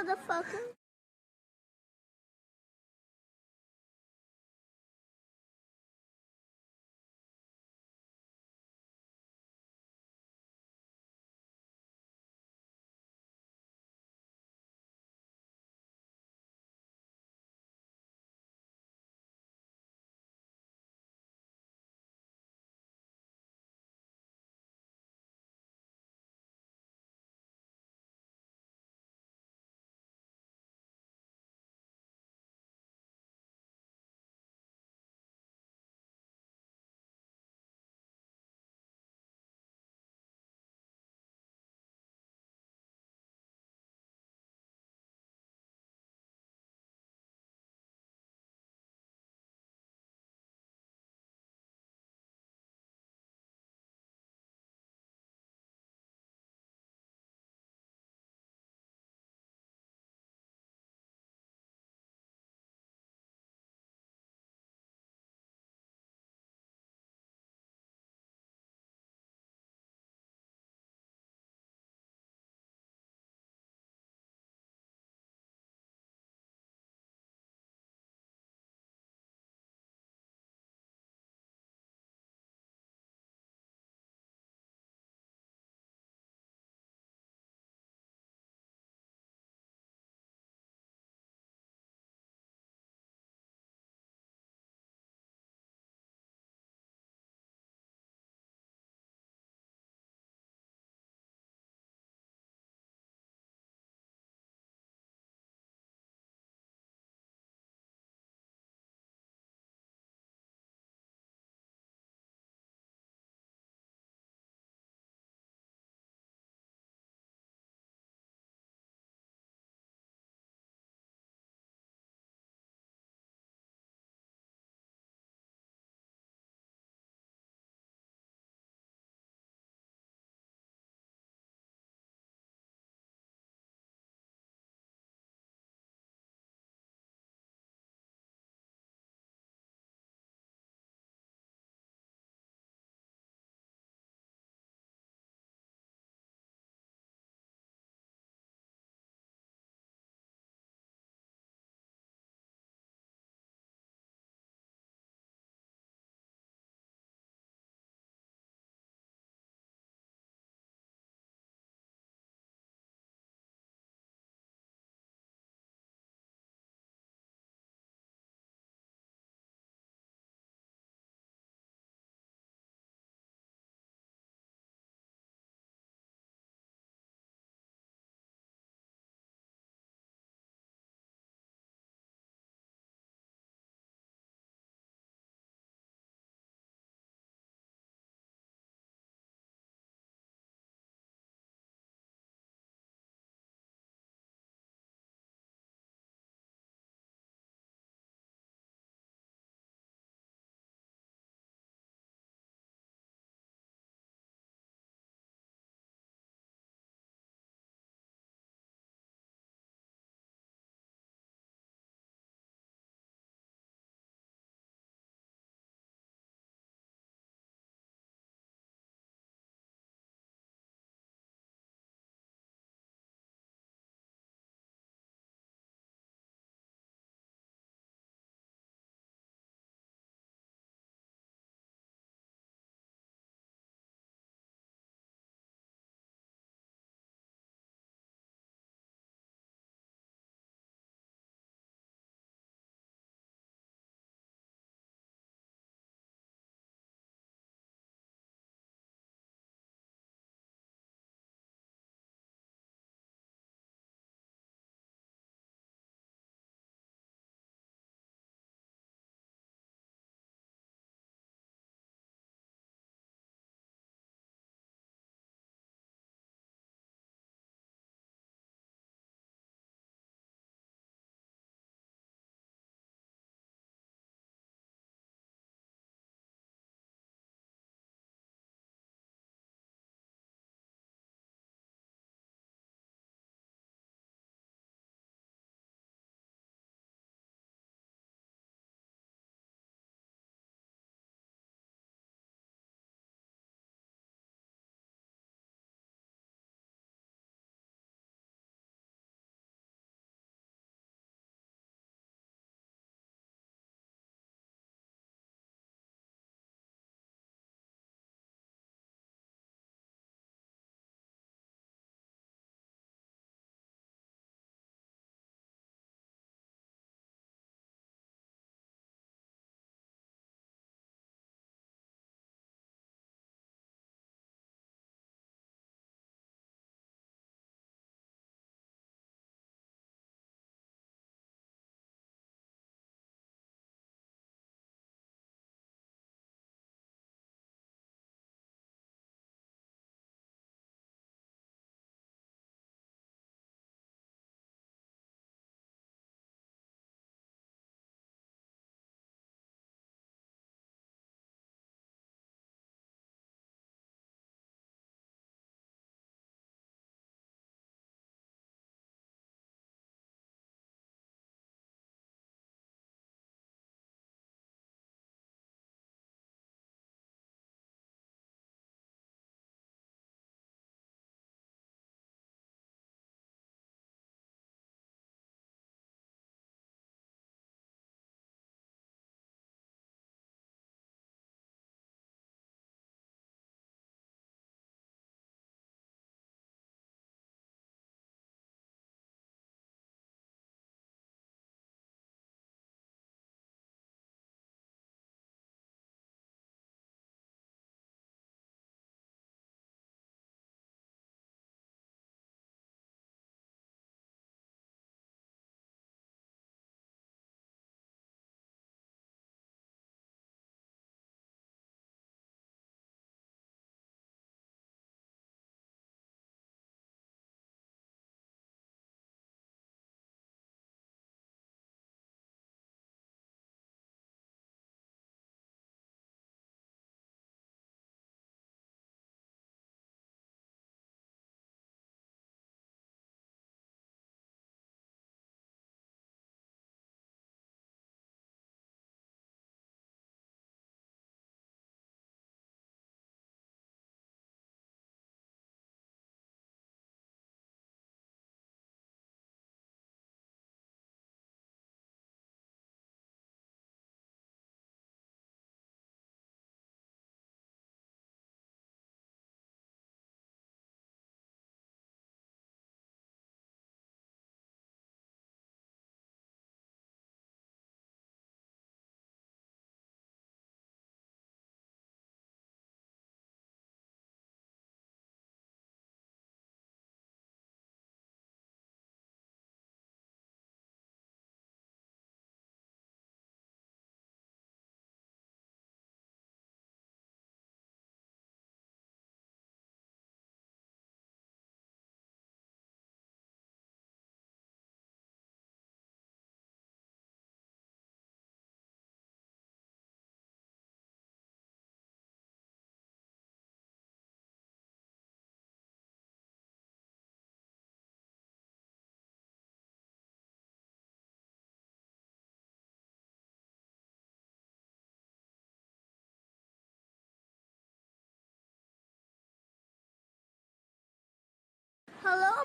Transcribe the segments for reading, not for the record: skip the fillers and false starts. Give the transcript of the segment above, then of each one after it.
motherfucker.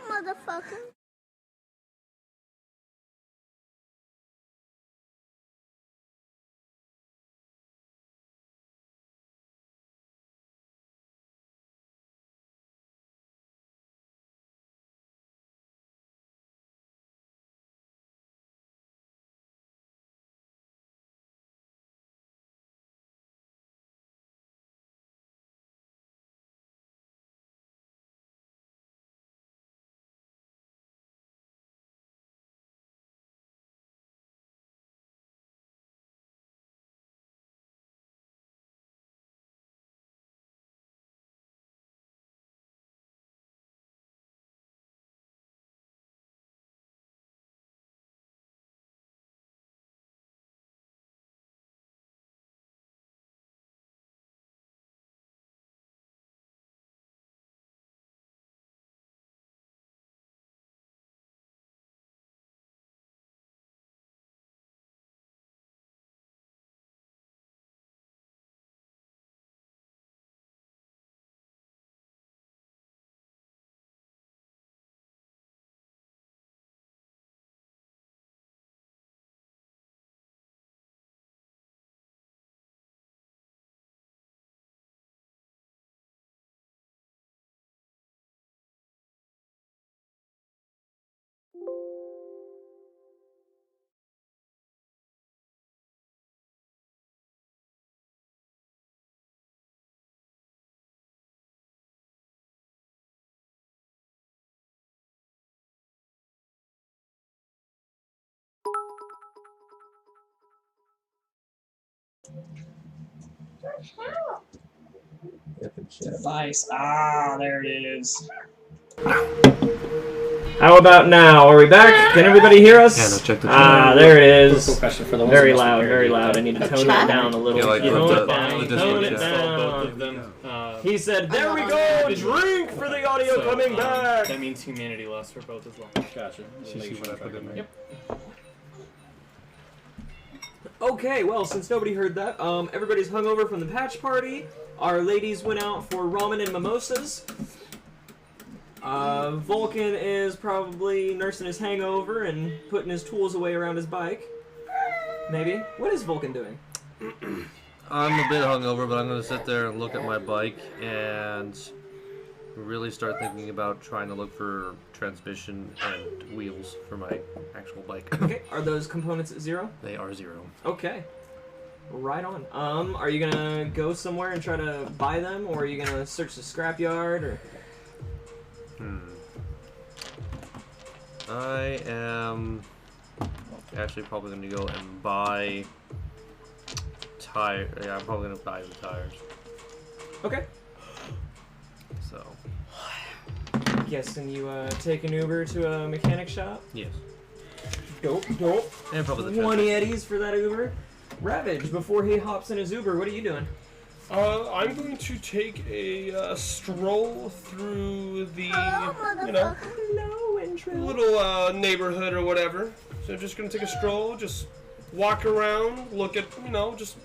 motherfucker. Device. Ah, there it is. How about now? Are we back? Can everybody hear us? Yeah, no, check the Ah, there it is. Quick question for the ones Very who must loud, have very heard loud. I need to tone it down a little. Yeah, like Tone the it down. Tone it both of down. them. He said, "There we go. Drink for the audio coming back." That means humanity lost for both as well. Gotcha. See what I put in there. Yep. Okay, well, since nobody heard that, everybody's hungover from the patch party. Our ladies went out for ramen and mimosas. Vulcan is probably nursing his hangover and putting his tools away around his bike. Maybe. What is Vulcan doing? I'm a bit hungover, but I'm going to sit there and look at my bike and really start thinking about trying to look for transmission and wheels for my actual bike. Okay, are those components at 0? They are 0. Okay. Right on. Are you gonna go somewhere and try to buy them, or are you gonna search the scrapyard, or? I am actually probably going to go and buy tire. Yeah, I'm probably going to buy the tires. Okay. So. Guessing you take an Uber to a mechanic shop? Yes. Dope, dope. And probably the 20 eddies for that Uber. Ravage, before he hops in his Uber, what are you doing? I'm going to take a stroll through the, you know, little neighborhood or whatever. So just gonna take a stroll, just walk around, look at, you know, just,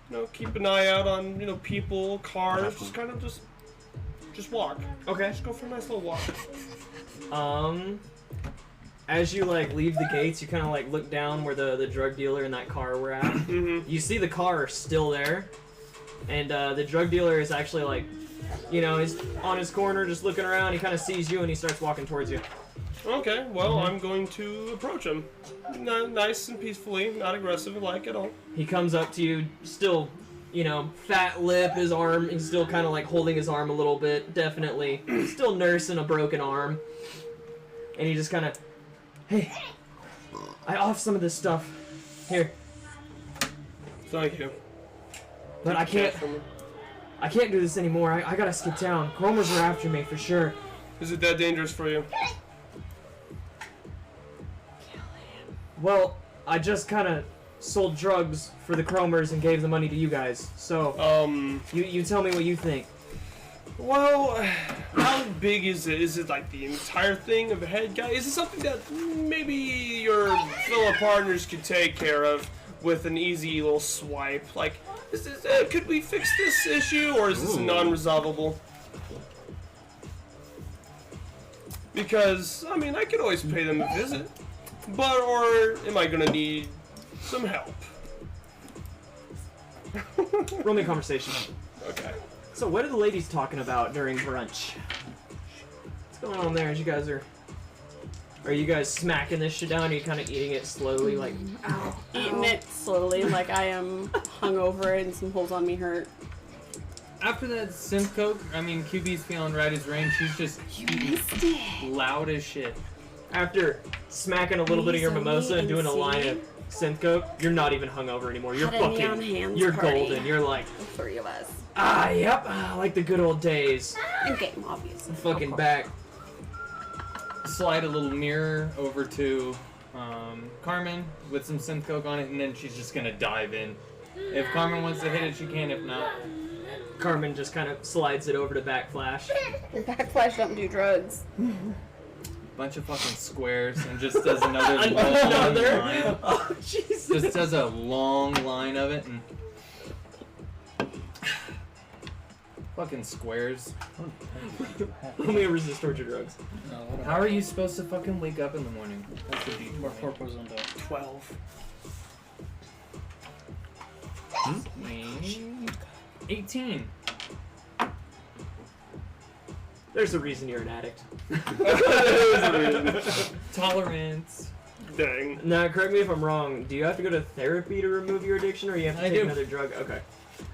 you know, keep an eye out on, you know, people, cars, just kind of just walk. Okay. Just go for a nice little walk. As you like leave the gates, you kind of like look down where the drug dealer and that car were at. Mm-hmm. You see the car still there, and the drug dealer is actually like, you know, he's on his corner just looking around. He kind of sees you and he starts walking towards you. Okay, well, I'm going to approach him. Nice and peacefully, not aggressive like at all. He comes up to you, still, you know, fat lip, his arm, he's still kind of like holding his arm a little bit, definitely. Still nursing a broken arm. And he just kind of, hey, I off some of this stuff. Here. Thank you. But I can't do this anymore. I gotta skip town. Chromers are after me for sure. Is it that dangerous for you? Well, I just kind of sold drugs for the Chromers and gave the money to you guys. So, you tell me what you think. Well, how big is it? Is it like the entire thing of a head guy? Is it something that maybe your fellow partners could take care of with an easy little swipe? Like, is this, could we fix this issue, or is this non-resolvable? Because, I mean, I could always pay them a visit. But, or am I gonna need some help? Roll me a conversation. Okay. So, what are the ladies talking about during brunch? What's going on there as you guys are... Are you guys smacking this shit down, or are you kind of eating it slowly, like... Ow, Eating it slowly, like I am hungover and some holes on me hurt. After that synth coke, I mean, QB's feeling right as rain. She's just eating loud as shit. After smacking a little bit of your mimosa and doing a line of synth coke, you're not even hungover anymore. You're Had a neon fucking... hands You're party. golden. You're like... The three of us. Ah, yep. Like the good old days. In game, obviously. Fucking back. Slide a little mirror over to Carmen with some synth coke on it, and then she's just gonna dive in. If Carmen wants to hit it, she can. If not, Carmen just kind of slides it over to Backflash. Backflash don't do drugs. bunch of fucking squares and just does another long Another? line. Oh, Jesus. Just does a long line of it and fucking squares. Only a resist torture drugs. How are you supposed to fucking wake up in the morning? That's the deep More point. corpos on that. 12. 18. There's a reason you're an addict. Tolerance. Dang. Now, correct me if I'm wrong. Do you have to go to therapy to remove your addiction, or you have to I take do. another drug? Okay.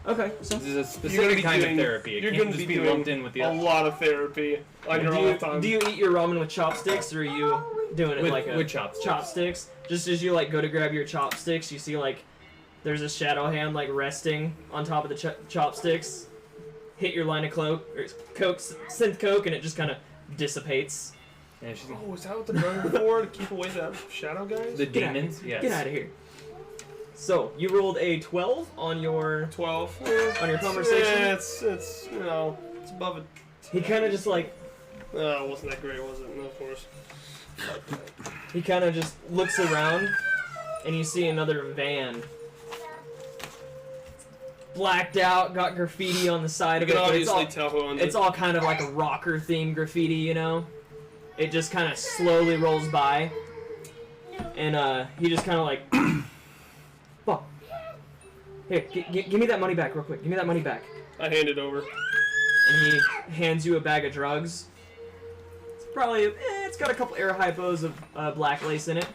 Okay. So, This is a You're gonna specific be kind doing- of therapy. It You're can't going to just be be doing lumped in with the a other. lot of therapy on your off time. do you eat your ramen with chopsticks, or are you doing it With- like a with chopsticks. chopsticks? Just as you like go to grab your chopsticks, you see like there's a shadow hand like resting on top of the chopsticks. Hit your line of coke, or synth coke, and it just kind of dissipates. Yeah, she's Oh, is that what they're running for? To keep away the shadow guys? the Get out. demons. Yes. Get out of here. So you rolled a 12 on your 12. on your conversation. Yeah, it's you know, it's above it. He kind of just like It wasn't that great, was it? No, of course. he kind of just looks around, and you see another van. Blacked out, got graffiti on the side You of it. can But obviously tell who owns it. it's all kind of like a rocker themed graffiti, you know? It just kind of slowly rolls by. And he just kind of like, fuck. Here, give me that money back real quick. Give me that money back. I hand it over. And he hands you a bag of drugs. It's probably, it's got a couple air hypos of black lace in it.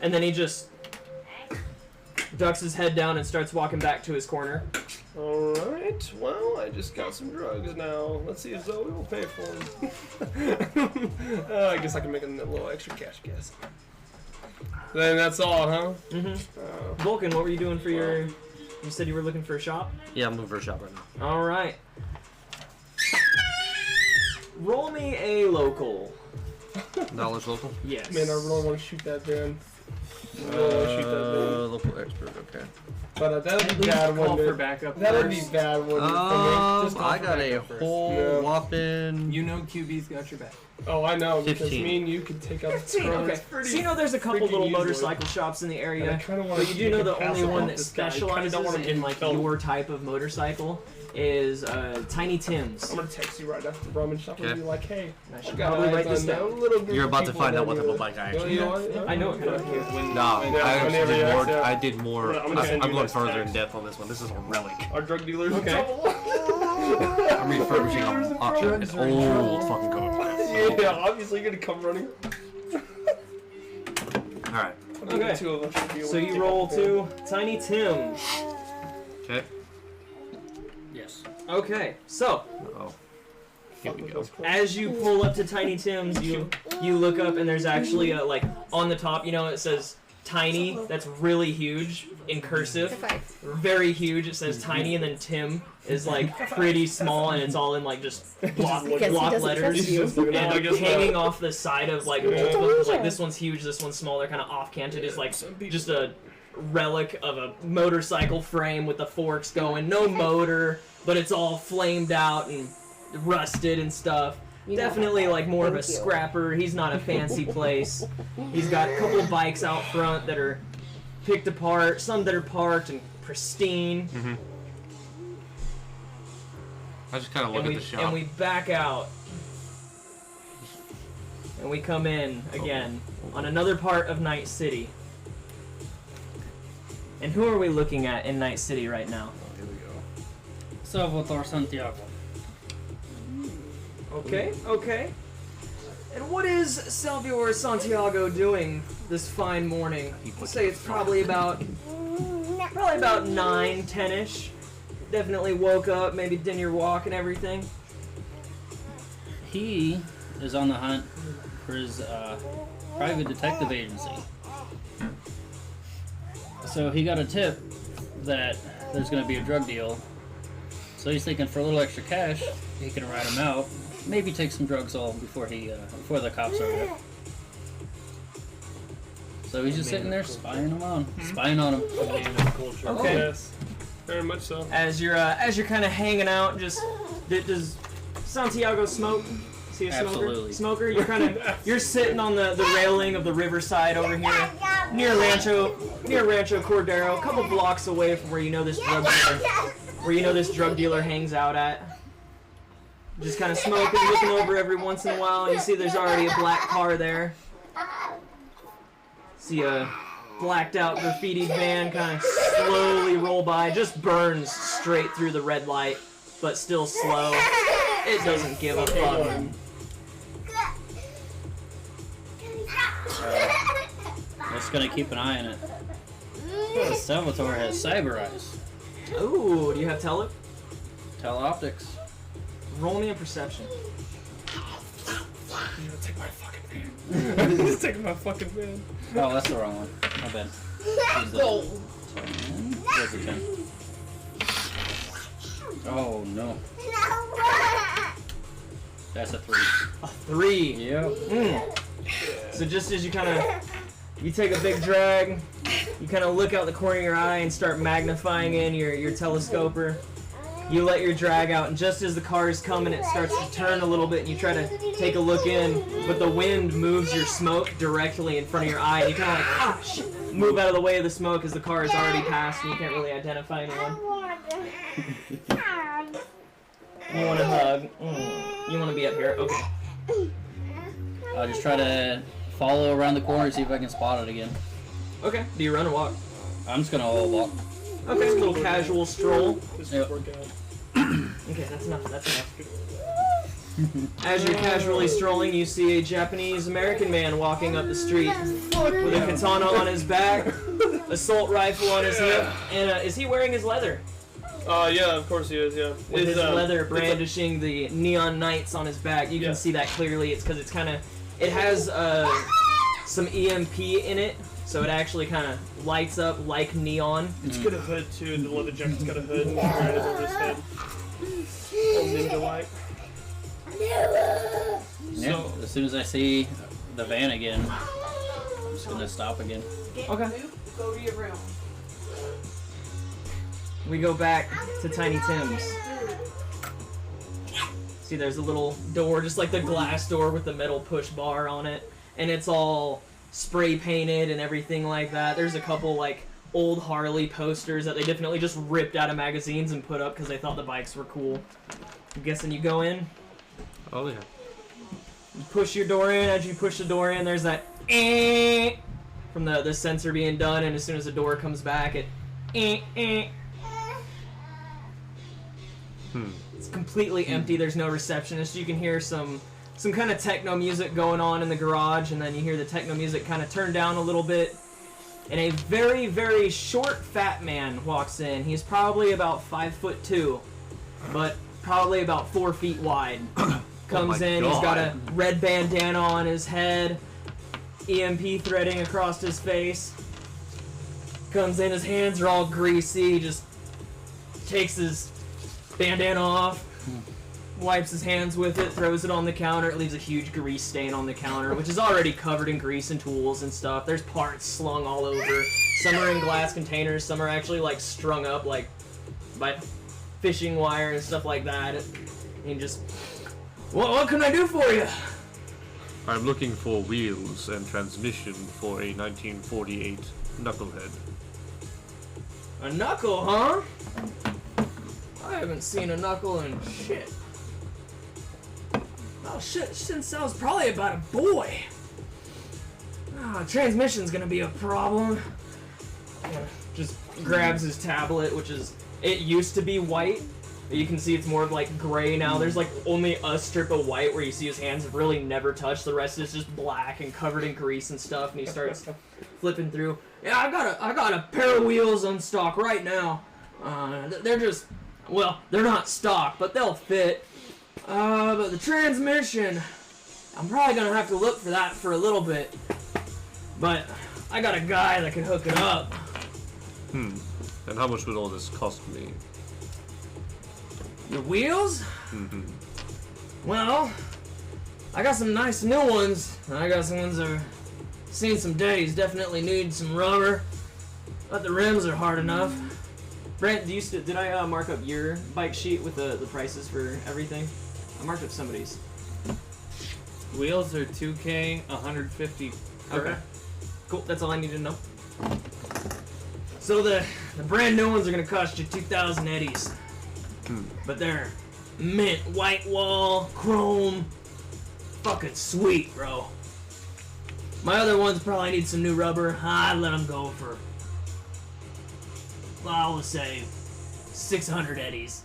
And then he just ducks his head down and starts walking back to his corner. Alright, well, I just got some drugs now. Let's see if Zoe will pay for them. I guess I can make a little extra cash, guess. Then that's all, huh? Mm-hmm. Vulcan, what were you doing for your... You said you were looking for a shop? Yeah, I'm moving for a shop right now. Alright. Roll me a local. Knowledge local? Yes. Man, I really want to shoot that van. I really want to shoot that van. Local expert, okay. But that'll At be least bad call one. for backup That'll be first. bad one. Just call I for got a backup first. whole Yeah. whopping... You know QB's got your back. Oh, I know, because 15. me and you could take out the 15, scroll. okay. So you know there's a couple freaking little useless. motorcycle shops in the And I area, kinda wanna but you do know the pass only it one off that this guy. I kinda specializes don't wanna in like tell him. your type of motorcycle is Tiny Tim's. I'm gonna text you right after the ramen shop and Okay. be like, hey, I should I got probably eyes write this on that down. little group You're of about to people find out that what type you- of bike I You actually know have. what? I know it kind of cute. No, Yeah, I whenever actually you did more. ask that. I did more. I'm gonna send I'm you going this further text. in depth on this one. This is a relic. Our drug dealers in Okay. trouble. I'm refurbishing an old fucking car. Yeah, obviously you're gonna come running. All right. Okay. Two of us should be able So to you take roll out the to Tiny Tim. Okay. Yes. Okay, so Oh. Here we go. as you pull up to Tiny Tim's, you look up and there's actually a, like on the top, you know, it says Tiny. That's really huge in cursive. Very huge. It says Tiny, and then Tim is like pretty small, and it's all in like just block Because he doesn't letters. trust you. Just looking at it, I And guess hanging not. off the side of like both of them, like this one's huge, this one's small. They're kind of off-canted. Is like just a relic of a motorcycle frame with the forks going. No motor, but it's all flamed out and rusted and stuff. You know Definitely that. like more of a Thank you. scrapper. He's not a fancy place. He's got a couple of bikes out front that are picked apart, some that are parked and pristine. I just kind of look and at we the shop. and we back out. and we come in again on another part of Night City. And who are we looking at in Night City right now? Here we go. Salvatore Santiago. Okay, okay. And what is Salvatore Santiago doing this fine morning? I'd say it's probably about 9, 10-ish. Definitely woke up, maybe did your walk and everything. He is on the hunt for his private detective agency. So he got a tip that there's going to be a drug deal. So he's thinking for a little extra cash, he can ride him out. Maybe take some drugs all before the cops are there. So he's just sitting there spying on him. Okay. Yes. Very much so. As you're kind of hanging out, does Santiago smoke? Is he a smoker? Absolutely. Smoker? You're sitting on the railing of the riverside over here, near Rancho Cordero, a couple blocks away from where you know this drug dealer hangs out at. Just kind of smoking, looking over every once in a while, and you see there's already a black car there. See a blacked out graffiti van kind of slowly roll by, just burns straight through the red light, but still slow. It doesn't give a fuck. Just gonna keep an eye on it. Salvatore has cyber eyes. Ooh, do you have Teleoptics. Roll me a perception. You're gonna take my fucking van. He's taking my fucking van. Oh, that's the wrong one. My bad. There's a 10. Oh no. That's a 3. A 3. Yep. So just as you take a big drag, you kind of look out the corner of your eye and start magnifying in your telescoper. You let your drag out, and just as the car is coming, it starts to turn a little bit, and you try to take a look in, but the wind moves your smoke directly in front of your eye, and you kind of like, shit, move out of the way of the smoke as the car is already passed, and you can't really identify anyone. You want a hug? You want to be up here? Okay. I'll just try to follow around the corner, see if I can spot it again. Okay. Do you run or walk? I'm just gonna walk. Okay, a little casual stroll. This Yep. would work out. Okay, that's enough. As you're casually strolling, you see a Japanese-American man walking up the street with a katana on his back, assault rifle on his hip, and is he wearing his leather? Yeah, of course he is, yeah. With his leather it's brandishing the neon knights on his back. You can see that clearly. It's because it has some EMP in it, so it actually kind of lights up like neon. It's got a hood too, the leather jacket's got a hood and wearing it over his head. All ninja-like. Yeah, as soon as I see the van again, I'm just gonna stop again. Okay. Go to your room. We go back to Tiny Tim's. See, there's a little door, just like the glass door with the metal push bar on it, and it's all spray painted and everything like that. There's a couple like old Harley posters that they definitely just ripped out of magazines and put up because they thought the bikes were cool. I'm guessing you go in, Oh yeah. you push your door in. As you push the door in, there's that from the sensor being done, and as soon as the door comes back, it It's completely empty. There's no receptionist. You can hear some kind of techno music going on in the garage, and then you hear the techno music kind of turn down a little bit. And a very, very short, fat man walks in. He's probably about 5'2", but probably about 4 feet wide. Comes in. He's got a red bandana on his head, EMP threading across his face. Comes in. His hands are all greasy. Just takes his bandana off, wipes his hands with it, throws it on the counter. It leaves a huge grease stain on the counter, which is already covered in grease and tools and stuff. There's parts slung all over. Some are in glass containers. Some are actually like strung up like by fishing wire and stuff like that. And just, what can I do for you? I'm looking for wheels and transmission for a 1948 knucklehead. A knuckle, huh? I haven't seen a knuckle in shit. Oh shit, since I was probably about a boy. Transmission's gonna be a problem. Just grabs his tablet, which is, it used to be white. You can see it's more of like gray now. There's like only a strip of white where you see his hands have really never touched. The rest is just black and covered in grease and stuff. And he starts flipping through. Yeah, I got a pair of wheels on stock right now. They're just, well, they're not stock, but they'll fit. But the transmission, I'm probably gonna have to look for that for a little bit. But I got a guy that can hook it up. And how much would all this cost me? Your wheels? Well, I got some nice new ones. I got some ones that are seen some days. Definitely need some rubber. But the rims are hard enough. Brent, did I mark up your bike sheet with the prices for everything? I marked up somebody's. Wheels are 2K, 150 per. Okay. Cool, that's all I need to know. So the brand new ones are gonna cost you 2,000 eddies. But they're mint, white wall, chrome. Fucking sweet, bro. My other ones probably need some new rubber. I'd let them go for, well, I would say 600 eddies.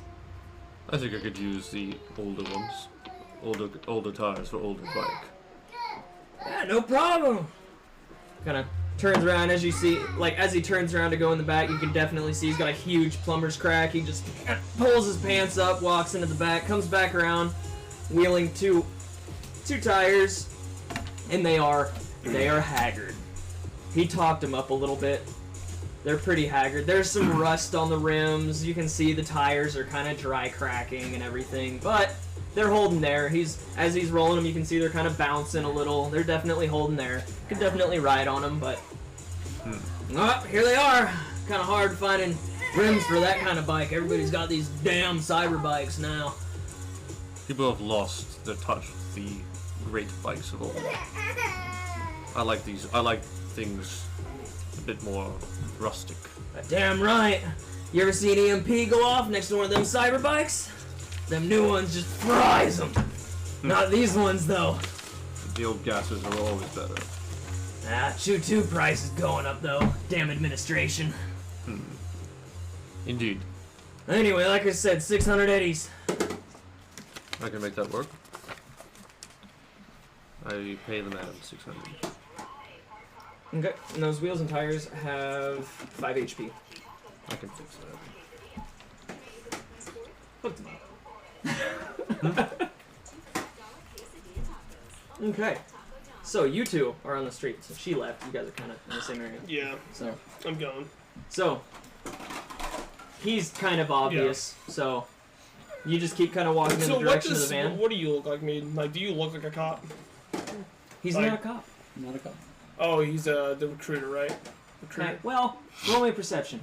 I think I could use the older ones. Older tires for older bike. Yeah, no problem. Kind of turns around as you see, like as he turns around to go in the back, you can definitely see he's got a huge plumber's crack. He just pulls his pants up, walks into the back, comes back around, wheeling two tires, and they are haggard. He talked them up a little bit. They're pretty haggard. There's some rust on the rims. You can see the tires are kind of dry cracking and everything, but they're holding there. As he's rolling them, you can see they're kind of bouncing a little. They're definitely holding there. Could definitely ride on them, but here they are. Kind of hard finding rims for that kind of bike. Everybody's got these damn cyber bikes now. People have lost their touch with the great bikes of old. I like things a bit more rustic. Damn right. You ever seen EMP go off next to one of them cyber bikes? Them new ones just fries them. Not these ones though. The old gases are always better. Choo2 price is going up though. Damn administration. Indeed. Anyway, like I said, 600 eddies. I can make that work. I pay the man 600. Okay, and those wheels and tires have 5 HP. I can fix that. Hook them up. Okay, so you two are on the street. So she left. You guys are kind of in the same area. Yeah, So, I'm going. he's kind of obvious. Yeah. So you just keep kind of walking in the direction of the van. What do you look like, me? Like, do you look like a cop? He's like, not a cop. Not a cop. Oh, he's the recruiter, right? Recruiter. Okay, well, roll me a perception.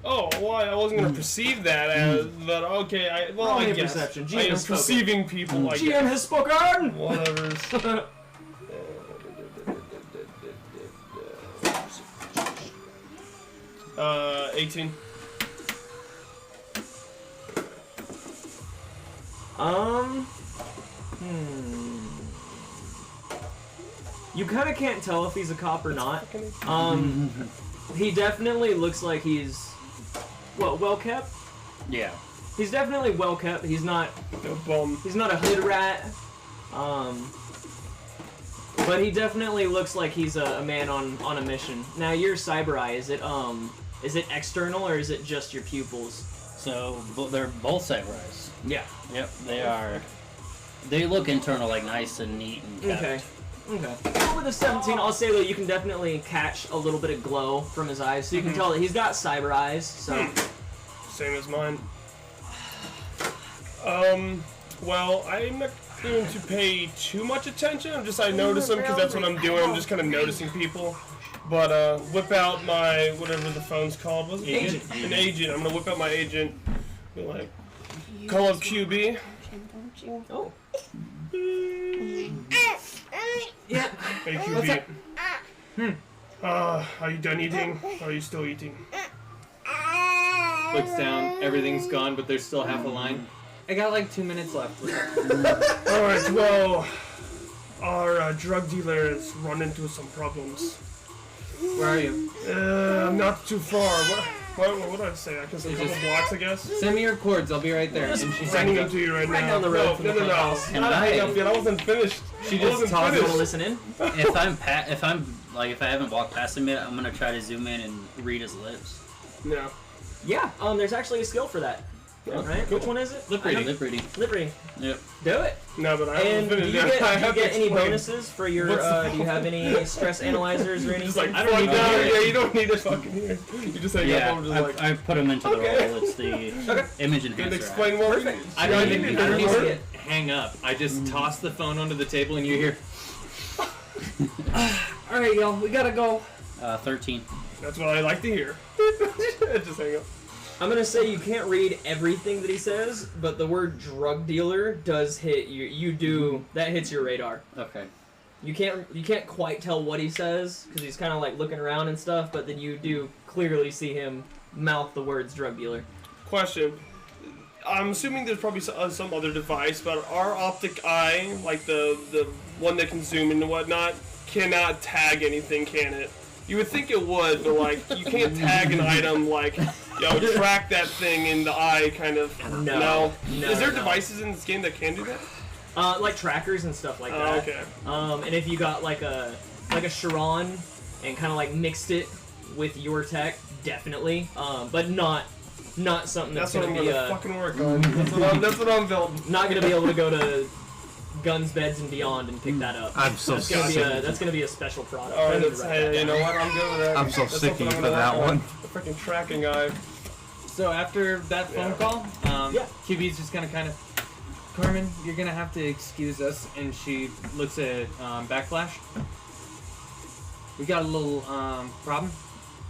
Oh, well, I wasn't gonna perceive that as that. Okay, I Roll me a guess. perception. I GM am has spoken. perceiving people like GM has spoken. whatever. 18. You kind of can't tell if he's a cop or not. He definitely looks like he's, well kept. Yeah. He's definitely well kept. He's not No bum. He's not a hood rat. But he definitely looks like he's a man on a mission. Now your cyber eye, is it external or is it just your pupils? So they're both cyber-eyes. Yeah. Yep, they are. They look internal, like nice and neat and kept. Okay. Well, with a 17, I'll say that you can definitely catch a little bit of glow from his eyes, so you can tell that he's got cyber eyes. So. Same as mine. Well, I'm not going to pay too much attention. I notice them because that's what I'm doing. I'm just kind of noticing people. But whip out my whatever the phone's called. What's it? Agent. An agent. I'm gonna whip out my agent. Be like, call up QB. Oh. Yeah. Hey What's up? QB. Are you done eating? Or are you still eating? Looks down, everything's gone, but there's still half a line. I got like 2 minutes left. Alright, well, our drug dealer has run into some problems. Where are you? Not too far. What did I say? I can say a couple blocks, I guess? Send me your cords. I'll be right there. And she Sending hangs them to you right now. down the road from No. the clubhouse. Not hang up yet. I wasn't finished. She I just wasn't tossed You want to finished. listen in? If I haven't walked past him yet, I'm gonna try to zoom in and read his lips. No. Yeah. There's actually a skill for that. Right? Cool. Which one is it? Lip reading. Lip reading. Lip reading. Yep. Do it. No, but I And haven't do you finished get, yet. I do you have to get any explain. bonuses for your? What's the- Do you have any stress analyzers or anything? Just like, I don't need to no, hear it. yeah, you don't need to fucking hear. You just hang Yeah, up. I'm just like, I put him into the Okay. role. It's the Okay. image can enhancer. explain more. Perfect. I don't Yeah, even you I don't need to even hear. hang up. I just toss the phone onto the table and you hear. All right, y'all. We gotta go. 13. That's what I like to hear. Just hang up. I'm gonna say you can't read everything that he says, but the word drug dealer does hit you. You do that hits your radar. Okay. You can't quite tell what he says because he's kind of like looking around and stuff, but then you do clearly see him mouth the words drug dealer. Question. I'm assuming there's probably some other device, but our optic eye, like the one that can zoom in and whatnot, cannot tag anything, can it? You would think it would, but like you can't tag an item like, track that thing in the eye, kind of. No. Is there no. devices in this game that can do that? Like trackers and stuff like Oh, that. okay. And if you got like a Chiron and kind of like mixed it with your tech, definitely. But not something that's, That's what I'm gonna be gonna fucking work on. That's what I'm building. not gonna be able to go to Guns, Beds, and Beyond and pick that up. I'm so that's gonna be sick. that's gonna be a special product. Alright, I need to that's, write that hey, you down. know what? I'm good with that. I'm so That's sick of something you I'm for gonna that work on. one. The freaking tracking eye. So after that phone Yeah. call, Yeah. QB's just gonna kind of, Carmen, you're gonna have to excuse us. And she looks at Backflash. We got a little problem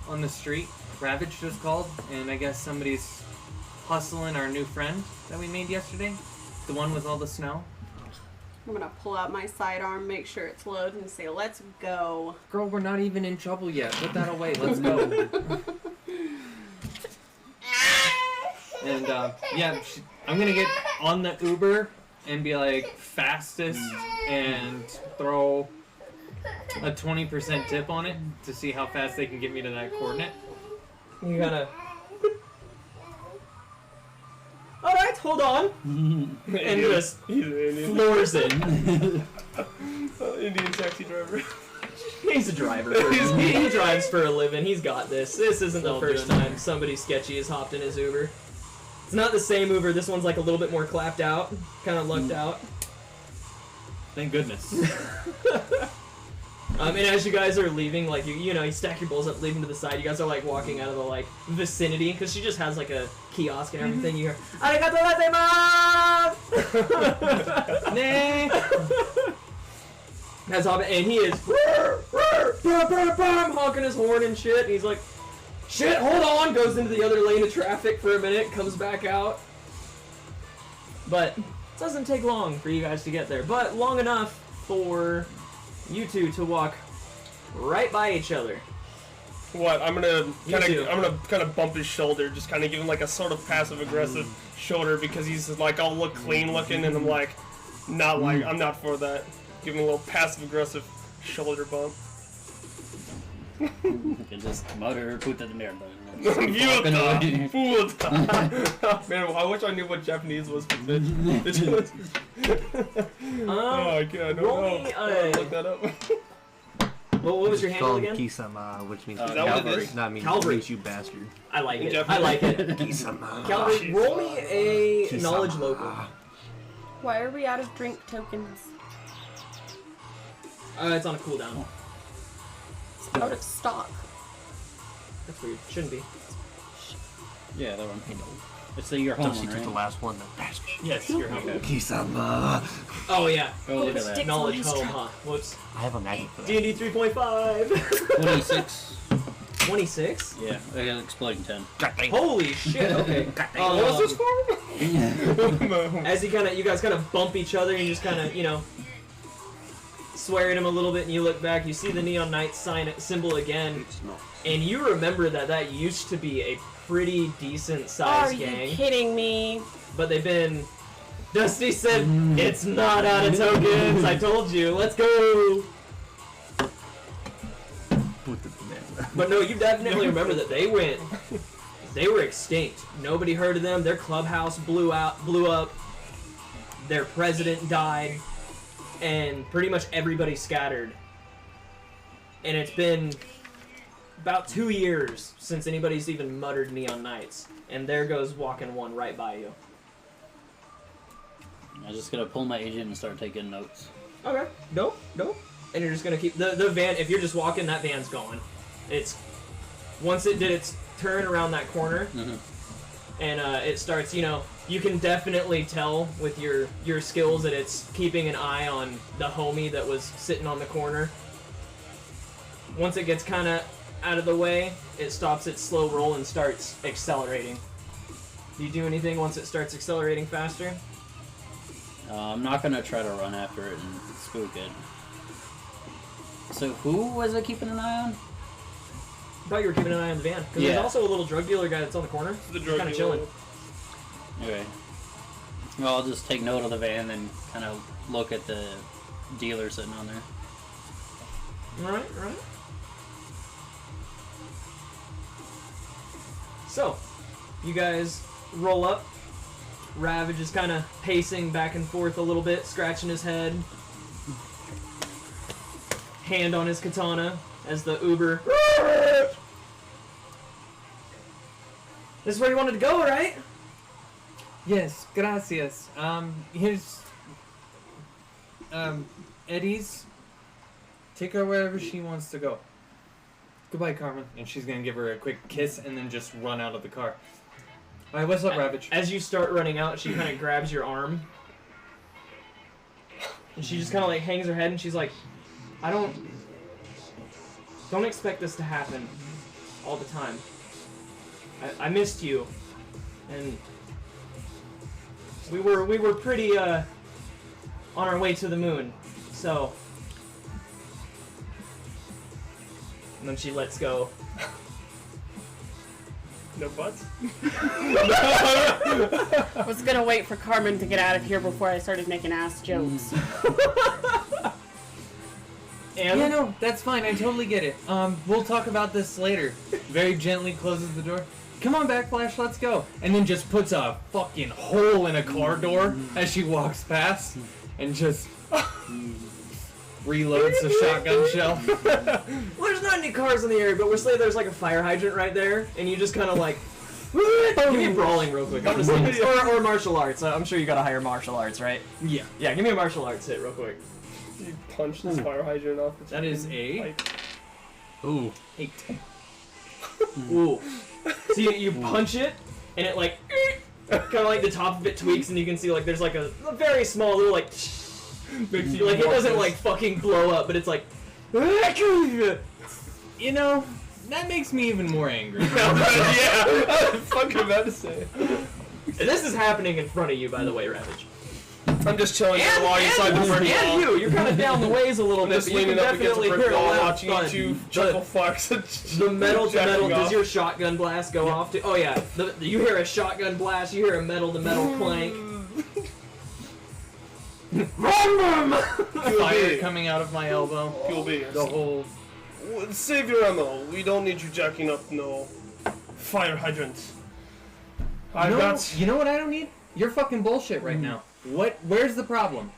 on the street. Ravage just called, and I guess somebody's hustling our new friend that we made yesterday, the one with all the snow. I'm gonna pull out my sidearm, make sure it's loaded, and say, "Let's go." Girl, we're not even in trouble yet. Put that away. Let's go. And I'm gonna get on the Uber and be like fastest and throw a 20% tip on it to see how fast they can get me to that coordinate. You gotta. All right, hold on, and just He's an Indian. floors it. Indian taxi driver. He's a driver. He drives for a living. He's got this. This isn't the They'll first do it. time somebody sketchy has hopped in his Uber. It's not the same Uber. This one's like a little bit more clapped out, kind of lucked out. Thank goodness. And as you guys are leaving, like you stack your bowls up, leaving to the side. You guys are like walking out of the like vicinity because she just has like a kiosk and everything. You hear, "Arigato gozaimasu!" Nay. That's all, and he is honking his horn and shit. And he's like, "Shit, hold on!" Goes into the other lane of traffic for a minute, comes back out. But it doesn't take long for you guys to get there, but long enough for you two to walk right by each other. What? I'm You too. gonna kind of bump his shoulder, just kind of give him like a sort of passive aggressive shoulder because he's like all look clean looking, and I'm like, I'm not for that. Give him a little passive aggressive shoulder bump. You can just mutter, put the mirror button. Puta! Puta! Man, I wish I knew what Japanese was for bitch. Oh, I can't. roll No. me, Look that up. what was your handle Call him again? Kisama, which means Is that what it Calvary. is? Not mean Calvary. means you bastard. I like it. Japanese. I like it. Kisama. Calvary, roll me a Kisama. knowledge local. Why are we out of drink tokens? It's on a cooldown. It's out of stock. That's weird. Shouldn't be. Yeah, that one. It's your home She one, took the right? last one, that bastard. Yes, you're okay. Kisama. Oh yeah. Oh, look at that. Stick- Knowledge It's on home, his huh? Whoops. I have a magic for that. D&D 3.5. 26. 26? Yeah, I got exploding 10. Holy shit. Okay. What was this for? As you guys kind of bump each other and you just kind of, swear at him a little bit, and you look back, you see the Neon Knights symbol again, and you remember that used to be a pretty decent Are sized you gang, kidding me? but they've been Dusty said, it's not out of tokens. I told you. Let's go. But no, you definitely remember that they were extinct. Nobody heard of them. Their clubhouse blew up. Their president died. And pretty much everybody scattered. And it's been about 2 years since anybody's even muttered Neon Knights. And there goes walking one right by you. I'm just gonna pull my agent and start taking notes. Okay. Nope. And you're just gonna keep the van. If you're just walking, that van's gone. It's once it did its turn around that corner, and it starts. You can definitely tell with your skills that it's keeping an eye on the homie that was sitting on the corner. Once it gets kind of out of the way, it stops its slow roll and starts accelerating. Do you do anything once it starts accelerating faster? I'm not gonna try to run after it and spook it. So who was it keeping an eye on? I thought you were keeping an eye on the van. Because Yeah. there's also a little drug dealer guy that's on the corner. The drug kind of dealer. chilling. Okay. Well, I'll just take note of the van and kind of look at the dealer sitting on there. Right. So, you guys roll up. Ravage is kind of pacing back and forth a little bit, scratching his head. Hand on his katana as the Uber. This is where you wanted to go, right? Yes, gracias. Here's Eddie's. Take her wherever she wants to go. Goodbye, Carmen. And she's gonna give her a quick kiss and then just run out of the car. Alright, what's up, Ravage? As you start running out, she kind of grabs your arm. And she just kind of like hangs her head and she's like, I don't expect this to happen all the time. I missed you. And we were pretty on our way to the moon. So, and then she lets go. No butts? I was gonna wait for Carmen to get out of here before I started making ass jokes. And Yeah, no, that's fine. I totally get it. We'll talk about this later. Very gently closes the door. Come on, Backflash, let's go. And then just puts a fucking hole in a car door as she walks past and just reloads the shotgun shell. well, there's not any cars in the area, but we'll say there's like a fire hydrant right there, and you just kind of like. Give me brawling real quick. I'm just thinking, or martial arts. I'm sure you got a higher martial arts, right? Yeah. Yeah, give me a martial arts hit real quick. You punch this fire hydrant off. That is a Like, Ooh. 8. Ooh. So you punch it, and it like kind of like the top of it tweaks, and you can see like there's like a very small little like makes you like it walk doesn't this- like fucking blow up, but it's like. You know, that makes me even more angry. yeah, I was fucking about to say. And this is happening in front of you, by the way, Ravage. I'm just chilling here while inside the brick and wall. you're kind of down the ways a little I'm bit, just but you can leaning up against the definitely brick hear a wall, loud watching you thud. two chuckle fucks. The metal to metal, jacking does off. your shotgun blast go off to? Oh yeah, you hear a shotgun blast, you hear a metal to metal clank. Fire coming out of my elbow. QB. The whole. Save your ammo. We don't need you jacking up no fire hydrants. You know what I don't need? Your fucking bullshit right now. Where's the problem?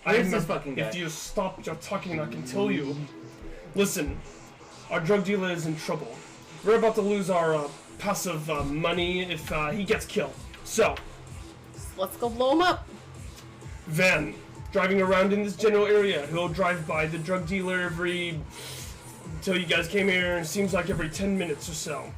Where's this fucking guy? If you stop your talking, I can tell you. Listen, our drug dealer is in trouble. We're about to lose our passive money if he gets killed. So, Let's go blow him up. Van, driving around in this general area, he'll drive by the drug dealer until you guys came here, and it seems like every 10 minutes or so.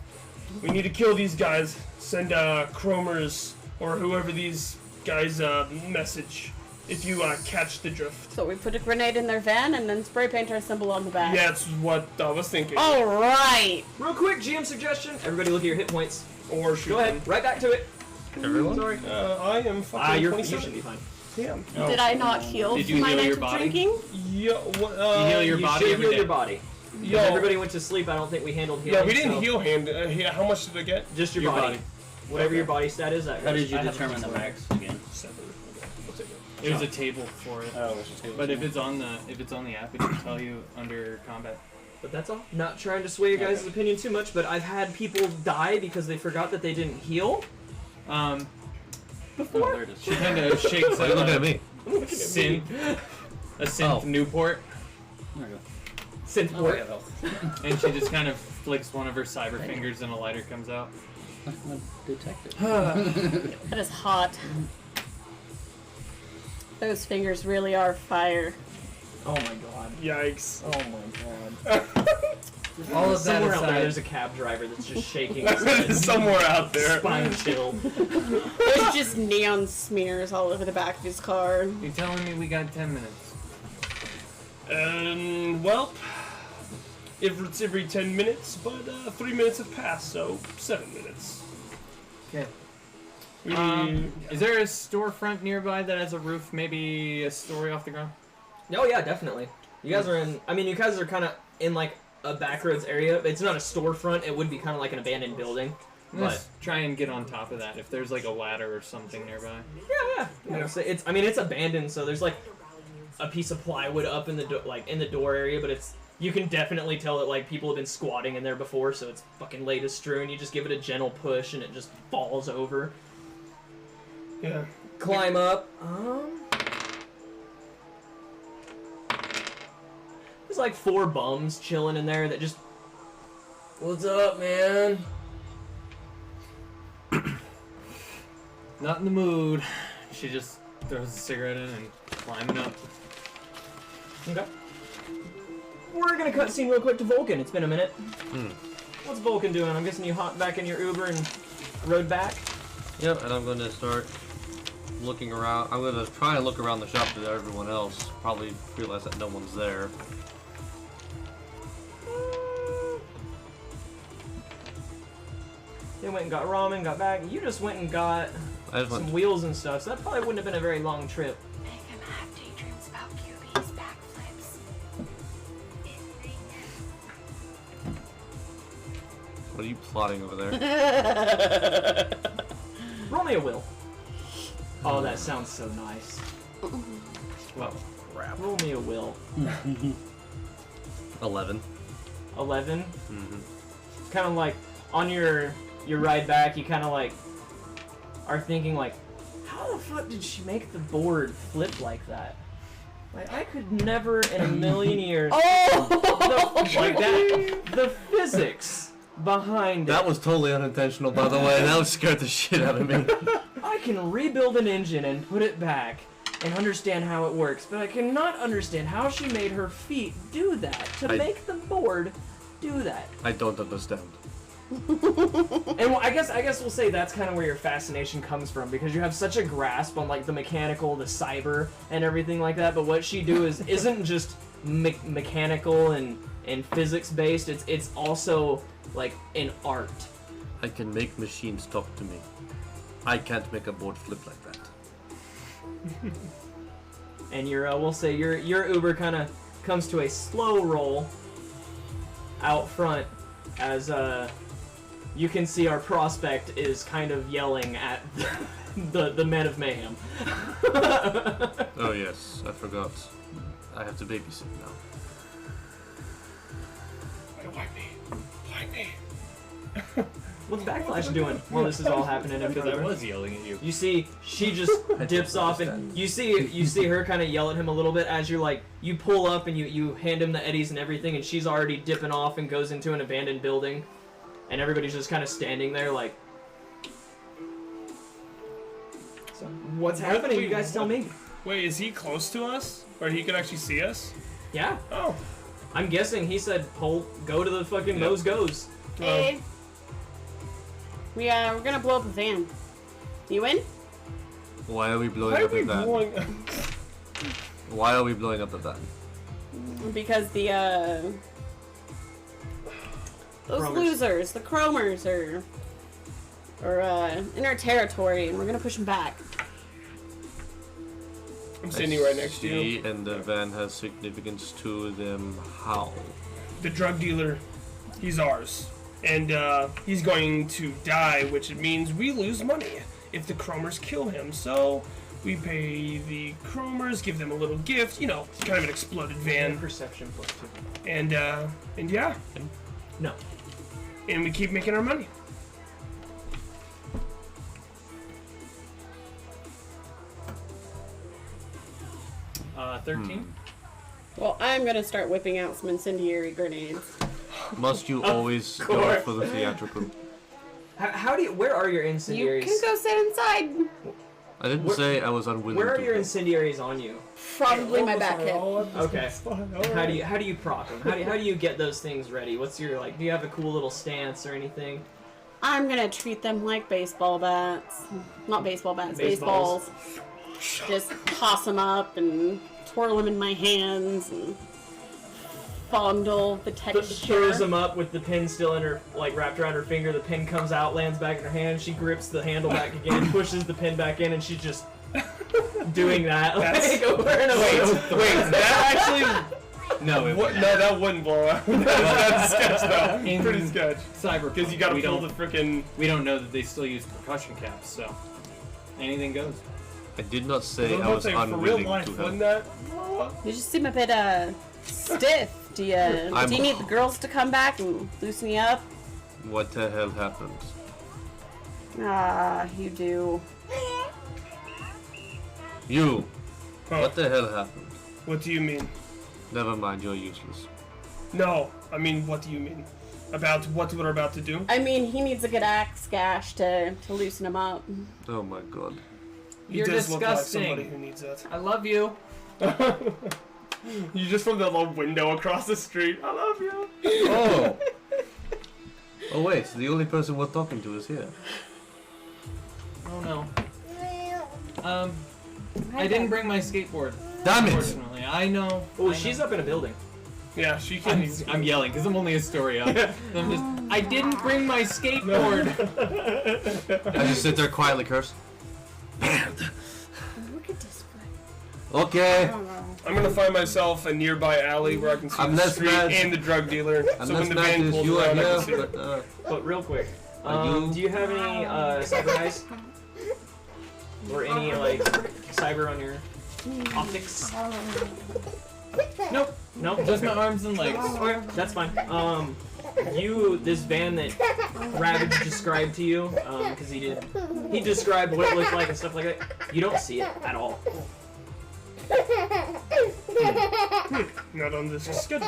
We need to kill these guys. Send Chromers or whoever these guys message if you catch the drift. So we put a grenade in their van and then spray paint our symbol on the back. Yeah, that's what I was thinking. Alright! Real quick, GM suggestion. Everybody look at your hit points. Or shoot Go ahead, right back to it. Everyone? Sorry. I am fucking You 27. should be fine. Yeah. Did I not heal Did you from my heal night your of body? drinking? Yeah, what, You heal your You body should every heal day. your body. Yo, When everybody went to sleep, I don't think we handled healing. yeah, we didn't so heal him. How much did I get? Just your Your body. body. Whatever Okay. your body stat is, that How did you I have determine the it. max again? 7. There's a table for it. Oh, it's a table. But if it's on the app, it should tell you under combat. But that's all. Not trying to sway your guys' opinion too much, but I've had people die because they forgot that they didn't heal. Oh, there it is. She kind of shakes Why are you looking at me? a synth Newport, There we go. Synth Oh, port. I have health. and she just kind of flicks one of her cyber fingers and a lighter comes out. I'm a detective. That is hot. Those fingers really are fire. Oh my god. Yikes. Oh my god. All of that Somewhere out there, aside, there's a cab driver that's just shaking his head. Somewhere out there. Spine chill. There's just neon smears all over the back of his car. you're telling me we got 10 minutes. Well, it's every 10 minutes, but 3 minutes have passed, so 7 minutes. Okay. We, Is there a storefront nearby that has a roof, maybe a story off the ground? Oh yeah, definitely. You guys are in. I mean, you guys are kind of in like a backroads area. It's not a storefront. It would be kind of like an abandoned building. Let's try and get on top of that. If there's like a ladder or something nearby. Yeah. You know, so it's. I mean, it's abandoned. So there's like a piece of plywood up in the in the door area, but it's. You can definitely tell that like people have been squatting in there before, so it's fucking laid as strewn. You just give it a gentle push and it just falls over. yeah. Climb up. There's like 4 bums chilling in there that just. What's up, man? Not in the mood. She just throws a cigarette in and climbing up. Okay. We're gonna cut scene real quick to Vulcan. It's been a minute. What's Vulcan doing? I'm guessing you hopped back in your Uber and rode back. Yep, and I'm going to start looking around. I'm going to try and look around the shop to everyone else. Probably realize that no one's there. They went and got ramen, got back. You just went and got I just went. some wheels and stuff, so that probably wouldn't have been a very long trip. Make him have daydreams about QB's backflips. What are you plotting over there? Roll me a will. Oh, that sounds so nice. Well, crap. Roll me a will. 11. 11. Mm-hmm. Kind of like on your ride back, you kind of like are thinking like, how the fuck did she make the board flip like that? Like I could never in a million years. Like that. The physics behind That it. was totally unintentional, by the way. That scared the shit out of me. I can rebuild an engine and put it back and understand how it works, but I cannot understand how she made her feet do that to make the board do that. I don't understand. And I guess we'll say that's kind of where your fascination comes from, because you have such a grasp on like the mechanical, the cyber, and everything like that. But what she isn't just mechanical and physics based. It's also like an art. I can make machines talk to me. I can't make a board flip like that. And we'll say your Uber kind of comes to a slow roll out front as you can see our prospect is kind of yelling at the men of mayhem. Oh yes, I forgot. I have to babysit now. Why me? Why me? What's Backflash doing while this is all happening in Because I Uber? was yelling at you. You see, she just dips off, and you see her kind of yell at him a little bit as you pull up and you hand him the eddies and everything, and she's already dipping off and goes into an abandoned building, and everybody's just kind of standing there like. So what's happening? You guys tell me. Wait, is he close to us? Or he could actually see us? Yeah, Oh. I'm guessing he said, go to the fucking Moe's Goes." Hey. We're gonna blow up a van. You in? Why are we blowing Why are up we the van? blowing Why are we blowing up the van? Because those Chromers. losers, the Chromers, are in our territory, and we're gonna push them back. I'm standing right next to you. See, and the van has significance to them. How? The drug dealer, he's ours. And he's going to die, which means we lose money if the Chromers kill him. So We pay the chromers, give them a little gift, you know, kind of an exploded van. Perception plus 2. And yeah. No. And we keep making our money. Uh, 13. Well, I'm gonna start whipping out some incendiary grenades. Must you always go course. for the theatrical? How do you? Where are your You incendiaries? can go sit inside. I didn't say I was unwilling Where are to your go. incendiaries on you? Probably my back hip. Okay. How do you proc them? How do you get those things ready? What's your like? Do you have a cool little stance or anything? I'm gonna treat them like baseball bats. Not baseball bats, Baseballs. baseballs. Just toss them up and twirl them in my hands and fondle the texture. Throws them up with the pin still in her, like wrapped around her finger. The pin comes out, lands back in her hand. She grips the handle back again, pushes the pin back in, and she's just doing that like over and over. Wait, that actually... No, it What? wouldn't. No, that wouldn't blow up. That's sketch though. In Pretty sketch. Cyberpunk, Because you gotta we pull don't, the frickin'... we don't know that they still use percussion caps, so anything goes. I did not say I I'm was saying, for real unwilling life, to wouldn't help. that blow up? You just seem a bit stiff. Do you need the girls to come back and loosen you up? What the hell happened? Ah, you do. You! Huh. What the hell happened? What do you mean? Never mind, you're useless. No, I mean, what do you mean? About what we're about to do? I mean, he needs a good axe gash to loosen him up. Oh my god. He You're does look like disgusting. somebody who needs that. I love you. You just from the little window across the street. I love you. Oh! Oh wait, the only person we're talking to is here. Oh no. I didn't bring my skateboard. Damn it! Unfortunately, I know. Oh, I she's know. up in a building. Yeah, she can. I'm yelling because I'm only a story up. I'm just. I didn't bring my skateboard. I just sit there quietly curse. Look at this guy. Okay. I'm gonna find myself a nearby alley where I can see I'm the less street mad. and the drug dealer. I'm so not when the mad van as pulls you are around, I can see here, it. but But real quick, Are you- do you have any cyber eyes? Or any like cyber on your optics? Nope. No, Just my arms and legs. Okay, that's fine. This van that Ravage described to you, because he described what it looked like and stuff like that. You don't see it at all. Not on this schedule.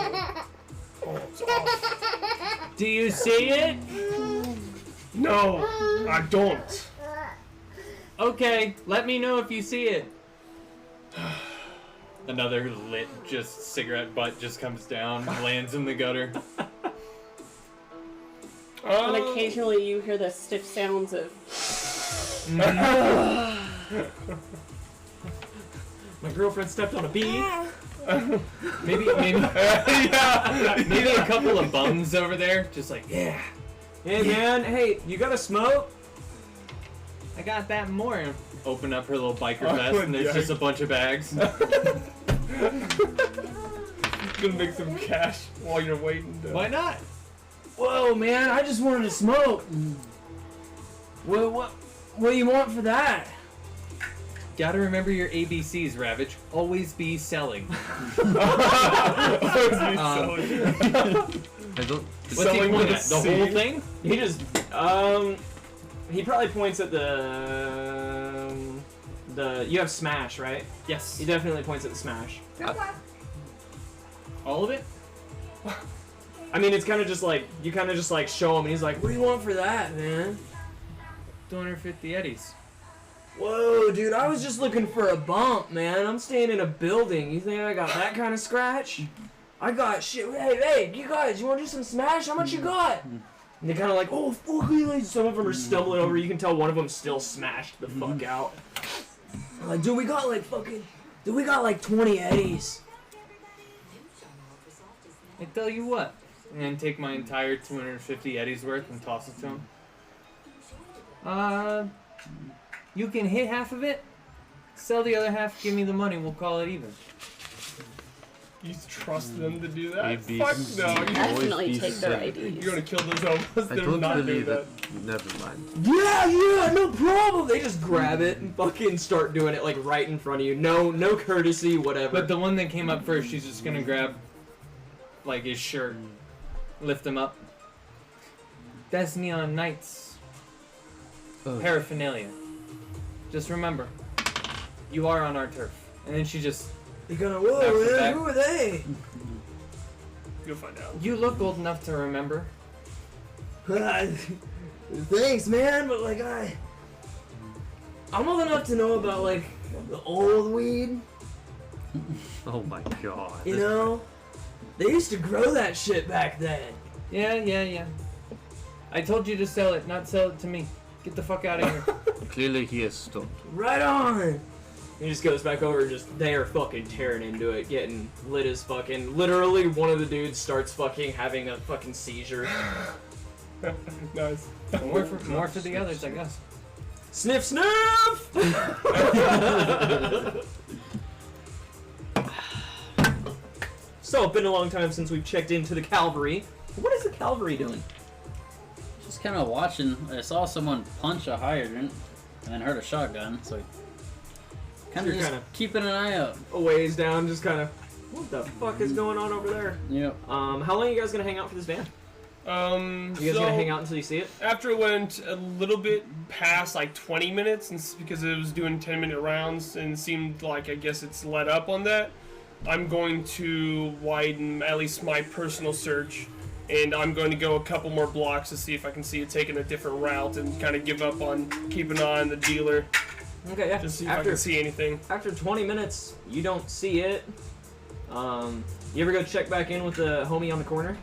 Oh, it's off. Do you see it? No, I don't. Okay, let me know if you see it. Another lit just cigarette butt just comes down, lands in the gutter. And occasionally you hear the stiff sounds of. My girlfriend stepped on a bee. Maybe a couple of bums over there, just like, yeah, Hey man, hey, you got a smoke? I got that and more. Open up her little biker Oh, vest, and there's yeah. just a bunch of bags. Gonna make some cash while you're waiting. Why not? Whoa, man, I just wanted to smoke. What do you want for that? Gotta remember your ABCs, Ravage. Always be selling. I don't. What's he Selling point with at? a The C. whole thing? He just, he probably points at you have Smash, right? Yes. He definitely points at the Smash. All of it? I mean, it's kind of just like, you kind of just like show him and he's like, what do you want for that, man? 250 eddies. Whoa, dude, I was just looking for a bump, man. I'm staying in a building. You think I got that kind of scratch? I got shit. Hey, you guys, you want to do some Smash? How much you got? And they kind of like, oh, fuck you. Like, some of them are stumbling over. You can tell one of them still smashed the fuck out. I'm like, dude, we got like 20 eddies. I tell you what. And then take my entire 250 eddies worth and toss it to him. You can hit half of it, sell the other half, give me the money, we'll call it even. You trust them to do that? You'd be- Fuck no. you'd You- always Definitely be take their sick. IDs. You're gonna kill those homeless. I They're don't not doing believe that. it. Never mind. Yeah, no problem. They just grab it and fucking start doing it like right in front of you. No courtesy, whatever. But the one that came up first, she's just gonna grab, like, his shirt, lift him up. That's Neon Knights Oh. paraphernalia. Just remember, you are on our turf. And then she just, You're gonna, Back to whoa, back. who are they? You'll find out. you look old enough to remember. Thanks, man, but like I'm old enough to know about like the old weed. Oh my god. You know, they used to grow that shit back then. Yeah. I told you to sell it, not sell it to me. Get the fuck out of here. Clearly he is stoned. Right on. He just goes back over, just they are fucking tearing into it, getting lit as fucking. Literally, one of the dudes starts fucking having a fucking seizure. Nice. More for the others, I guess. Sniff, sniff! So, it's been a long time since we've checked into the cavalry. What is the cavalry doing? Just kind of watching. I saw someone punch a hydrant and then heard a shotgun, so kind of You're just kinda- keeping an eye out. A ways down, just kind of, what the fuck is going on over there? Yep. How long are you guys gonna hang out for this van? You guys So gonna hang out until you see it? after it went a little bit past like 20 minutes, and because it was doing 10-minute rounds and seemed like I guess it's let up on that, I'm going to widen at least my personal search, and I'm going to go a couple more blocks to see if I can see it taking a different route and kind of give up on keeping an eye on the dealer, Okay, yeah. just see if I can see anything. After 20 minutes, you don't see it. You ever go check back in with the homie on the corner?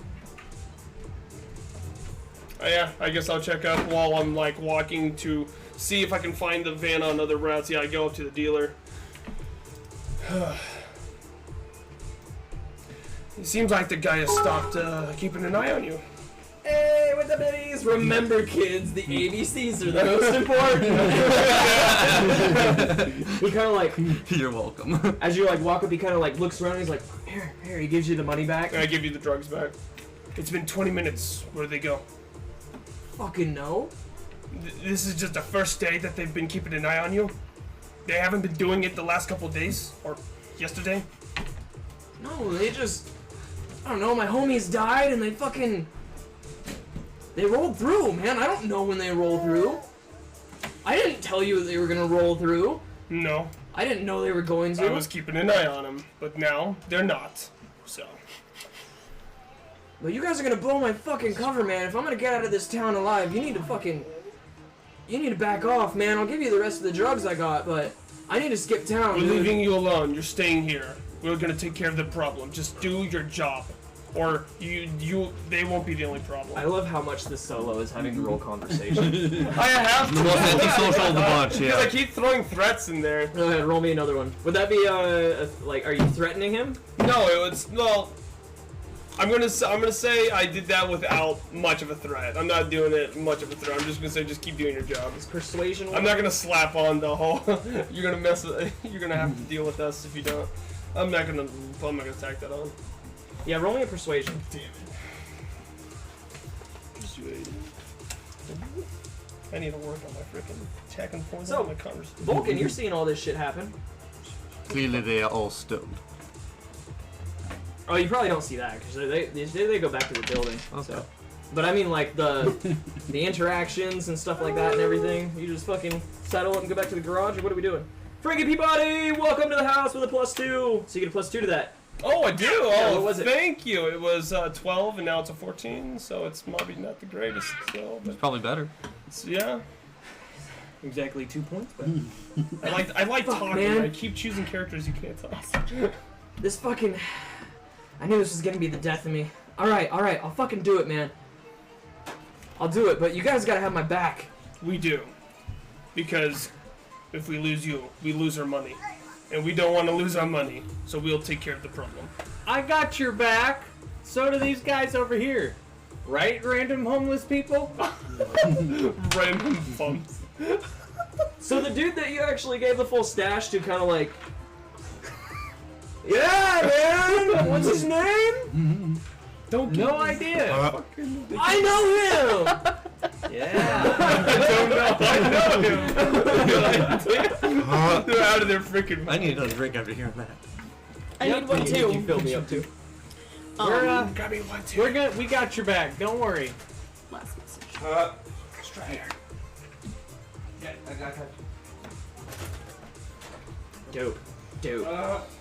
Yeah, I guess I'll check up while I'm like walking to see if I can find the van on other routes. Yeah, I go up to the dealer. It seems like the guy has stopped keeping an eye on you. Hey, what's up, babies? Remember, kids, the ABCs are the most important. He kind of like, You're welcome. as you like walk up, he kind of like looks around. And he's like, here. He gives you the money back. I give you the drugs back. It's been 20 minutes. Where'd they go? Fucking no. This is just the first day that they've been keeping an eye on you? They haven't been doing it the last couple of days? Or yesterday? No, they just, I don't know. My homies died, and they rolled through, man. I don't know when they rolled through. I didn't tell you they were gonna roll through. No. I didn't know they were going to. I was keeping an eye on them, but now they're not. So. But you guys are gonna blow my fucking cover, man. If I'm gonna get out of this town alive, you need to back off, man. I'll give you the rest of the drugs I got, but I need to skip town. We're dude. leaving you alone. You're staying here. We're gonna take care of the problem. Just do your job, or they won't be the only problem. I love how much this solo is having to roll conversation. I have to. The most antisocial of the bunch, Because I yeah. keep throwing threats in there. Go ahead, roll me another one. Would that be like, are you threatening him? No, I'm gonna say I did that without much of a threat. I'm not doing it much of a threat. I'm just gonna say just keep doing your job. Is persuasion? I'm not gonna slap on the whole. You're gonna have to deal with us if you don't. I'm not gonna tack that on. Yeah, roll me a persuasion. Damn it. Persuade. I need to work on my freaking attacking points So, on my conversation. Vulcan, you're seeing all this shit happen. Clearly they are all stoned. Oh, you probably don't see that because they go back to the building. Okay. So. But I mean, like the interactions and stuff like that and everything. You just fucking saddle up and go back to the garage. Or what are we doing? Frankie Peabody, welcome to the house with a +2. So you get a +2 to that. Oh, I do. Yeah, Oh, what was it? Thank you. It was 12, and now it's a 14. So it's probably not the greatest still, but Probably better. yeah. Exactly 2 points, but I like talking. man. I keep choosing characters you can't talk. This fucking. I knew this was gonna be the death of me. Alright, I'll fucking do it, man. I'll do it, but you guys gotta have my back. We do, because if we lose you, we lose our money, and we don't want to lose our money. So we'll take care of the problem. I got your back. So do these guys over here. Right, random homeless people? Random bumps. So the dude that you actually gave the full stash to kind of like... Yeah, man! What's his name? Don't no idea. I know him! Yeah. They're out of their freaking. I need another drink after hearing that. I need one You too. fill me up too. Grab me one too. We're good. We got your back. Don't worry. Last message. Let's try here. Yeah, I got that. Dope.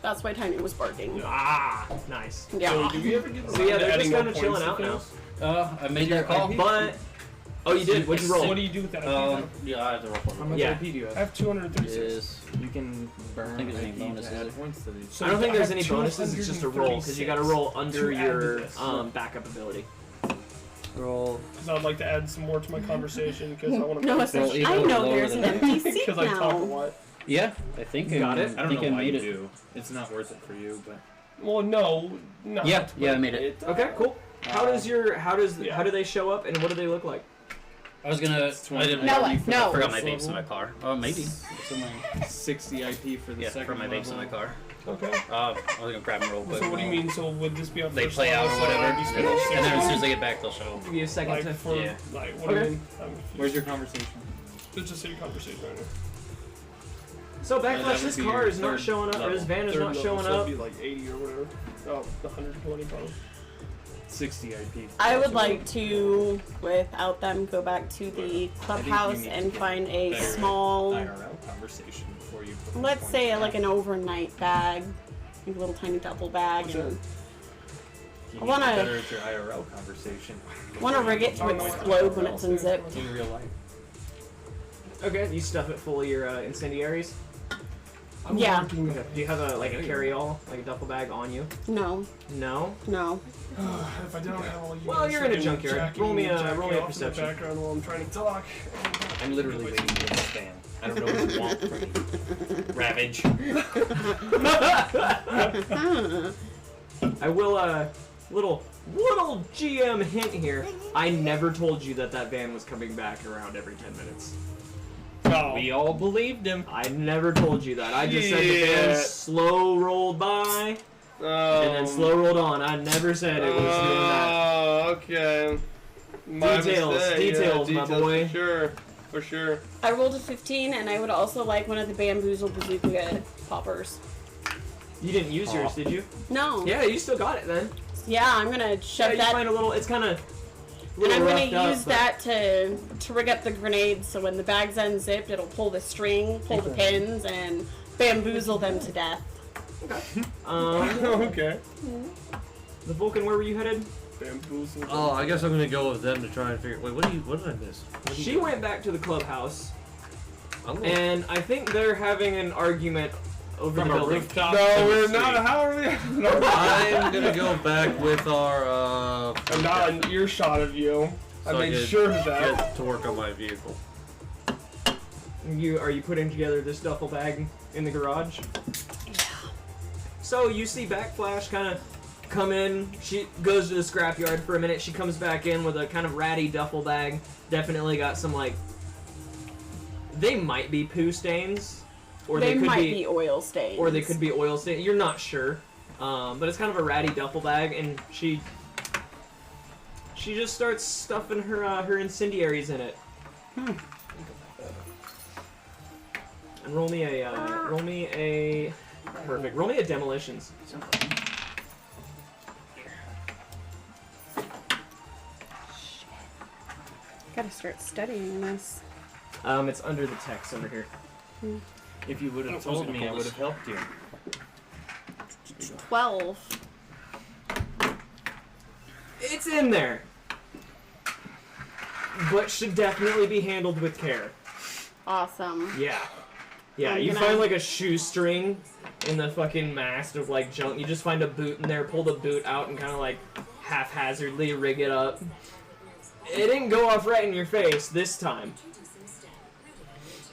That's why Tiny was barking. Ah, nice. Yeah. Did we ever get So yeah, they're just adding kind more of chilling points out to now. things? I made that call. But oh, you did. What'd you roll? What do you do with that? Yeah, I have to roll for How it. much Yeah. IP do you I have? have 236. Is You can burn. I think there's any IP to bonuses, add is points to these. So I don't think I there's have any bonuses. It's just a roll because you got to roll under to add to your this. backup ability. roll. Because I'd like to add some more to my conversation because I want to. No, it's Roll like, equal I or know lower there's an than empty seat Because I talk a now. lot. Yeah, I think Got it? I don't think know I why made you it. do. It's not worth it for you, but Well, no. Yeah, I made it. Okay, cool. How do Yeah. they show up and what do they look like? I was gonna. I didn't. No, I no. forgot my vapes in my car. Oh, maybe. It's in my, 60 IP for the yeah, second for my vapes in my level. car. Okay. I was gonna grab them real quick. So what do you mean? So would this be on They first play out level, or whatever, or you and spend then, all and then as 60? soon as they get back, they'll show. Give you a second Like to. for Yeah. like what do Okay. you mean? I'm confused. Where's your conversation? It's just a conversation right now. So that Backlash, would this be car your is not third showing up, or his van is Third not level, showing so up. it'd be like 80 or whatever. Oh, 120 probably. 60 IP. I would like to, without them, go back to the clubhouse need and to find a better small, IRL conversation before you. put let's points say down. like an overnight bag, like a little tiny duffel bag, What's and You I need wanna- to better at your IRL conversation. want to rig it to explode when it's unzipped. In real life. Okay, you stuff it full of your incendiaries. I'm Yeah. working. Okay. Do you have a carry-all, like a duffel bag on you? No, No. no. If I don't have all you Well, guys you're in a freaking junkyard. jacking Roll me a- off in roll me a the perception. background while I'm trying to talk. I'm literally waiting for this fan. I don't know what you want from me. Ravage. I will little GM hint here. I never told you that van was coming back around every 10 minutes. No. We all believed him. I never told you that. I just said the van Shit. slow rolled by and then slow rolled on. I never said it was doing that. Oh, okay. My Details, mistake. details, my boy. For sure. For sure. I rolled a 15, and I would also like one of the bamboozle bazooka poppers. You didn't use yours, did you? No. Yeah, you still got it then. Yeah, I'm gonna Yeah, shove you that, find a little. It's kind of. and I'm gonna use that to rig up the grenade. So when the bag's unzipped, it'll pull the string, pull the pins, and bamboozle them to death. Okay. The Vulcan, where were you headed? Bamboozled. Oh, I guess I'm gonna go with them to try and figure. Wait, what did I miss? She went back to the clubhouse, I'm gonna- and I think they're having an argument over From the a building. rooftop. No, to the we're street. not. How are we? I'm gonna go back with our. I'm not an earshot of you. I So made could sure of that. get to work on my vehicle. Are you putting together this duffel bag in the garage? Yeah. So you see Backflash kind of come in. She goes to the scrapyard for a minute. She comes back in with a kind of ratty duffel bag. Definitely got some like. They might be poo stains, or They could might be oil stains. or they could be oil stains. You're not sure, but it's kind of a ratty duffel bag, and she just starts stuffing her incendiaries in it. And roll me a perfect. Roll me a demolitions. Gotta start studying this. It's under the text over here. If you would have told me, I would have helped you. 12. It's in there, but should definitely be handled with care. Awesome. Yeah. Yeah, I'm you gonna- find like a shoestring in the fucking mast of like junk. You just find a boot in there, pull the boot out, and kind of like haphazardly rig it up. It didn't go off right in your face this time.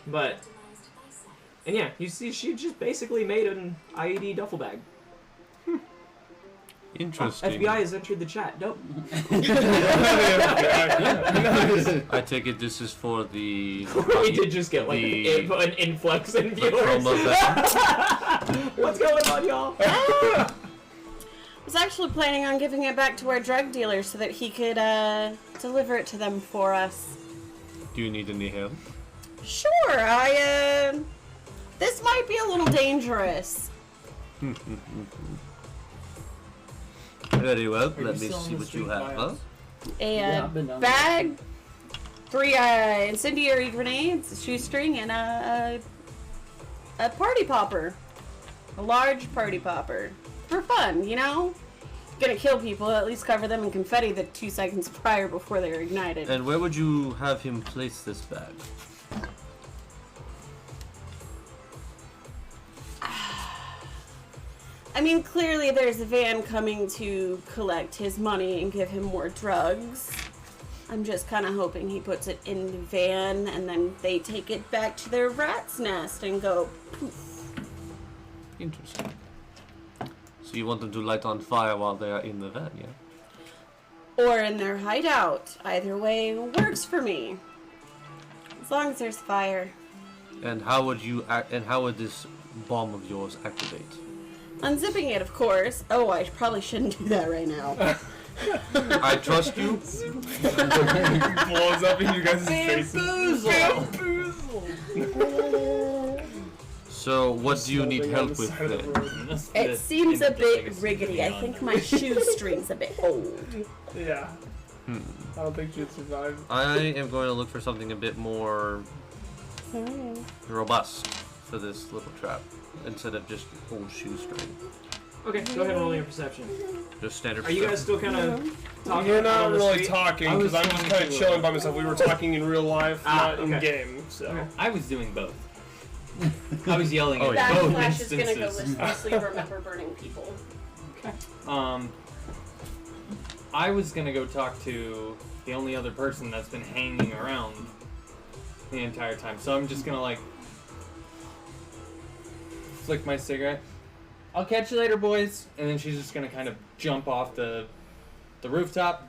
But, and yeah, you see she just basically made an IED duffel bag. Interesting. FBI has entered the chat. Nope. I take it this is for the. We did just get like an influx in the viewers. promo event. What's going on, y'all? I was actually planning on giving it back to our drug dealer so that he could deliver it to them for us. Do you need any help? Sure, this might be a little dangerous. Very well. Are Let you me still on see the what you street have. Huh? bios? A I've been down bag, 3 incendiary grenades, a shoestring, and a party popper. A large party popper. For fun, you know? Gonna kill people, at least cover them in confetti the 2 seconds prior before they're ignited. And where would you have him place this bag? I mean, clearly there's a van coming to collect his money and give him more drugs. I'm just kind of hoping he puts it in the van and then they take it back to their rat's nest and go poof. Interesting. So you want them to light on fire while they are in the van, yeah? Or in their hideout. Either way works for me. As long as there's fire. And how would how would this bomb of yours activate? Unzipping it, of course. Oh, I probably shouldn't do that right now. I trust you. Blows up in you guys' faces. So what do you need help with then? It seems a bit rickety. I think my shoestring's a bit old. Yeah. I don't think she'd survive. I am going to look for something a bit more robust for this little trap, instead of just old shoestring. Okay, go ahead and roll your perception. Just standard. Are you guys still kind of talking? We're out not on the really street? talking because I'm just kind of chilling by myself. We were talking in real life, not in okay. game. So Okay. I was doing both. I was yelling Oh, at yeah. both Backflash is gonna go instances. listlessly remember burning people. I was gonna go talk to the only other person that's been hanging around the entire time. So I'm just gonna like flick my cigarette. I'll catch you later, boys. And then she's just gonna kind of jump off the rooftop,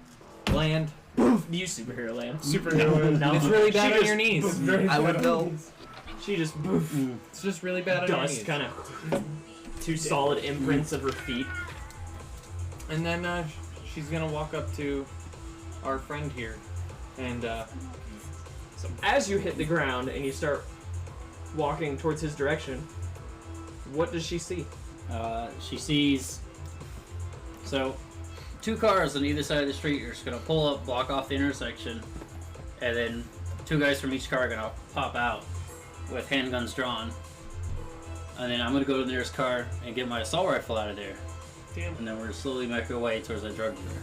land. Do you superhero land? superhero. No. It's really bad She on your just- knees. Very I would bad. know. She just It's just really bad on your dust knees. kind of 2 solid imprints of her feet. And then she's gonna walk up to our friend here, and So as you hit the ground and you start walking towards his direction, what does she see? She sees. So, 2 cars on either side of the street are just gonna pull up, block off the intersection, and then 2 guys from each car are gonna pop out with handguns drawn. And then I'm gonna go to the nearest car and get my assault rifle out of there. Damn. And then we're slowly make our way towards that drug dealer.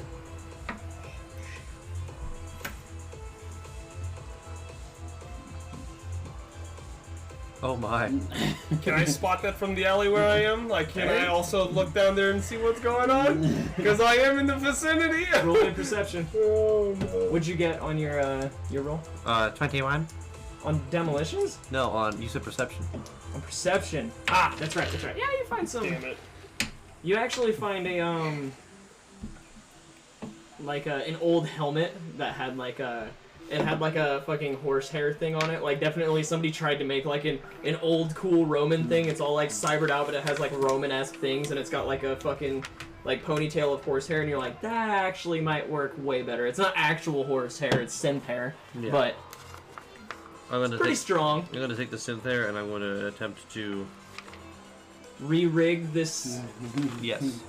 Oh my. Can I spot that from the alley where I am? Like, can I also look down there and see what's going on? Because I am in the vicinity. Roll in perception. Oh no. What'd you get on your roll? 21? On demolitions? No, on you said perception. On perception. Ah, that's right, that's right. Yeah, you find some. Damn it. You actually find a like an old helmet that had like a fucking horsehair thing on it. Like definitely somebody tried to make like an old cool Roman thing. It's all like cybered out, but it has like Roman-esque things, and it's got like a fucking like ponytail of horsehair, and you're like, that actually might work way better. It's not actual horsehair, it's synth hair, Yeah. but I'm gonna pretty take. strong. I'm gonna take the synth there, and I'm gonna attempt to. Re-rig this. Yes.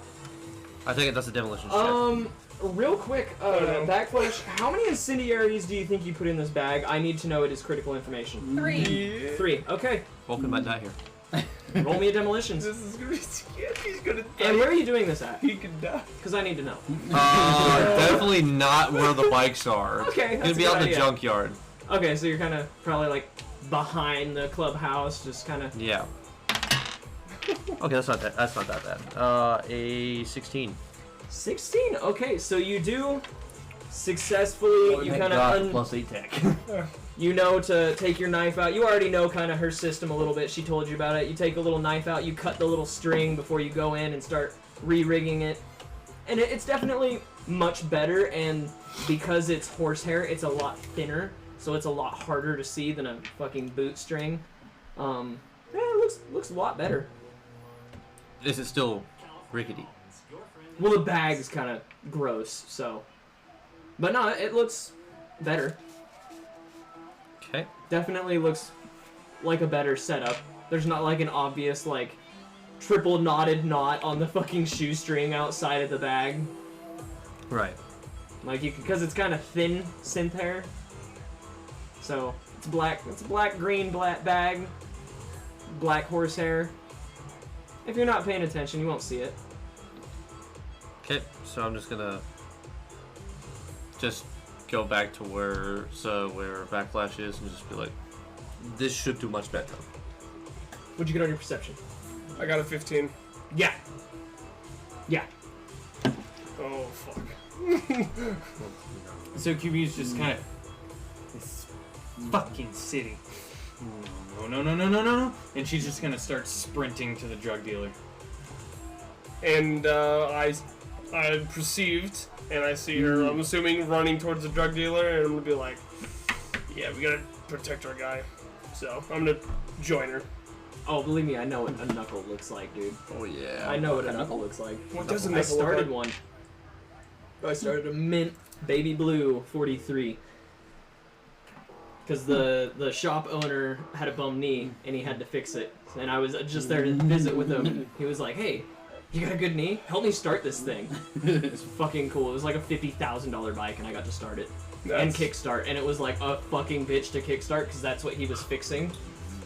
I think that's a demolition check. Real quick, Backflash, how many incendiaries do you think you put in this bag? I need to know it is critical information. 3. 3. Okay. Vulcan might die here. Roll me a demolitions. This is gonna be scary. He's gonna die. And where are you doing this at? He could die. Because I need to know. Definitely not where the bikes are. Okay, It's that's gonna a be good out in the idea. junkyard. Okay, so you're kind of probably like behind the clubhouse, just kind of. Yeah. Okay, that's not that bad. A 16. 16. Okay, so you do successfully. You kind of plus 8 tech. you know to take your knife out. You already know kind of her system a little bit. She told you about it. You take a little knife out. You cut the little string before you go in and start re-rigging it. And it's definitely much better, and because it's horsehair, it's a lot thinner, so it's a lot harder to see than a fucking boot string. Yeah, it looks a lot better. Is it still rickety? Well, the bag's kind of gross, so. But no, it looks better. Okay. Definitely looks like a better setup. There's not like an obvious like triple knotted knot on the fucking shoestring outside of the bag. Right. Like you, because it's kind of thin synth hair. So it's black. It's a black, green, black bag. Black horsehair. If you're not paying attention, you won't see it. Okay, so I'm just gonna go back to where Backlash is and just be like, this should do much better. What'd you get on your perception? I got a 15. Yeah. Yeah. Oh, fuck. So QB's just kind of this fucking city. No. And she's just gonna start sprinting to the drug dealer. And I perceived, and I see her, I'm assuming, running towards the drug dealer, and I'm gonna be like, yeah, we gotta protect our guy. So I'm gonna join her. Oh, believe me, I know what a knuckle looks like, dude. Oh yeah. I know what a knuckle looks like. What does a I knuckle look started like? one. I started a mint baby blue 43. Because the shop owner had a bum knee and he had to fix it. And I was just there to visit with him. He was like, hey, you got a good knee? Help me start this thing. It's fucking cool. It was like a $50,000 bike and I got to start it. And kickstart. And it was like a fucking bitch to kickstart because that's what he was fixing.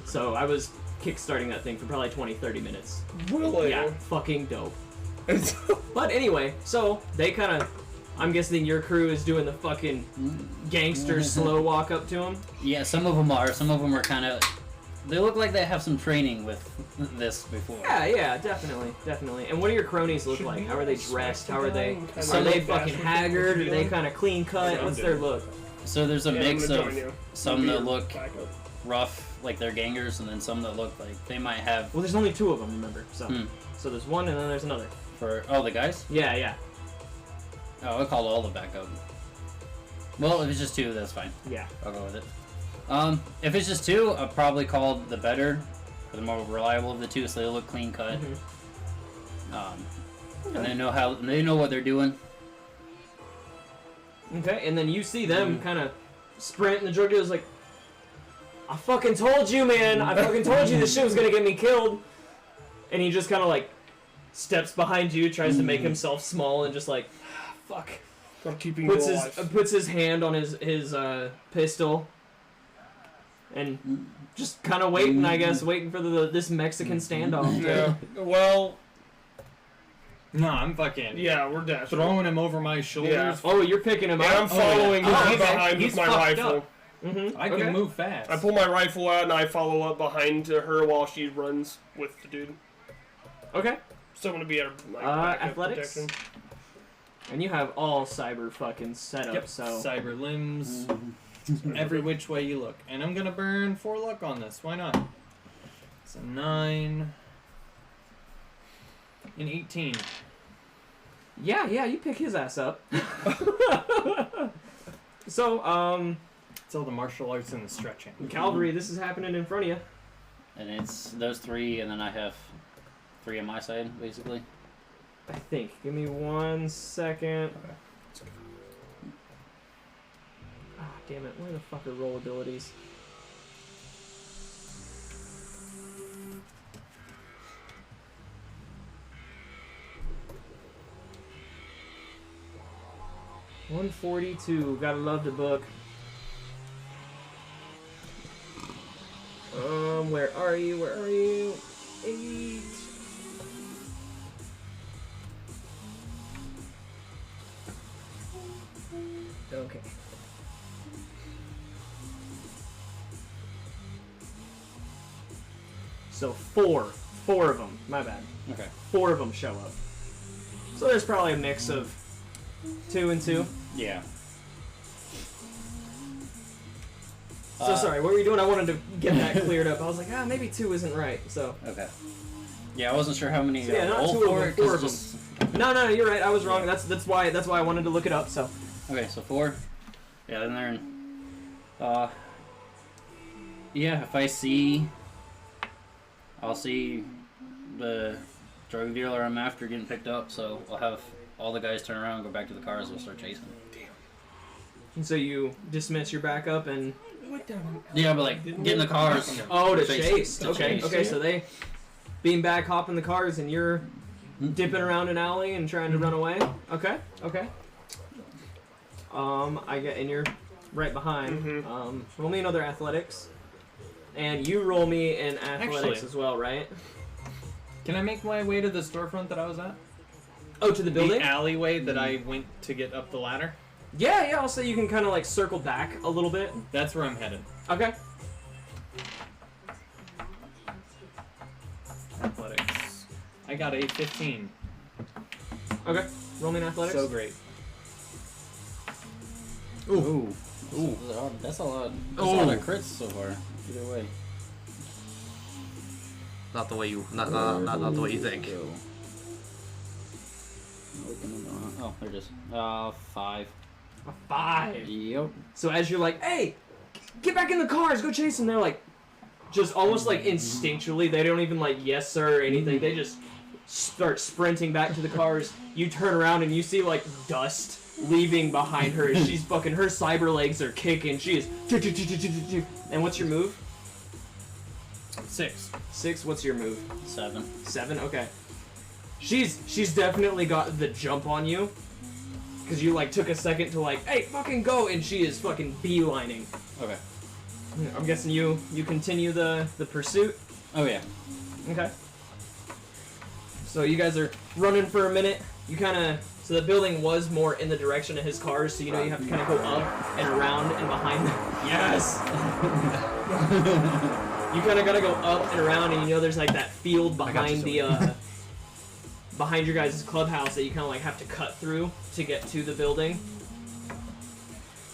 So I was kickstarting that thing for probably 20-30 minutes. Really? Yeah, fucking dope. But anyway, so they kind of, I'm guessing your crew is doing the fucking gangster slow walk up to him. Yeah, some of them are. Some of them are kind of. They look like they have some training with this before. Yeah, definitely. And what do your cronies look like? How are they dressed? How are they? Kinda Are they like fucking Bash haggard? Are with they the kind of clean cut? What's their look? So there's a Yeah, mix I'm gonna of join you. some that look Back up. rough, like they're gangers, and then some that look like they might have. Well, there's only two of them, remember? So, so there's one and then there's another. For the guys. Yeah. Oh, I called all the backup. Well, if it's just two, that's fine. Yeah. I'll go with it. If it's just two, I'll probably call the better, or the more reliable of the two, so they look clean cut. And they know what they're doing. Okay, and then you see them kind of sprint, and the drug dealer's like, I fucking told you, man! I fucking told you this shit was gonna get me killed! And he just kind of like steps behind you, tries to make himself small, and just like, fuck. I'm keeping Puts you his alive. hand on his pistol, and just kind of waiting, I guess, waiting for this Mexican standoff. Yeah. Well, No, I'm fucking yeah, we're dead. throwing him over my shoulders. Yeah. Oh, you're picking him And I'm up. following Oh, him he's- behind he's with my fucked rifle. up. Mm-hmm. I can move fast. I pull my rifle out and I follow up behind her while she runs with the dude. Okay. So I'm gonna be at her like, backup athletics? protection. And you have all cyber fucking set up, Yep. so Cyber limbs, every which way you look. And I'm gonna burn 4 luck on this. Why not? It's a 9 and 18. yeah, you pick his ass up. So, It's all the martial arts and the stretching. Calvary, this is happening in front of you. And it's those 3, and then I have 3 on my side, basically. I think. Give me 1 second. Ah, damn it. Where the fuck are roll abilities? $142. Gotta love the book. Where are you? 8. Okay. So 4 of them. My bad. Okay. 4 of them show up. So there's probably a mix of 2 and 2. Yeah. So sorry, what were you doing? I wanted to get that cleared up. I was like, maybe 2 isn't right. So Okay. Yeah, I wasn't sure how many So yeah, not roll 2 of for them, it, 4 'cause of them. just No, you're right. I was wrong. That's why I wanted to look it up. So. Okay, so 4. Yeah, then they're in. Yeah, if I see, I'll see the drug dealer I'm after getting picked up. So I'll have all the guys turn around and go back to the cars. We'll start chasing. And so you dismiss your backup and. Yeah, but like get in the cars. Oh, to chase. To Okay. chase. Okay. So they beam back, hop in the cars, and you're dipping around an alley and trying to run away. Okay. And you're right behind. Roll me another athletics, and you roll me in athletics Actually. as well, right? Can I make my way to the storefront that I was at? Oh, to the building. The alleyway that I went to get up the ladder? Yeah. I'll say you can kind of like circle back a little bit. That's where I'm headed. Okay. Athletics. I got a 15. Okay. Roll me in athletics. So great. Ooh. That's a lot. That's a lot of crits so far. Either way. Not the way you not the way you think. Oh, there it is. 5. A 5. Yep. So as you're like, hey, get back in the cars, go chase them. They're like, just almost like instinctually, they don't even like yes sir or anything. They just start sprinting back to the cars. You turn around and you see like dust leaving behind her. She's fucking, her cyber legs are kicking. She is. And what's your move? 6. 6. What's your move? 7. 7. Okay. She's definitely got the jump on you. Because you like took a second to like, hey, fucking go, and she is fucking beelining. Okay. I'm guessing you continue the pursuit. Oh yeah. Okay. So you guys are running for a minute. You kind of, so the building was more in the direction of his cars, so you know you have to kind of go up and around and behind them. Yes. You kind of gotta go up and around, and you know there's like that field behind the behind your guys' clubhouse that you kind of like have to cut through to get to the building.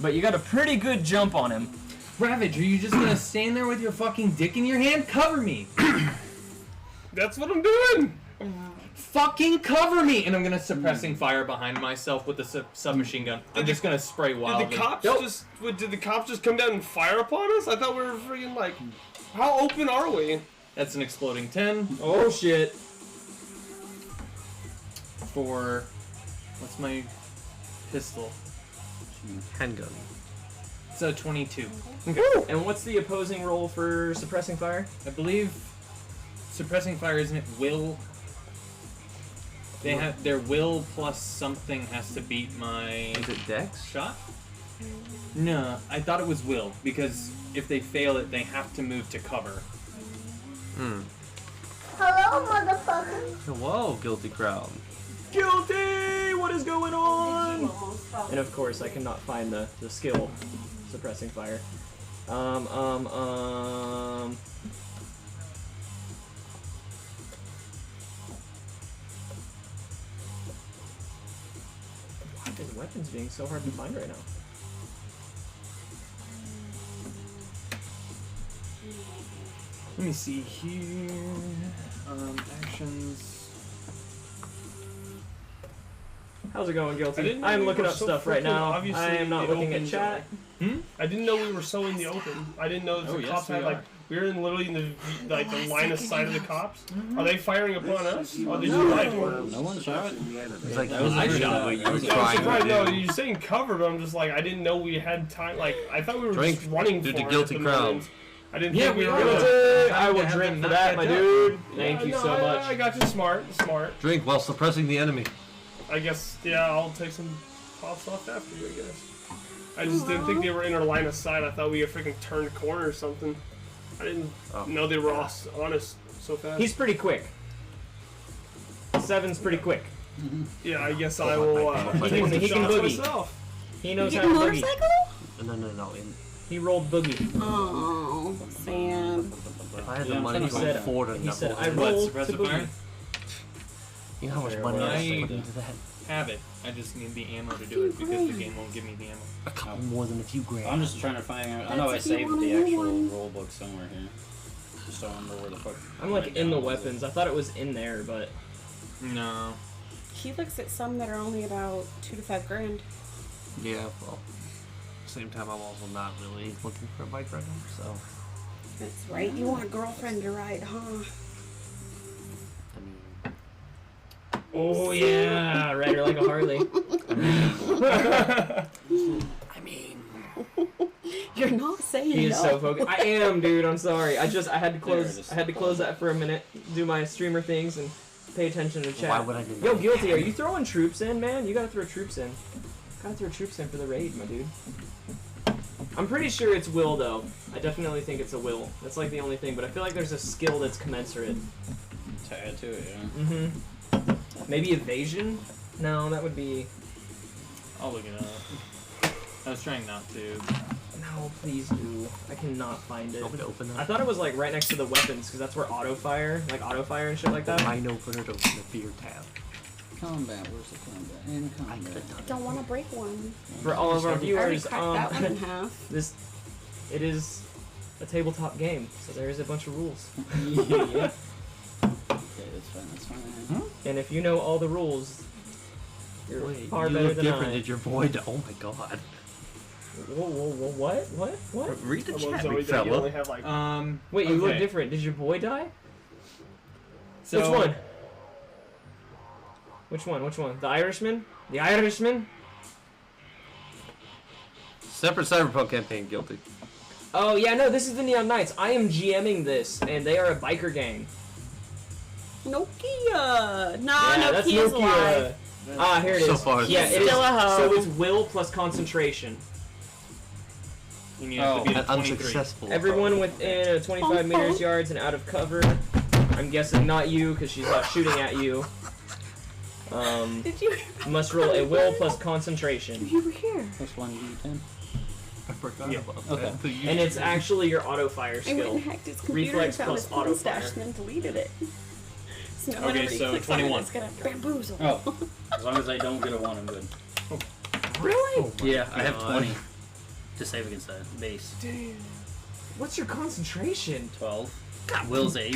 But you got a pretty good jump on him. Ravage, are you just gonna stand there with your fucking dick in your hand? Cover me! That's what I'm doing. Fucking cover me! And I'm gonna suppressing fire behind myself with the submachine gun. I'm just gonna spray wildly. Did the cops just come down and fire upon us? I thought we were freaking like, how open are we? That's an exploding 10. Oh shit. For what's my pistol? Handgun. It's a 22. And what's the opposing roll for suppressing fire? I believe suppressing fire, isn't it will? They have their will plus something has to beat my Is it Dex? shot? No, I thought it was will because if they fail it, they have to move to cover. Hello, motherfucker. Whoa, guilty crowd. Guilty! What is going on? And of course, I cannot find the skill suppressing fire. Why is weapons being so hard to find right now? Let me see here. Actions. How's it going, I Guilty? didn't know I'm we looking were up so stuff right freaking now. obviously I am not in the looking at open chat. I didn't know we were so in the open. I didn't know that Oh, the yes, cops we had like are. we were literally in the line of sight of the cops. Are they firing upon us? Or did you lie to us? No one shot. It's like That was I a shot, shot. what you were I'm trying surprised. to No, do. you're saying cover, but I'm just like I didn't know we had time. Like I thought we were Drink, just running dude, for the it guilty at the crowd. moment. I didn't Yeah, think we we were are. gonna. Guilty! I to will have drink them for not that, my catch up. dude. Thank you no, so much. I got you. Smart. Drink while suppressing the enemy. I guess. Yeah, I'll take some pops off after you. I guess. I just didn't think they were in our line of sight. I thought we had freaking turned a corner or something. I didn't know they were on us so fast. He's pretty quick. 7's pretty quick. Yeah, I guess I will. He take can- the he can shots boogie. myself. He You knows get how a to boogie. motorcycle? No. He rolled boogie. Oh, sad. If I had the Yeah, money I'm to trying to- afford a He said, I knuckle, What, rolled to suppressive boogie. fire? you know how much money I I- put into that? Have it. I just need the ammo to do it because the game won't give me the ammo. A couple more than a few grand. I'm just trying to find out. I know I That's if you saved want the a new actual one. rule book somewhere here. Just don't remember where the fuck. I'm like went in the down. weapons. I thought it was in there, but No. He looks at some that are only about $2 to $5 grand. Yeah, well, same time I'm also not really looking for a bike right now, so. That's right. You want a girlfriend to ride, huh? I mean, Oh yeah, ride her like a Harley. I mean, You're not saying He is no. so focused. I am, dude. I'm sorry. I had to There it close. is. I had to close that for a minute. Do my streamer things and pay attention to chat. why would I do Yo, that? Guilty, are you throwing troops in, man? You gotta throw troops in. Gotta throw troops in for the raid, my dude. I'm pretty sure it's will, though. I definitely think it's a will. That's like the only thing, but I feel like there's a skill that's commensurate. To add to it, yeah. Mm-hmm. Maybe evasion? No, that would be... I'll look it up. I was trying not to. No, please do. I cannot find it. Want me to open that? I thought it was like right next to the weapons, because that's where auto fire and shit like that. Mine opener to open the beer tab. Combat, where's the combat? In combat. I don't want to break one. For all of our I already viewers, cracked that one in half. it is a tabletop game, so there is a bunch of rules. Yeah. Okay, that's fine. And if you know all the rules, you're Wait, far you better look than different. I. Did your boy? Oh my god. Whoa, what? Read the I love chat, Zoe big that you only fella. have like Wait, you look Okay. different. Did your boy die? So, Which one? Which one? The Irishman? The Irishman? Separate Cyberpunk campaign, Guilty. Oh, yeah, no, this is the Neon Knights. I am GMing this, and they are a biker gang. Nokia! Nah, Yeah, that's Nokia's Nokia. alive. Ah, here it is. So far, it's yeah, it is. still a hoe. So it's will plus concentration. and you have to be An at 23. unsuccessful. Everyone within 25 meters, yards, and out of cover. I'm guessing not you, because she's not shooting at you. Did you? Must roll a will plus concentration. You were here. Plus 1d10. I forgot Yeah. about Okay. that. And it's actually your auto fire I went skill. and hacked his computer Reflex and found his plus auto phone stash fire. and then deleted it. So now Okay, whenever he so clicks on it, 21. it's gonna bamboozle. Oh, as long as I don't get a 1, I'm good. Really? Oh my Yeah, I have God. 20 to save against that. Base. What's your concentration? 12. Will's 8.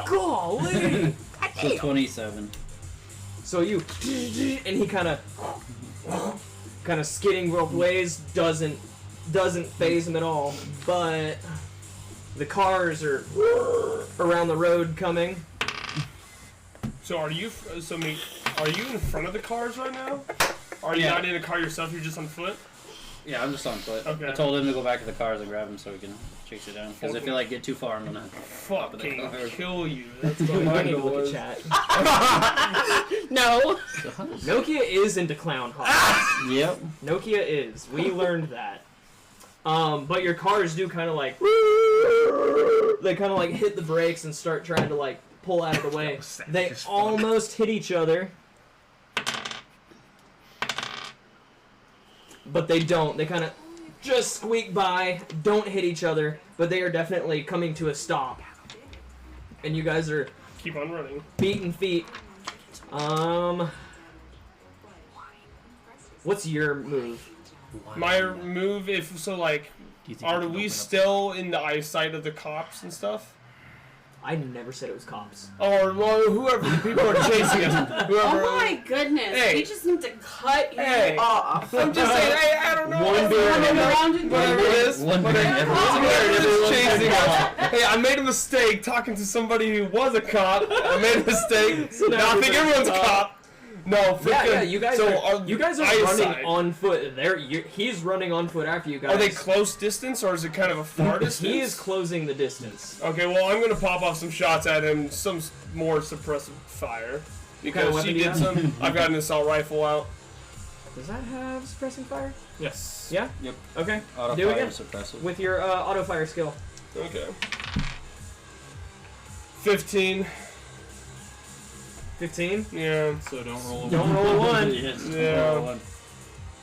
Golly! So 27. So you, and he kind of skidding both ways doesn't phase him at all. But the cars are around the road coming. So are you? So me? Are you in front of the cars right now? Are you Yeah. not in a car yourself? You're just on foot. Yeah, I'm just on foot. Okay. I told him to go back to the cars and grab him so we can chase it down. Because if you like get too far, I'm gonna. Fucking Top of the car. kill you. That's what I my need to goal look is. at chat. No. Nokia is into clown hawks. Yep. Nokia is. We learned that. But your cars do kind of like they kind of like hit the brakes and start trying to like pull out of the way. They almost hit each other, but they don't. They kind of just squeak by, don't hit each other, but they are definitely coming to a stop. And you guys are Keep on running. beating feet. What's your move? My move, if so, like, Do you think I are can we open up- still in the eyesight of the cops and stuff? I never said it was cops. Or whoever the people are chasing us. Whoever. Oh my goodness. Hey. We just need to cut you Hey. off. I'm just saying. Hey, I don't know. One beer Running and around and Whatever it is. One Whatever beer. whoever's chasing us. Hey, I made a mistake talking to somebody who was a cop. I made a mistake. Now I think everyone's a cop. No, freaking. Yeah, you guys so are running eyesight. on foot. He's running on foot after you guys. Are they close distance or is it kind of a far distance? He is closing the distance. Okay, well, I'm gonna pop off some shots at him, some more suppressive fire. kind of Because weapon he do you did have? some. I've got an assault rifle out. Does that have suppressing fire? Yes. Yeah? Yep. Okay. Auto Do it fire again. suppressive. With your auto fire skill. Okay. 15. 15. Yeah. So don't roll a Don't roll a 1. Yes, don't Yeah. roll a 1.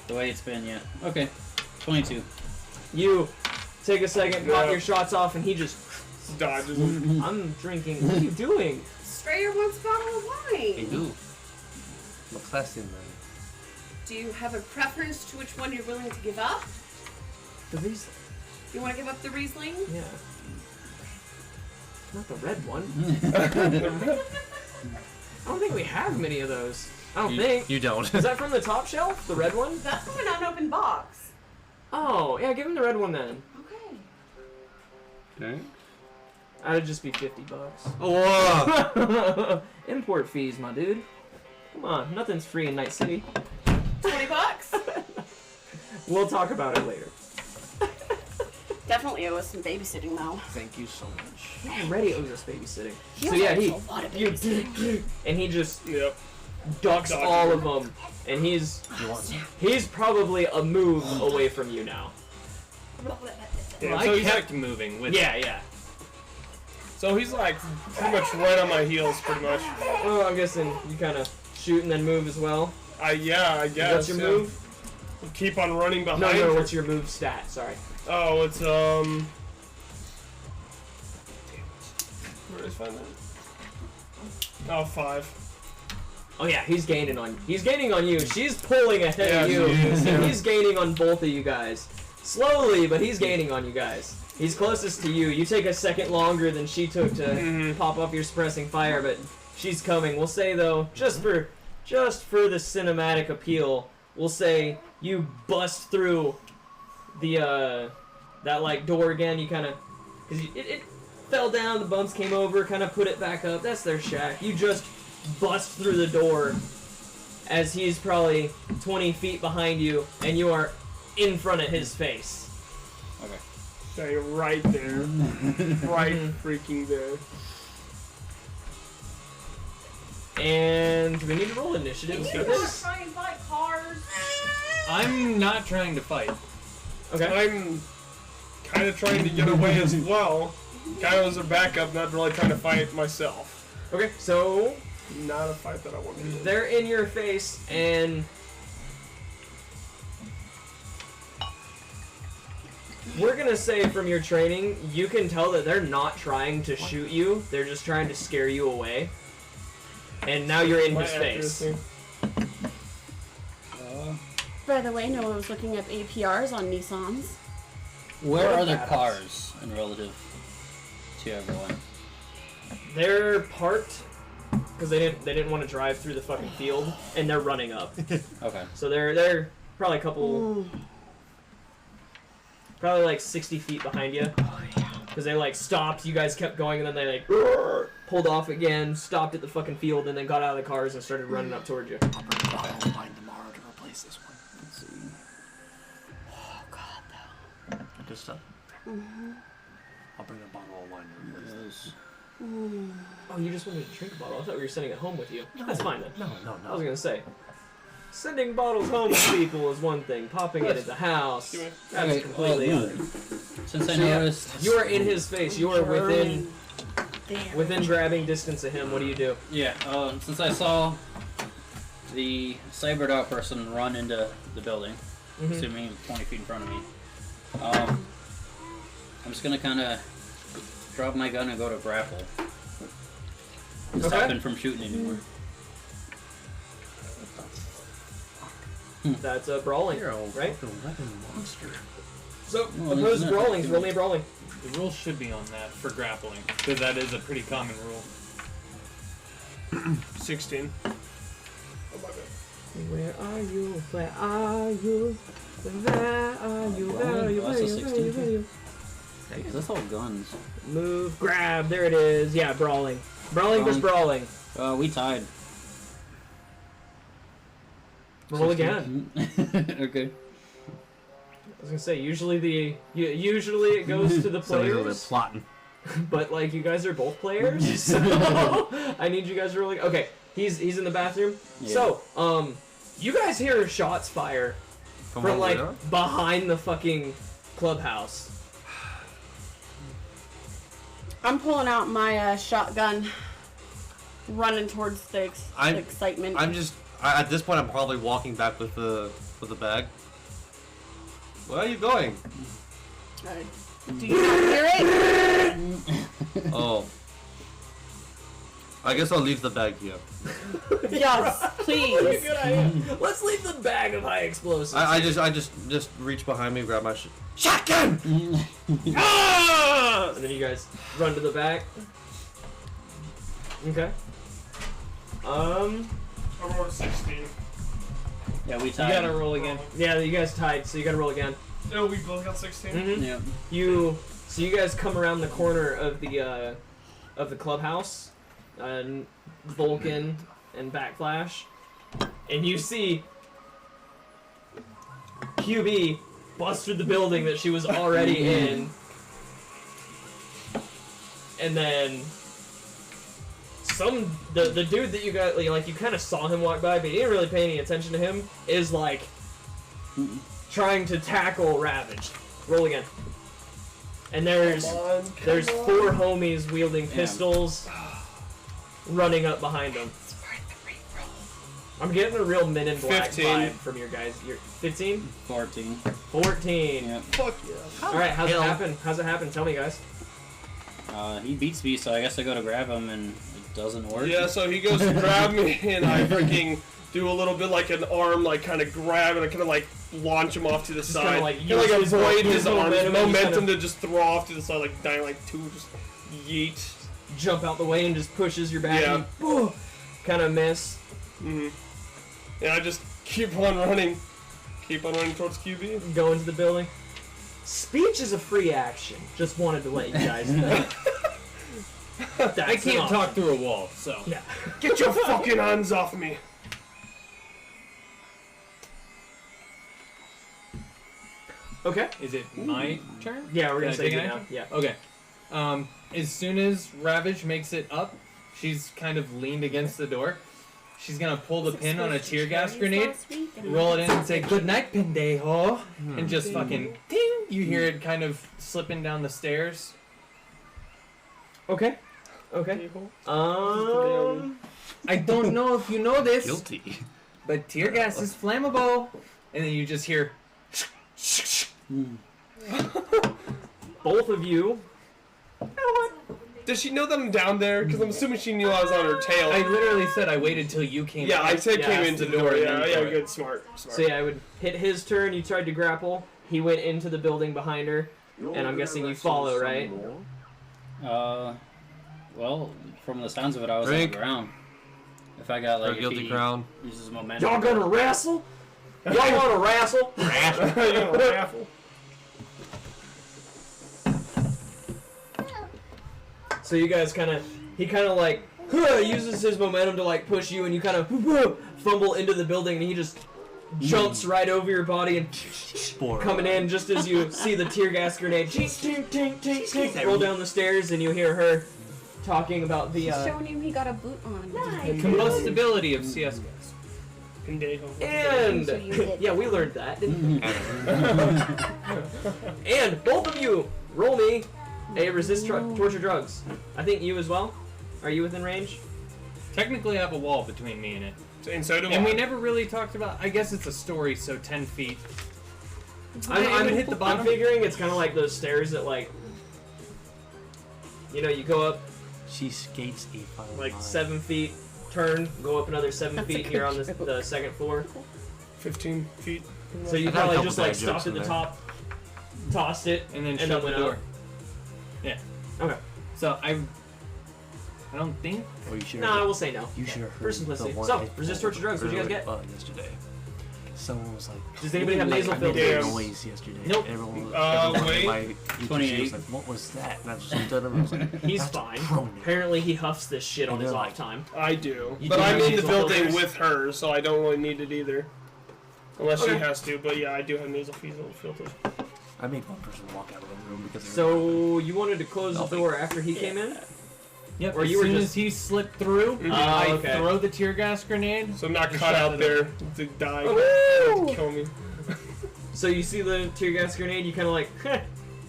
The way it's been, yeah. Okay. 22. You take a second, pop Yeah. your shots off, and he just. Dodges him. I'm drinking. What are you doing? Strayer wants a bottle of Hey, wine. dude. I'm a classy man. Do you have a preference to which one you're willing to give up? The Riesling. You want to give up the Riesling? Yeah. Not the red one. I don't think we have many of those. I don't think. You don't. Is that from the top shelf? The red one? That's from an unopened box. Oh, yeah, give him the red one then. Okay. Okay. That'd just be $50. Whoa! Import fees, my dude. Come on, nothing's free in Night City. $20? We'll talk about it later. Definitely owe us some babysitting though. Thank you so much. He already owes us babysitting. He So yeah, owes he a lot of babysitting. and he just Yep. ducks Dodged all him. of them, and he's You want some? probably a move away from you now. Yeah, Well, so I he's kept moving with Yeah. So he's like pretty much right on my heels, pretty much. Well, I'm guessing you kind of shoot and then move as well. Yeah, I guess. What's your yeah. move? Keep on running behind. No, her. what's your move stat? Sorry. Oh, it's Where did I find that? Oh, 5. Oh yeah, he's gaining on you. She's pulling ahead Yeah, of you. she is, yeah. He's gaining on both of you guys. Slowly, but he's gaining on you guys. He's closest to you. You take a second longer than she took to pop off your suppressing fire, but she's coming. We'll say though, just for the cinematic appeal, we'll say you bust through the that like door again. You kind of because it fell down, the bumps came over, kind of put it back up. That's their shack. You just bust through the door as he's probably 20 feet behind you, and you are in front of his face. Okay. Okay, right there. Right freaking there. And we need to roll initiative for this. Trying to fight cars. I'm not trying to fight. Okay. I'm kind of trying to get away as well. Kind of as a backup, not really trying to fight myself. Okay, so Not a fight that I want to do. they're in your face, and we're gonna say from your training, you can tell that they're not trying to shoot you, they're just trying to scare you away. And now you're in My his face. accuracy. By the way, no one was looking up APRs on Nissans. Where What are the badass. cars in relative to everyone? They're parked because they didn't want to drive through the fucking field, and they're running up. Okay. So they're probably a couple, probably like 60 feet behind you. Because they like stopped, you guys kept going, and then they like pulled off again, stopped at the fucking field, and then got out of the cars and started running up towards you. I'll bring the bottle of wine tomorrow to replace this one. Let's see. Oh god, though. Good stuff. I'll bring a bottle of wine to replace this. Oh, you just wanted to drink a bottle? I thought we were sending it home with you. That's fine then. No. I was gonna say, sending bottles home with people is one thing. Popping it at the house, that's Okay, completely well, other. Since I So, yeah, noticed, you are in his face. You are within Damn. within grabbing distance of him. What do you do? yeah, since I saw the cyber dog person run into the building, assuming 20 feet in front of me, I'm just gonna kind of drop my gun and go to grapple to stop Okay. him from shooting anymore. That's a brawling, You're a right? fucking weapon monster. So Well, opposed isn't that brawlings. good? Roll me a brawling. The rules should be on that for grappling, because that is a pretty common rule. 16. Oh, my bad. Where are you? Where are you? Where are you? Where are you? Oh, that's a 16. Hey, That's all guns. move, grab. There it is. Yeah, brawling. Brawling versus brawling. We tied. Roll again. Okay. I was gonna say usually it goes to the So they're players, plotting. but like you guys are both players, so I need you guys to really. Okay, he's in the bathroom. Yeah. So you guys hear shots fire from over like there? behind the fucking clubhouse. I'm pulling out my shotgun, running towards the excitement. At this point, I'm probably walking back with the bag. Where are you going? Do you not hear it? Oh. I guess I'll leave the bag here. Yes, please. Good idea. Let's leave the bag of high explosives. I just reach behind me, grab my shotgun. Ah! And then you guys run to the back. Okay. I rolled a 16. Yeah, we You tied. gotta roll again. Yeah, you guys tied, so you gotta roll again. Oh, we both got 16. Mm-hmm. Yeah. So you guys come around the corner of the clubhouse, Vulcan and Backflash, and you see QB bust through the building that she was already in, and then the dude that you got, like you kind of saw him walk by, but you didn't really pay any attention to him, is like trying to tackle Ravage. Roll again. And there's four homies wielding pistols running up behind them. I'm getting a real Men in Black 15. vibe from your guys. You're 15? 14. 14. Yeah. Fuck yeah. Alright, how's it happen? How's it happen? Tell me, guys. He beats me, so I guess I go to grab him, and it doesn't work. Yeah, so he goes to grab me, and I freaking do a little bit like an arm, like kind of grab, and I kind of like launch him off to the Just side. kinda, like, Kind of like use avoid his his arms, momentum and momentum kinda- to just throw off to the side, like Dynamite 2, just yeet. Jump out the way and just pushes your back. Yeah. And kind of miss. Mm-hmm. And I just keep on running towards QB. Go into the building. Speech is a free action. Just wanted to let you guys know. That's I can't an option. talk through a wall, so. Yeah. Get your fucking hands off me! Okay. Is it my turn? Yeah, we're gonna Can I say take you an now. action? Yeah. Okay. As soon as Ravage makes it up, she's kind of leaned against the door. She's gonna pull the pin on a tear gas grenade, roll it in, and say "Good night, pendejo," and just fucking ding. You hear it kind of slipping down the stairs. Okay. Okay. I don't know if you know this, Guilty. but tear gas is flammable. And then you just hear. Both of you. Does she know that I'm down there? Because I'm assuming she knew I was on her tail. I literally said I waited till you came. Yeah, I said Yeah, came that's into the the door. door, Yeah, then yeah, for it. good, smart. So yeah, I would hit his turn. You tried to grapple. He went into the building behind her, and I'm guessing you follow, right? Well, from the sounds of it, I was on Drink. the ground. If I got Or like, if guilty he crown. uses momentum. Y'all gonna wrestle? Y'all wanna wrestle? You're gonna raffle. So you guys he kind of like uses his momentum to like push you, and you kind of fumble into the building, and he just jumps right over your body and coming in just as you see the tear gas grenade tink, tink, tink, tink, tink, roll down the stairs, and you hear her talking about the Showing him he got a boot on. Combustibility of CS gas. and So you did. yeah, we learned that, didn't we? And both of you roll me a resist torture drugs. I think you as well. Are you within range? Technically, I have a wall between me and it. And so do And I. we never really talked about. I guess it's a story, so 10 feet. I'm hit the bottom. I'm figuring it's kind of like those stairs that like, you go up She skates a fine like line. 7 feet, turn, go up another 7 That's a feet, and you're on good the second floor. 15 feet. So you I got a probably couple just like bad jokes stopped at in the there. top, tossed it, And then and shut then the went door. up. Yeah. Okay. So I don't think. Or you should No, I will say no. You should have For heard simplicity. the one So, I resist pulled torture drugs, what'd you guys get? Yesterday. Someone was like, Does anybody have like, nasal I made filters? a noise yesterday. Nope. Everyone was, wait. my YouTube 28. was like, what was that? And I just looked at him and I was like, He's that's fine. proning. Apparently he huffs this shit on And his they're off like- time. I do. You But do I'm have in the nasal building filters? with her, so I don't really need it either. Unless Okay. she has to, but yeah, I do have nasal filters. I made one person walk out of the room because they were So you wanted to close the Nothing. door after he came in? Yep. Or as you were soon just- as he slipped through, Mhm. I okay. throw the tear gas grenade. So I'm not And cut shut out it there to die. Woo! To kill me. So you see the tear gas grenade, you kind of like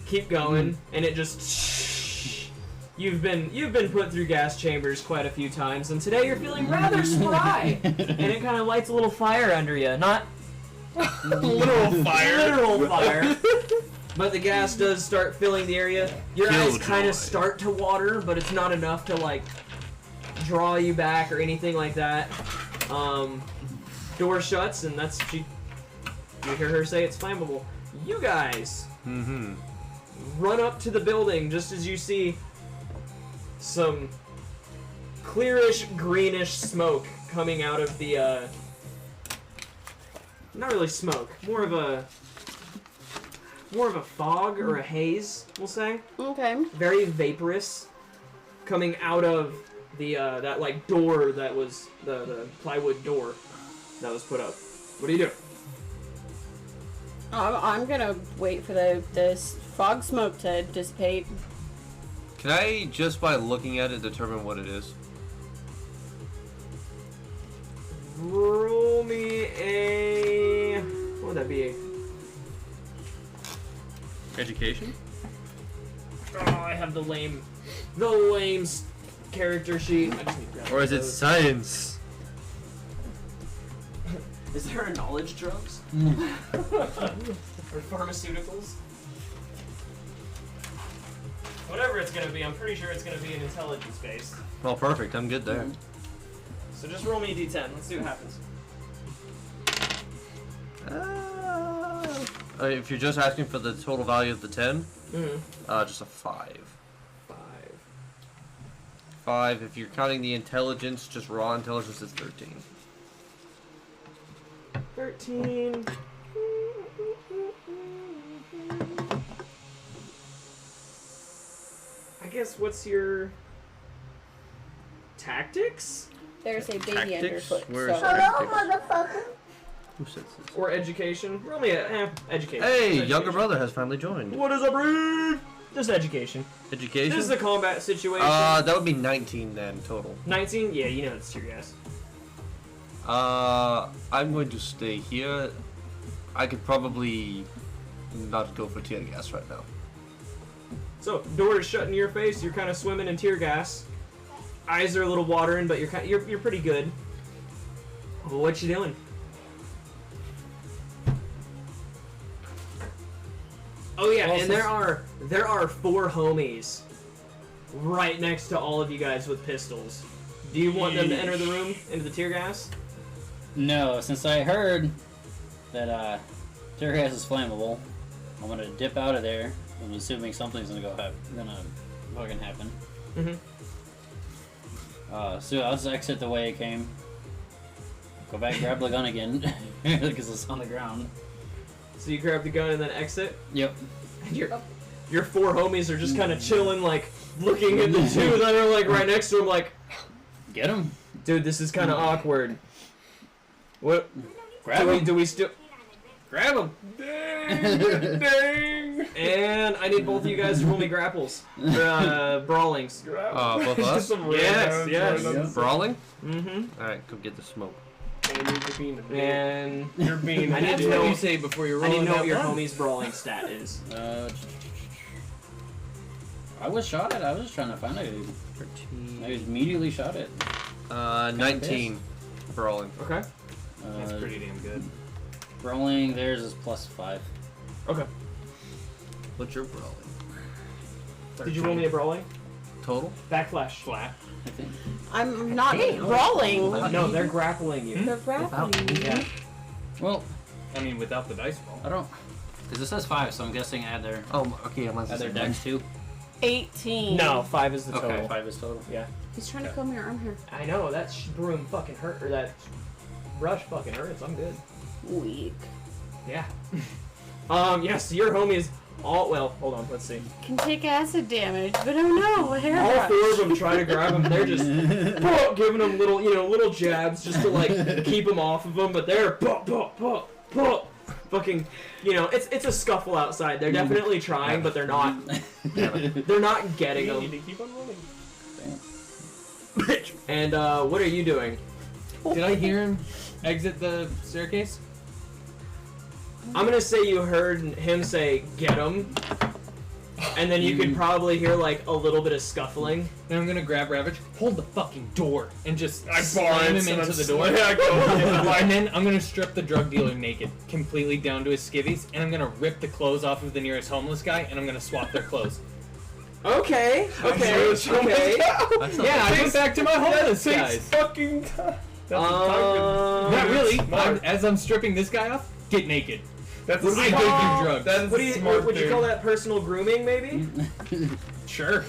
keep going, and it just. You've been put through gas chambers quite a few times, and today you're feeling rather spry, and it kind of lights a little fire under you. Not Literal fire. literal fire, but the gas does start filling the area. Your eyes Killjoy. kind of start to water, but it's not enough to like draw you back or anything like that. Door shuts, and you hear her say it's flammable. You guys run up to the building just as you see some clearish, greenish smoke coming out of the, not really smoke, more of a fog or a haze, we'll say. Okay. Very vaporous, coming out of the, that, like, door that was, the plywood door that was put up. What are you doing? I'm gonna wait for this fog smoke to dissipate. Can I, just by looking at it, determine what it is? Roll me a... What would that be? Education? Oh, I have the lame character sheet. I just need to grab Or is it those. science? Is there a knowledge drugs? Or pharmaceuticals? Whatever it's gonna be, I'm pretty sure it's gonna be an intelligence based. Well, perfect. I'm good there. So just roll me a d10. Let's see what happens. If you're just asking for the total value of the 10, just a 5. 5. If you're counting the intelligence, just raw intelligence, is 13. 13. I guess what's your tactics? There's a baby Tactics? underfoot. Where's So. Hello, motherfucker. Who says this? Or education? Roll me a education. Hey, Education. younger brother has finally joined. What is up, Reed? Just education. Education? This is a combat situation. That would be 19 then, total. 19? Yeah, you know it's your guess. I'm going to stay here. I could probably not go for tear gas right now. So, door is shut in your face, you're kind of swimming in tear gas. Eyes are a little watering, but you're pretty good. Well, what you doing? Oh yeah, Well, and there are 4 homies right next to all of you guys with pistols. Do you want them to enter the room into the tear gas? No, since I heard that tear gas is flammable, I'm gonna dip out of there. I'm assuming something's gonna fucking happen. Mm-hmm. So I'll just exit the way it came. Go back, grab the gun again because it's on the ground. So you grab the gun and then exit. Yep. And your 4 homies are just kind of chilling, like looking at the 2 that are like right next to him, like, Get him. dude, this is kind of awkward. What? Grab him. Do we still grab him? Dang! And I need both of you guys to roll me grapples. Brawlings. Both of us? Yes, yes. Brawling? Mm-hmm. Alright, go get the smoke. And You're being I need to What know. do you say before you roll? I need to know that what your one? homie's brawling stat is. I was shot at. I was trying to find it. 13. I immediately shot it. 19. Brawling. Okay. That's pretty damn good. Rolling, theirs is +5. Okay. What's your brawling? Did you roll me a brawling? Total? Backflash. Flat. I think. I'm not brawling. No, they're grappling you. They're grappling. Yeah. Well, I mean, without the dice roll. I don't. Because it says 5, so I'm guessing add their Okay, unless add it's their a dex too. 18. No, 5 is the total. Okay, 5 is total. Yeah. He's trying to comb your arm hair. I know that broom fucking hurt, or that brush fucking hurts. I'm good. Weak. Yeah. Yes, your homie is all well. Hold on, let's see. Can take acid damage, but oh no, a All hairbrush. 4 of them try to grab him. They're just giving him little jabs just to like keep him off of them. But they're fucking, it's a scuffle outside. They're definitely trying, but they're not. They're not getting You need them. to keep on rolling. And what are you doing? Did I hear him exit the staircase? I'm gonna say you heard him say, "Get him," and then you could probably hear like a little bit of scuffling. Then I'm gonna grab Ravage, hold the fucking door, and just I slam bar it, him so into I'm the door. Yeah, go. And then I'm gonna strip the drug dealer naked, completely down to his skivvies, and I'm gonna rip the clothes off of the nearest homeless guy, and I'm gonna swap their clothes. Okay. That's Yeah, I went back to my homeless guys. Fucking time. Not really. Smart. As I'm stripping this guy off, get naked. That's I a gave smart. you drugs. That is What a do you? smart Would you thing. call that personal grooming, maybe? Sure.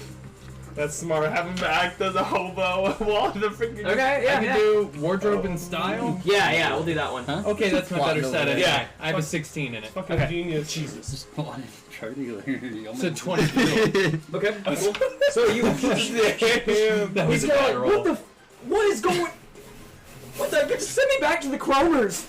That's smart. Have him act as a hobo while the freaking. Okay, I yeah, can yeah. do wardrobe and style. Yeah, we'll do that one. Huh? Okay, that's my Plotting better over set. there. Anyway. Yeah. I have a 16 in it. Fucking genius. Jesus. Just go on and try to So 22. Okay, cool. So you. That was He's a kind bad of roll. like, what is going? What the? Just send me back to the Chromers.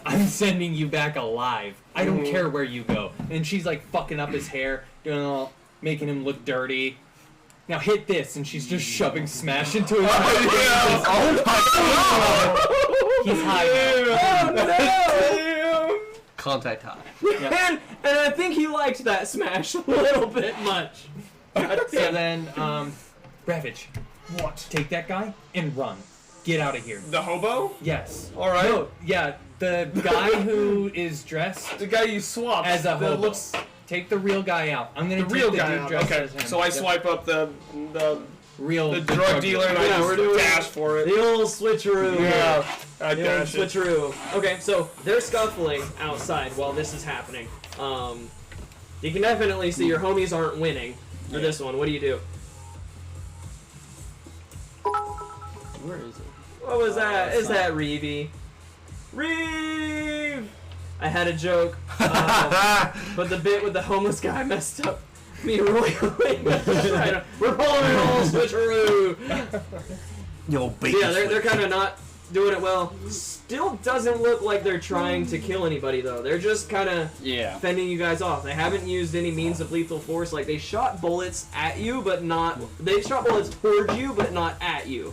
I'm sending you back alive. I don't care where you go. And she's like fucking up his hair, doing all, making him look dirty. Now hit this, and she's just shoving Smash into his mouth. Oh my god! He's high now. Oh Contact high. no! And I think he liked that smash a little bit much. So then, Ravage, What? take that guy and run. Get out of here. The hobo? Yes. All right. No, yeah, the guy who is dressed The guy you swapped. as a that hobo. looks Take the real guy out. I'm gonna the take real the guy. dude Out. dressed Okay. as him. So I Yep. swipe up the real drug dealer and I Yeah, we're just doing- dash for it. The old switcheroo. Yeah. I The old dash it. switcheroo. Okay, so they're scuffling outside while this is happening. You can definitely see your homies aren't winning for this one. What do you do? Where is it? What was that? it's Is not- that Reevy? Reeve! I had a joke, but the bit with the homeless guy messed up me royally. We're pulling it all switcheroo! Yo, baby. Yeah, they're kind of not doing it well. Still doesn't look like they're trying to kill anybody, though. They're just kind of Yeah. fending you guys off. They haven't used any means of lethal force. Like, they shot bullets at you, but not... They shot bullets towards you, but not at you.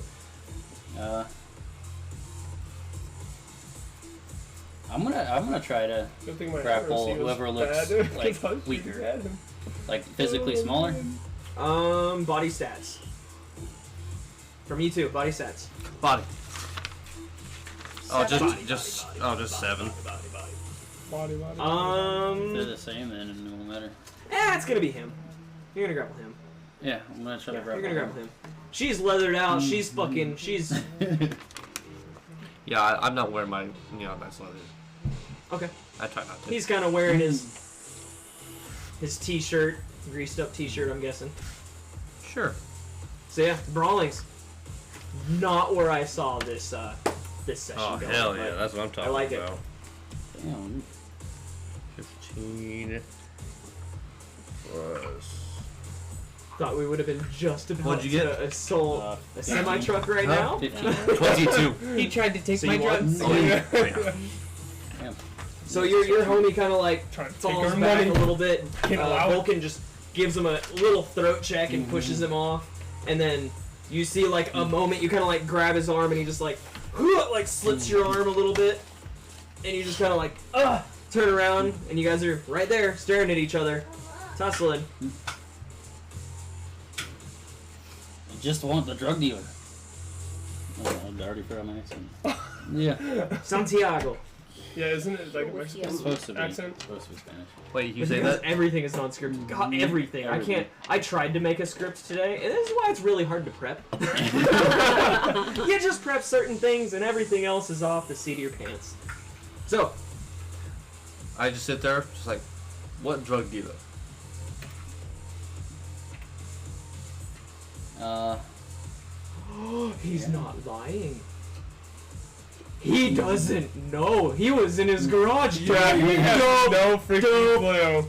I'm gonna try to Good thing my grapple accuracy was whoever looks bad. like 'Cause I was weaker. shooting at him. like physically smaller. Body stats. From you two, body stats. Body. Oh, just 7. Body. If they're the same, then it won't matter. It's gonna be him. You're gonna grapple him. Yeah, I'm gonna try to You're grapple. gonna grapple him. She's leathered out. She's fucking. She's Yeah, I'm not wearing my nice leather. okay. I try not to. He's kind of wearing his t-shirt, greased up t-shirt. I'm guessing. Sure. So yeah, brawlings. Not where I saw this this session. Oh, going, hell yeah. but That's what I'm talking like it. about. Damn. 15 plus... Thought we would have been just about What'd you get? to assault a semi-truck right Huh? now. 15. 22. He tried to take So my you won? drugs. Oh, yeah. Damn. So your homie kind of like Trying to take falls our back money. a little bit. Can't allow it. Vulcan just gives him a little throat check and pushes him off, and then you see like a moment you kind of like grab his arm and he just like slits your arm a little bit, and you just kind of like turn around and you guys are right there staring at each other, tussling. I just want the drug dealer. Oh, I already forgot my accent. Yeah. Santiago. Yeah, isn't it like a It's Mexican supposed to be. accent? Supposed to be Spanish. Wait, you It's say because that? everything is non-scripted. God, everything. I can't. I tried to make a script today, and this is why it's really hard to prep. You just prep certain things, and everything else is off the seat of your pants. So, I just sit there, just like, what drug dealer? he's not lying. He doesn't know. He was in his garage. Yeah, he has no freaking clue.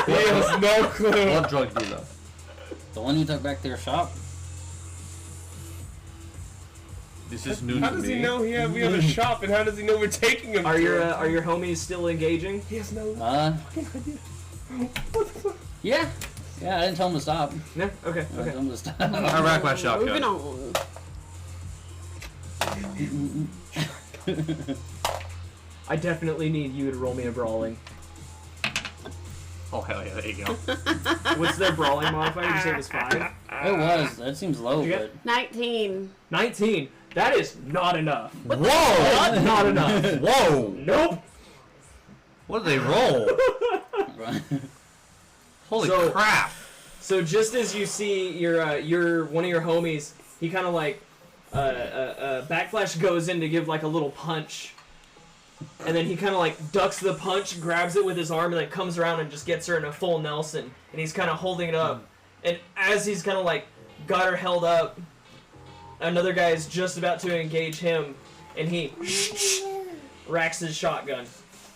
He has no clue. What drug dealer? The one you took back to your shop? This is new How to does me. he know we have a shop, and how does he know we're taking him? Are to your it? are your homies still engaging? He has no Yeah. Yeah, I didn't tell him to stop. No. Okay. I didn't Okay. tell him to stop. I rack my Moving shotgun. on. I definitely need you to roll me a brawling. Oh, hell yeah, there you go. What's their brawling modifier? Did you say it was 5? It was. That seems low, You but 19. 19. That is not enough. Whoa! Not enough. Whoa! Nope. What did they roll? Holy So- crap! So just as you see your one of your homies, he kind of like backflash goes in to give like a little punch, and then he kind of like ducks the punch, grabs it with his arm, and then comes around and just gets her in a full Nelson, and he's kind of holding it up, And as he's kind of like got her held up, another guy is just about to engage him, and he racks his shotgun.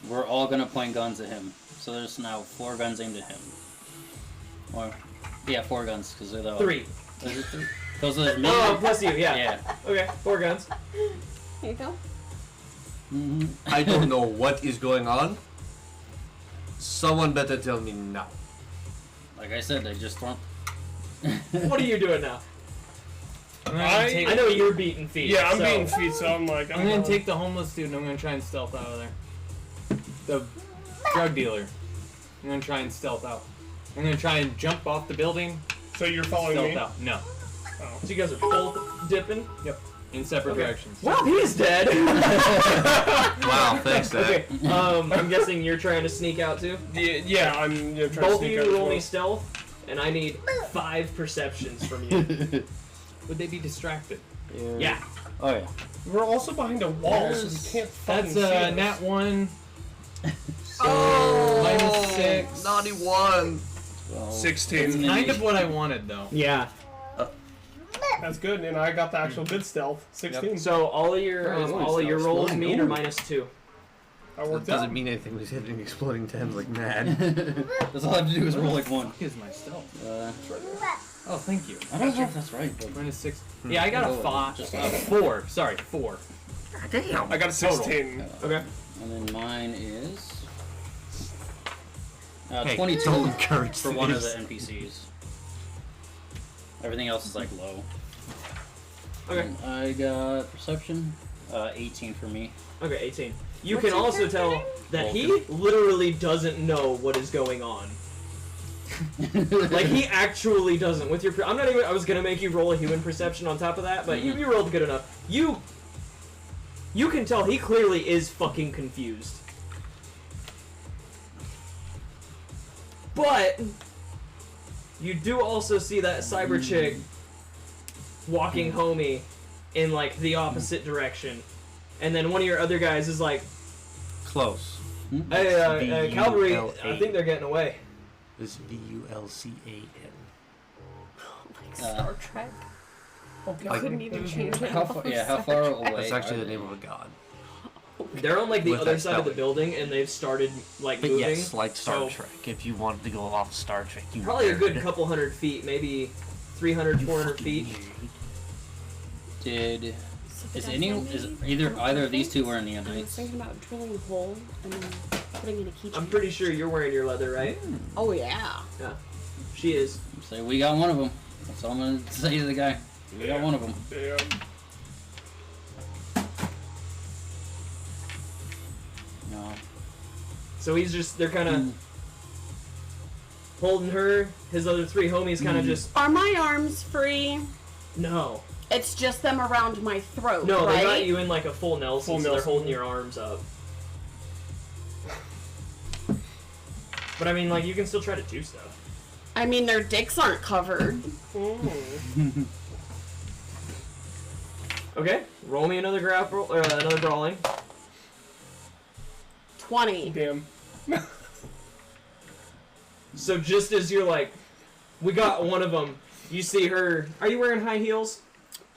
We're all gonna point guns at him. So there's now 4 guns aimed at him. Or, yeah, 4 guns, because they're the... 3. Is it 3? Those are me? Oh, plus you, yeah. Yeah. Okay, 4 guns. Here you go. Mm-hmm. I don't know what is going on. Someone better tell me now. Like I said, they just thrown... What are you doing now? I I know you're beating feet. Yeah, I'm so. beating feet, so I'm like... I'm gonna take the homeless dude and I'm gonna try and stealth out of there. The drug dealer. I'm gonna try and stealth out. I'm gonna try and jump off the building. So you're following Stealth me? out. No. So you guys are both dipping? Yep. In separate Okay. directions. Well, he's dead! Wow, thanks, Dad. Okay, I'm guessing you're trying to sneak out too? Yeah, I'm trying to Both of sneak you out as roll well. me stealth, and I need 5 perceptions from you. Would they be distracted? Yeah. Oh, yeah. We're also behind a wall, so we can't fucking That's see us. nat 1. Oh, minus 6. naughty one. 16. Kind of what I wanted though. Yeah. That's good, and I got the actual good stealth. 16. So all of your rolls mean or -2. I That worked doesn't out. mean anything. We're hitting exploding 10s like mad. That's all I have to do is roll like 1. Is my stealth? Right there. Oh, thank you. I don't know if that's right, but... Minus 6. Yeah, I got a Go 5. just- 4. Sorry, 4. Damn. I got a 16. Okay. And then mine is... Hey, 22 don't encourage for one of these. the NPCs. Everything else is like low. Okay. And I got perception, 18 for me. Okay, 18. You What's can your also tell character that he literally doesn't know what is going on. Like, he actually doesn't. With your, I'm not even. I was gonna make you roll a human perception on top of that, but you rolled good enough. You can tell he clearly is fucking confused. But you do also see that cyber chick walking homie in like the opposite direction, and then one of your other guys is like, Close. "Hey, cavalry, I V-U-L-A. think they're getting away." It's VULCAN. Like Star Trek. Oh, I couldn't even change it. How far, how far away? That's actually are the they? name of a god. They're on like the With other that side of the spelling. building, and they've started like But moving. yes, like Star so Trek. If you wanted to go off Star Trek, you Probably a good nerd. couple hundred feet, maybe 300, 400 feet. Did is either of these two wearing the I was Knights? thinking about drilling a hole and then putting in a keychain. I'm pretty sure you're wearing your leather, right? Oh yeah. Yeah, she is. Say we got one of them. That's all I'm gonna say to the guy. We got one of them. Damn. No. So they're kind of holding her. His other 3 homies kind of just Are my arms free? no. It's just them around my throat, No, right? they got you in like a full Nelson, Full so they're Nelson. holding your arms up. But I mean, like, you can still try to do stuff. I mean, their dicks aren't covered. Okay, roll me another grapple or another brawling. 20. Damn. So just as you're like, we got one of them, you see her. Are you wearing high heels?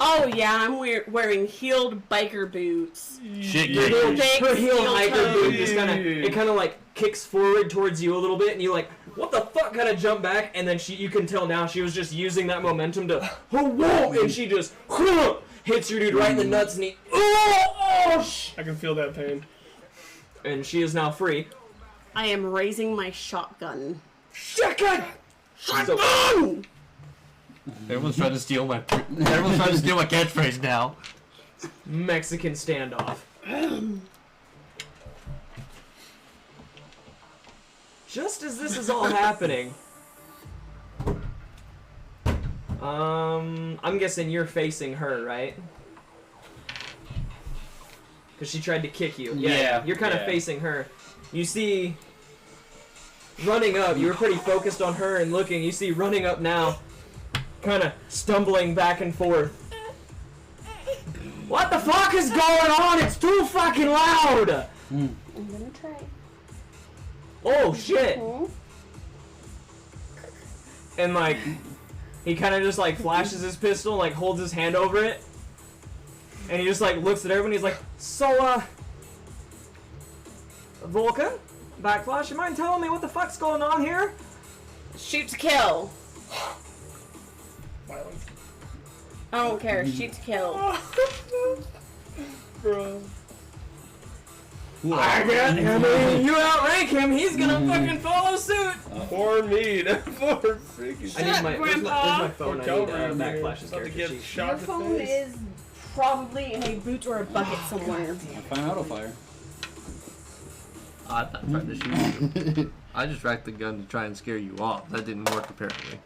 Oh yeah, I'm wearing heeled biker boots. Shit, Your you're heel, Big her heel steel hiker toes. boot just kind of like kicks forward towards you a little bit, and you like, what the fuck? Kind of jump back, and then you can tell now she was just using that momentum to, oh whoa, and she just hits your dude right in the nuts, and he, I can feel that pain. and she is now free. I am raising my shotgun. Shotgun! So, Everyone's trying to steal my. Everyone's trying to steal my catchphrase now. Mexican standoff. Just as this is all happening, I'm guessing you're facing her, right? Because she tried to kick you. Yeah, You're kind of yeah. facing her. You see, running up, you were pretty focused on her and looking. You see running up now, kind of stumbling back and forth. What the fuck is going on? It's too fucking loud! I'm gonna try. Oh shit! And like, He kind of just like flashes his pistol, and, like holds his hand over it, and he just like looks at everyone. He's like, "So, Vulcan, Backflash, you mind telling me what the fuck's going on here?" Shoot to kill. Violence. I don't care. Shoot to kill. Bro. I mean, you outrank him, he's gonna fucking follow suit. Poor me. Poor freaking I need my, where's my phone? I need Backflash's about to character get sheet. shot Your in the phone face. is probably in a boot or a bucket somewhere. Fine auto fire. I'm not trying to shoot you. I just racked the gun to try and scare you off. That didn't work apparently.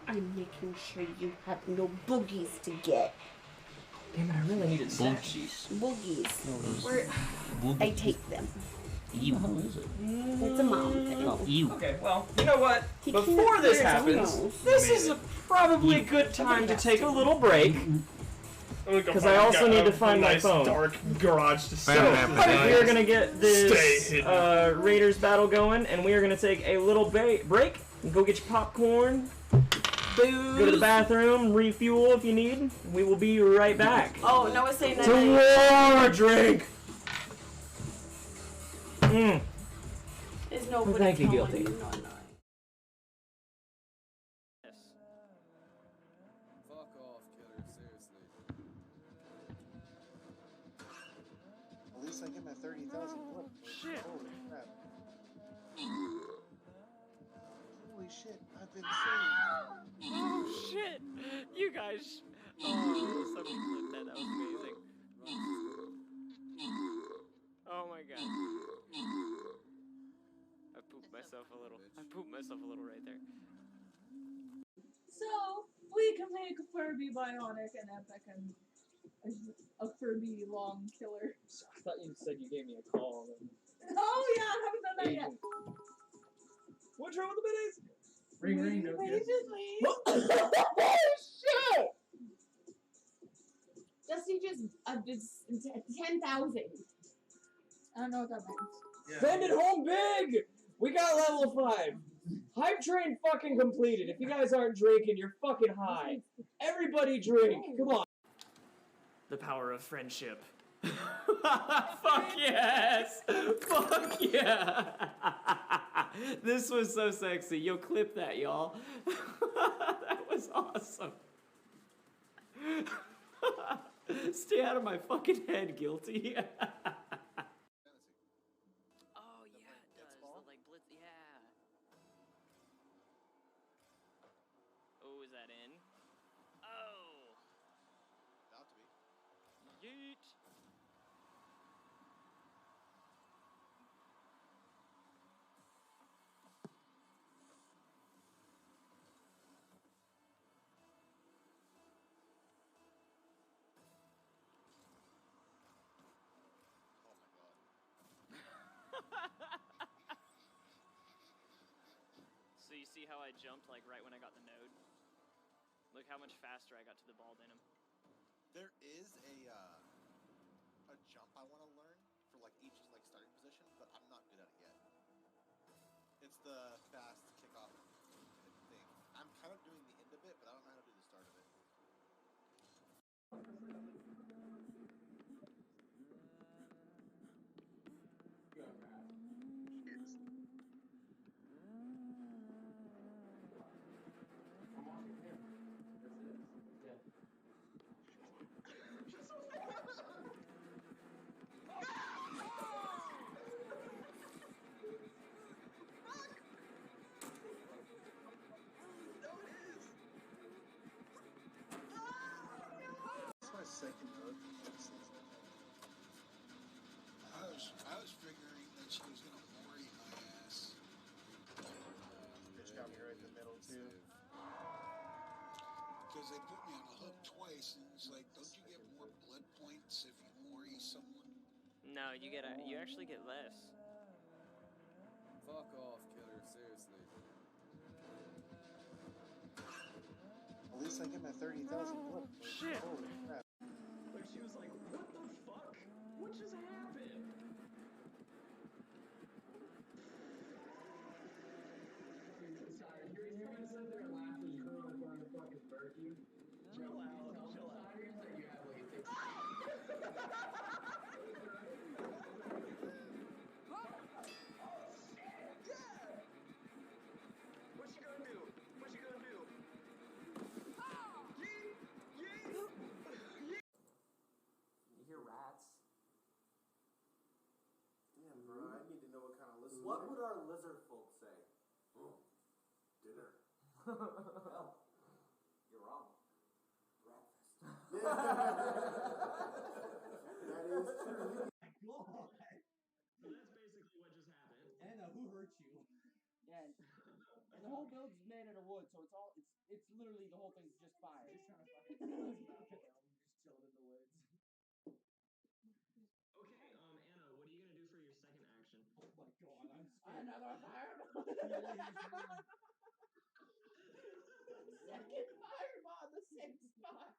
I'm making sure you have no boogies to get. Damn it, I really needed stat sheets. Boogies. Where I take them. Ew. How is it? It's a mom thing. Oh, ew. Okay, well, you know what? He Before can't this clear his happens, nose. this is probably a good time to take a little break. Because I also need to find my phone. Dark garage to So, stay. we are going to get this hidden. Raiders battle going, and we are going to take a little break. Go get your popcorn. Go to the bathroom, refuel if you need. We will be right back. Oh, Noah's saying that. To war drink! There's no. Well, thank you, telling Guilty. No, no. Fuck off, killer, seriously. At least I get my 30,000 bucks. Shit. Holy crap. Holy shit, I've been saved. Oh shit! You guys. Oh, someone clipped that. That was amazing. Oh my god. I pooped myself a little. I pooped myself a little right there. So, we can make a Furby bionic and epic and a Furby long killer. I thought you said you gave me a call. Oh yeah, I haven't done that yet. What's wrong with the biddies? Ring, ring, no kids. Shit! Jesse just did 10,000. I don't know what that means. Send it home big! We got level 5. Hype train fucking completed. If you guys aren't drinking, you're fucking high. Everybody drink. Come on. The power of friendship. Fuck yes! Fuck yeah! This was so sexy. Yo, clip that, y'all. That was awesome. Stay out of my fucking head, Guilty. Oh yeah, it does. The like blitz. Yeah. Oh, is that in? Oh. About to be. Yeet. Oh my god. So you see how I jumped like right when I got the node? Look how much faster I got to the ball than him. There is a jump I want to learn for like each like starting position, but I'm not good at it yet. It's the fast kickoff thing. I'm kind of doing the end of it, but I don't know how to do the start of it. That's my second hook. I was figuring that she was gonna worry my ass. Bitch got me right in the middle too. Because they put me on a hook twice, and it's like, don't you get more blood points if you worry someone? No, you actually get less. Fuck off, killer, seriously. At least I get my 30,000 bucks. Shit. Holy crap. Like she was like, what the fuck? What just happened? Sorry. You're wrong. Breakfast. That is true. God. So that's basically what just happened. Anna, who hurt you? Yeah, and the whole build's made out of wood, so it's literally the whole thing's just fire. Just trying to fucking I'm just chilling in the woods. Okay, Anna, what are you gonna do for your second action? Oh my god, I'm scared. Another fireball! Second fireball in the same spot!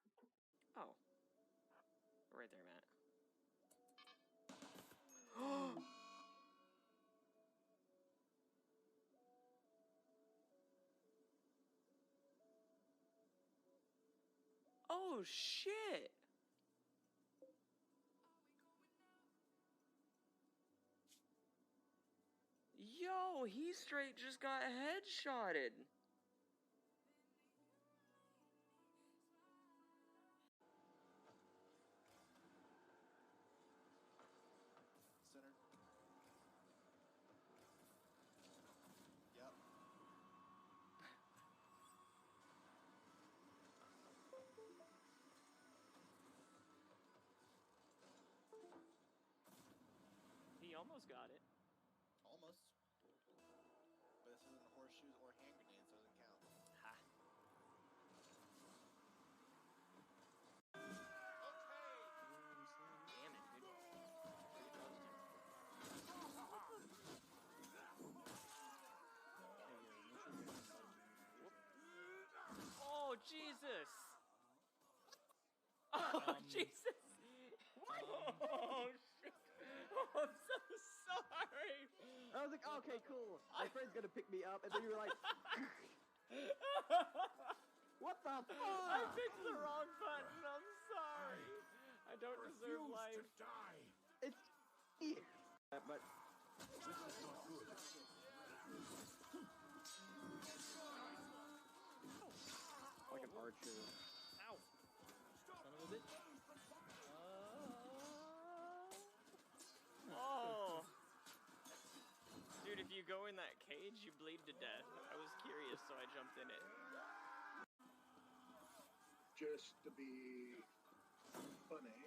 Oh. Right there, Matt. Oh, shit! Yo, he straight just got headshotted. Center. Yep. He almost got it. Almost. But this isn't horseshoes or hand grenades, so it doesn't count. Ha. Damn it, dude. Oh, Jesus! Oh, Jesus! Oh, shit! Oh, I'm so sorry! I was like, okay, cool. My friend's gonna pick me up, and then you were like, what the fuck? I picked the wrong button, I'm sorry! I don't deserve life. To die. It's but This is not good. like an archer. Ow! Son of a bitch. Oh! Dude, if you go in that cage, you bleed to death. I was curious, so I jumped in it. Just to be funny.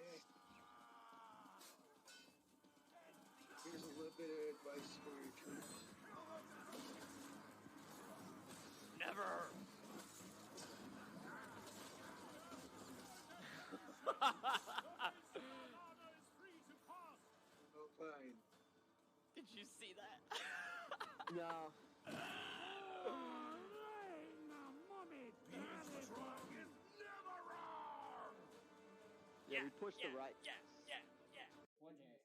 Here's a little bit of advice for your troops. Never! Oh, fine. Did you see that? No. Yeah, we pushed the right. Yeah. One day.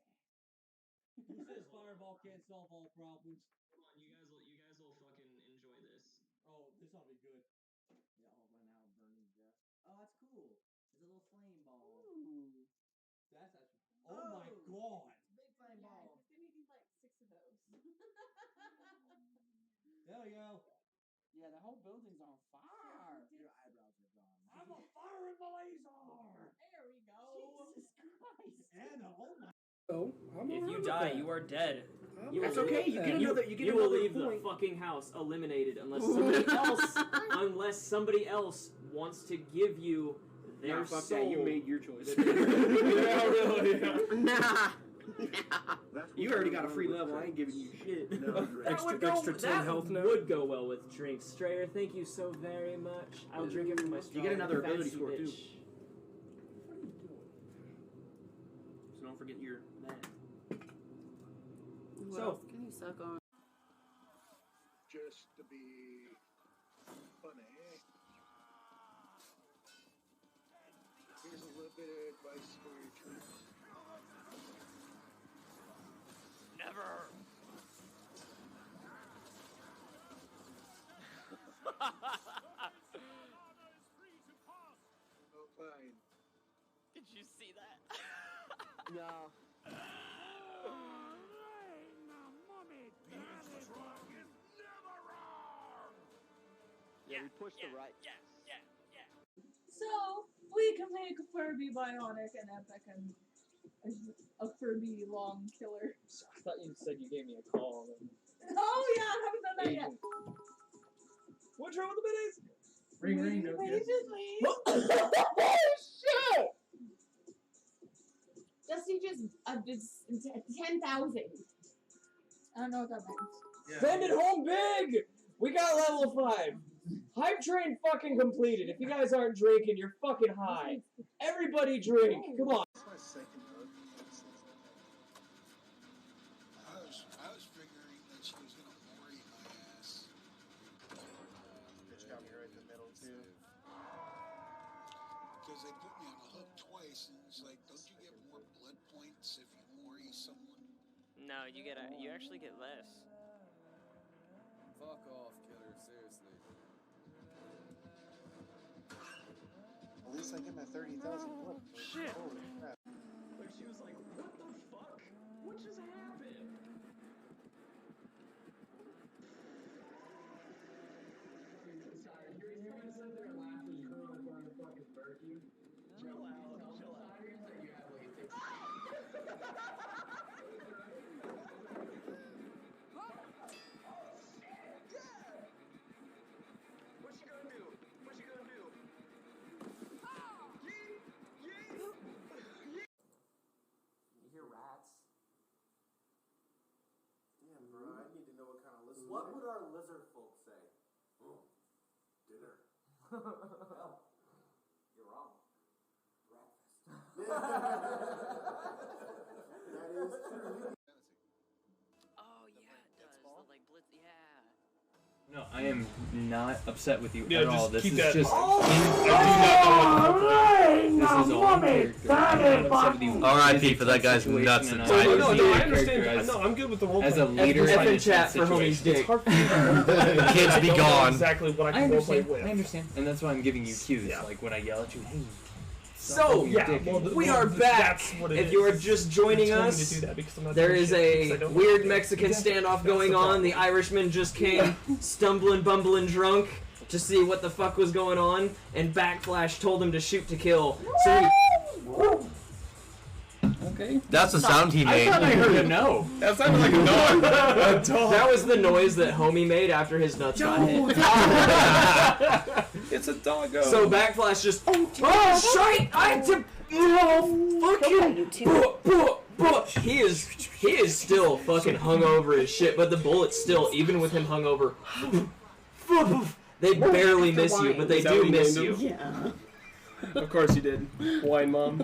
Who says fireball can't solve all problems? Come on, you guys will fucking enjoy this. Oh, this ought to be good. Yeah, I'll run out burning death. Oh, that's cool. It's a little flame ball. Ooh. That's actually. Oh, my god! Big flame ball. He's gonna need like 6 of those. There we go. Yeah, the whole building's on fire. Your eyebrows are gone. I'm a fire in the laser. There we go. Jesus Christ. Anna, oh my. Oh, I'm If alright you with die, that. you are dead. That's okay. You get another. You get you will another leave point. the fucking house eliminated unless somebody else wants to give you their Nah, fuck soul. that. You made your choice. Nah. You already got a free level. I ain't giving you shit. Extra 10 health now. Would go well with drinks. Strayer, thank you so very much. I'll drink it from my straw. You get another ability Fancy score too. bitch. What are you doing? So don't forget your man. Who So- else can you suck on? Just to be funny. Here's a little bit of advice for your troops. Never! Oh, fine. Did you see that? No. Yeah, we pushed the right. Yeah. So we can make a Furby bionic and epic and a Furby long killer. I thought you said you gave me a call. Oh yeah, I haven't done that yet. What's wrong with the minis? Ring, ring, no kids. Shit! Dusty just 10,000. I don't know what that means. Send it home big! We got level 5. Hype train fucking completed. If you guys aren't drinking, you're fucking high. Everybody drink. Come on. That's my second hook. I was figuring that she was gonna worry my ass. Bitch got me right in the middle too. Because they put me on a hook twice, and it's like, don't you get more blood points if you worry someone? No, you actually get less. Fuck off, killer, seriously. At least I get my 30,000 blood. Shit. Holy crap. Like she was like, what the fuck? What just happened? You're gonna sit there and laugh as you're going for the fucking barbecue. Chill out, chill out. That you have like a What's she gonna do? What's she gonna do? You hear rats? Damn, bro, I need to know what kind of lizard. What would our lizard folk say? Oh, dinner. Well, you're wrong. Breakfast. That is true. Oh yeah, it does. The, like blitz. Yeah. No, I am not upset with you Yeah, at just all. This keep is that. just. R.I.P. for that guy's nuts and No, I tigers. understand. No, I'm good with the roleplay. As a leader F in in this chat for homie's situation. dick. Kids be gone. Exactly what I I can roleplay understand. with. I understand, and that's why I'm giving you cues. Like when I yell at you, hey. So, we are back. If you are just joining us, there is a weird Mexican standoff going on. The Irishman just came stumbling, bumbling drunk to see what the fuck was going on, and Backflash told him to shoot to kill. So Okay. That's the sound he made. I thought I heard a no. That sounded like a dog. That was the noise that homie made after his nuts got hit. It's a doggo. So Backflash just, oh shite! I had to, fucking, he is still fucking hungover as shit, but the bullets still, even with him hungover, they barely miss you, but they do miss you. Yeah. Of course you did. Wine mom.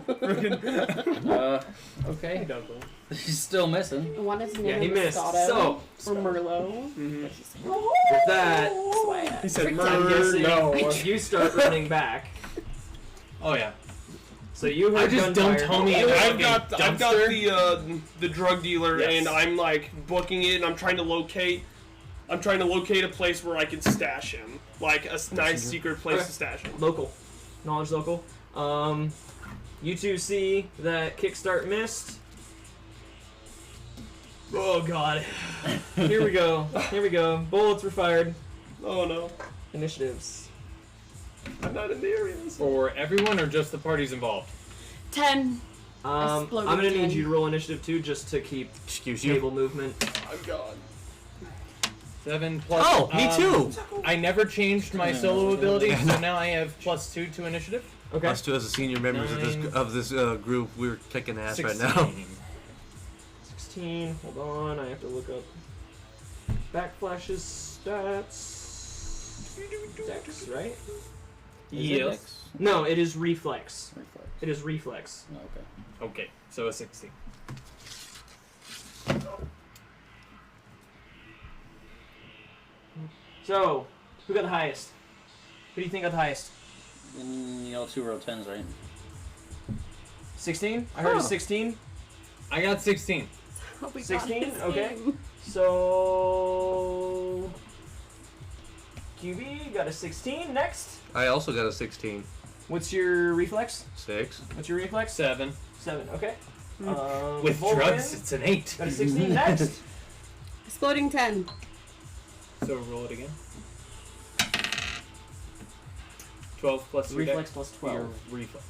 Okay. He's still missing. One is Yeah, he named missed. Moscato So, or Merlot. with that, He said I'm guessing no. you start running back. Oh yeah. So you I heard just dumped gunfire. homie in I've got dumpster. the drug dealer, Yes. and I'm like booking it, and I'm trying to locate a place where I can stash him, like a nice secret place to stash him. Local. Knowledge local. You two see that kickstart missed. Oh god. Here we go. Here we go. Bullets were fired. Oh no. Initiatives. I'm not in the area. For everyone or just the parties involved? 10. I'm gonna need you to roll initiative too, just to keep stable movement. I'm gone. 7 plus. Oh, me too. I never changed my solo ability, so now I have +2 to initiative. Okay. Us two as the senior members of this group, we're kicking ass 16. right now. 16. Hold on, I have to look up Backflash's stats. Dex, right? Yes. No, it is reflex. Reflex. It is reflex. Okay. Okay, so a 16. So, who got the highest? Who do you think got the highest? Y'all 2 roll 10s, right? 16? I heard a 16. I got 16. 16? Okay. So... QB got a 16. Next. I also got a 16. What's your reflex? 6. What's your reflex? 7. 7, okay. With Volvin drugs, it's an 8. Got a 16. Next. Exploding 10. So roll it again. 12 plus your Reflex dex, plus 12. Your reflex.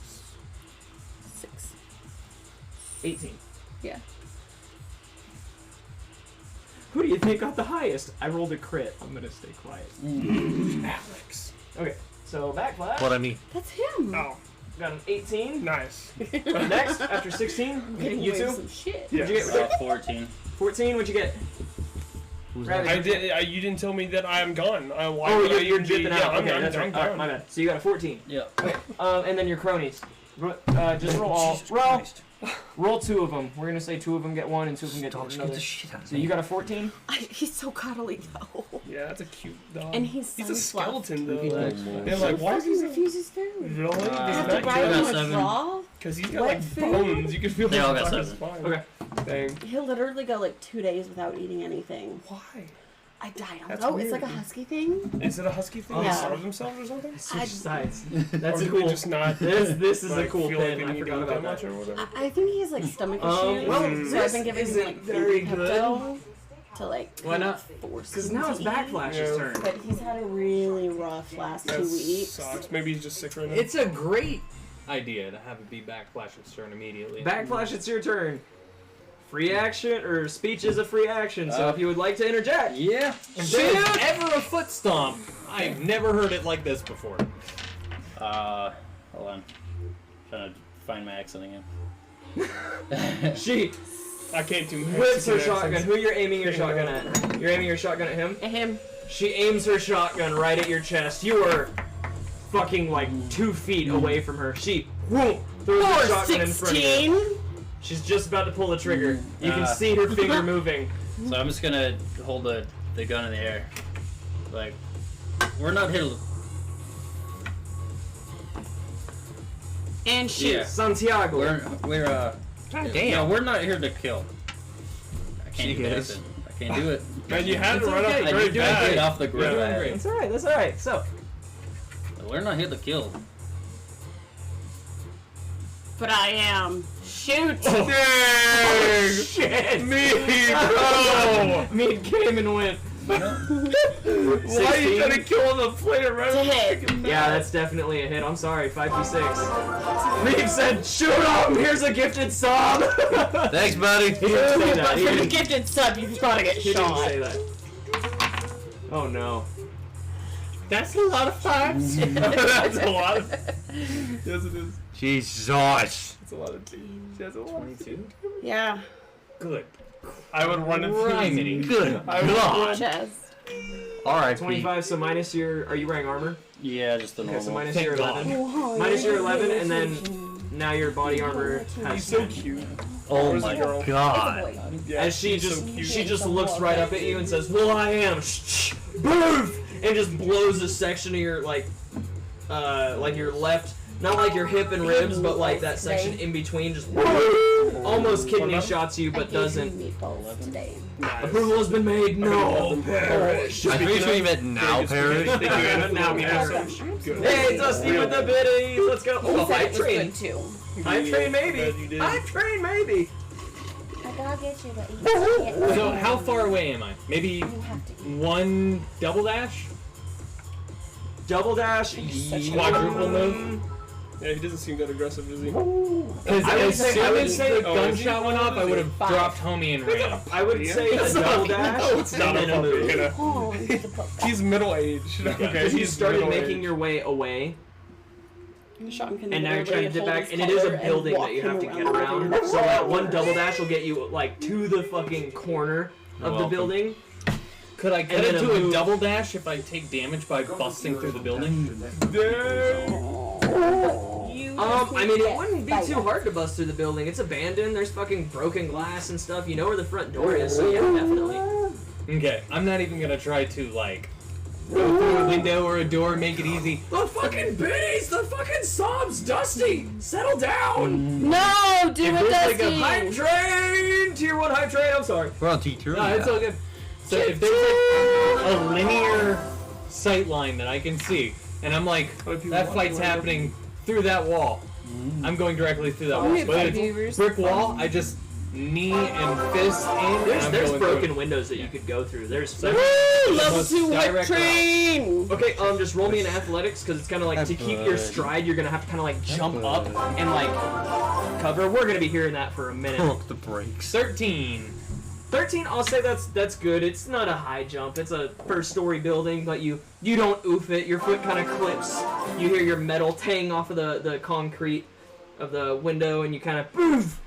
6. 18. Yeah. Who do you think it got the highest. I rolled a crit. I'm gonna stay quiet. Alex. Okay, so backflash. What I mean? That's him. Oh. Got an 18. Nice. Next, after 16, Getting you away two. with some shit. What'd you get? 14. 14. What'd you get? I did. You didn't tell me that I am gone. Why Oh, would I you're even be- dipping yeah, out. I'm, Okay, I'm, that's I'm right. gone. Alright, my bad. So you got a 14. Yeah. Okay. And then your cronies. Just roll all. Roll 2 of them. We're gonna say 2 of them get 1 and 2 of them get Dogs another. get the shit out of So me. you got a 14. He's so cuddly though. Yeah, that's a cute dog. And he's a so skeleton though. Relax. They're like, why is he refuses food. really? You have Does to not buy care? him got a 7. raw. Because he's got wet like food. bones. You can feel They his all got entire 7. spine. Okay. Dang. He'll literally go like 2 days without eating anything. Why? I don't That's know. It's weird. like a husky thing. Is it a husky thing? Yeah. They starve themselves or something? Switch sides. Or That's a do they cool. just not? This is a like, cool feel like pin. they I need to forgot eat about that much that. or whatever. I think he has like stomach issues. Well, so I've this been giving him isn't like very baby good. Pepto to like Why not? force Because him now to it's eat. Backflash's turn. But he's had a really rough last 2 That weeks. sucks. Maybe he's just sick right now. It's a great idea to have it be Backflash's turn immediately. Backflash, it's your turn. Free action, or speech is a free action, so if you would like to interject. Yeah. If there's ever a foot stomp, I've never heard it like this before. Hold on. Trying to find my accent again. She I can't do whips her Mexican shotgun. accents. Who you're aiming your shotgun at? You're aiming your shotgun at him? At him. She aims her shotgun right at your chest. You are fucking like 2 feet away from her. She whoop, throws her shotgun in front of you. 16. She's just about to pull the trigger. You can Ah. see her finger moving. So I'm just gonna hold the gun in the air. Like, we're not here. And shoot. Yeah. Santiago. We're God damn. No, we're not here to kill. I can't She do is. that. I can't do it. Man, you had It's to run okay. up I very did get off the grid. Yeah. That's alright, that's alright. So, We're not here to kill. But I am. Shoot. Dang! shit! Me, bro! Me came and went. Why are you trying to kill the player right It's a on the hit. freaking Yeah, map? that's definitely a hit. I'm sorry, 5d6. Mead said, shoot him! Here's a gifted sub! Thanks, buddy. He didn't say that. But He for the didn't, gifted sub, you've got to get he didn't shot. say that. Oh no. That's a lot of fives. That's a lot of. Yes, it is. Jesus. That's a lot of teams. That's a lot. 22? Yeah. Good. I would run it through. Criminy. Good. I would run. Chest. Alright, 25, so minus your... Are you wearing armor? Yeah, just the Okay, normal. so minus Thank your God. 11. Minus your 11, and then now your body armor has He's so 10. cute. Oh Where's my the girl? God. Yeah, As she she's just so cute. she just looks right up at you and says, "Well, I am." Boof! And just blows a section of your like your left, not like your hip and ribs, but like that section in between, just almost kidney shots you, but doesn't. Meatballs today. Approval has been made. No, perish. I'm pretty sure you meant now, Parrish. Now, perish. Hey, Dusty with the biddies. Let's go. Oh, He said hype it was train. good too. Hype train, Glad you maybe. did. Hype train, maybe. I gotta get you to eat. So how far away am I? Maybe You have to eat. one double dash? Double dash. Quadruple move? Yeah, he doesn't seem that aggressive, does he? Because I would as say- soon I would as say- the oh, is he? gunshot went off, I would have dropped homie and ran. I would say a It's double not- dash. No, it's not and a then puppy. move. You know? Oh, it's the pup. He's middle-aged. Okay, Because you he's started making middle-aged. your way away, Sean can and now you're trying to literally dip hold back, his and it is a collar and building walk that you him have to get around. around. So that one double dash will get you like to the fucking corner of the Welcome. building. Could I cut then it a to a move. double dash if I take damage by busting through the building? I mean, it wouldn't be too hard to bust through the building. It's abandoned. There's fucking broken glass and stuff. You know where the front door is, so yeah, definitely. Okay, I'm not even gonna try to, like, go through a window or a door, make it easy. The fucking biddies, the fucking sobs, Dusty, settle down. No, do If it, there's like a Dusty. hype train, tier 1 hype train. I'm sorry. We're on T2. No, it's all good. So if there's like a linear sight line that I can see, and I'm like, that fight's happening through that wall, I'm going directly through that wall. we have But if viewers. it's brick wall, I just knee and fist in, and I'm There's going broken through. windows that you could go through. There's Woo! Level most 2 hype direct route. train. okay. Just roll me an athletics because it's kind of like to keep your stride. You're gonna have to kind of like jump up and like cover. We're gonna be hearing that for a minute. Pump the brakes. 13. 13, I'll say that's good. It's not a high jump. It's a first-story building, but you don't oof it. Your foot kind of clips. You hear your metal tang off of the concrete of the window, and you kind of poof,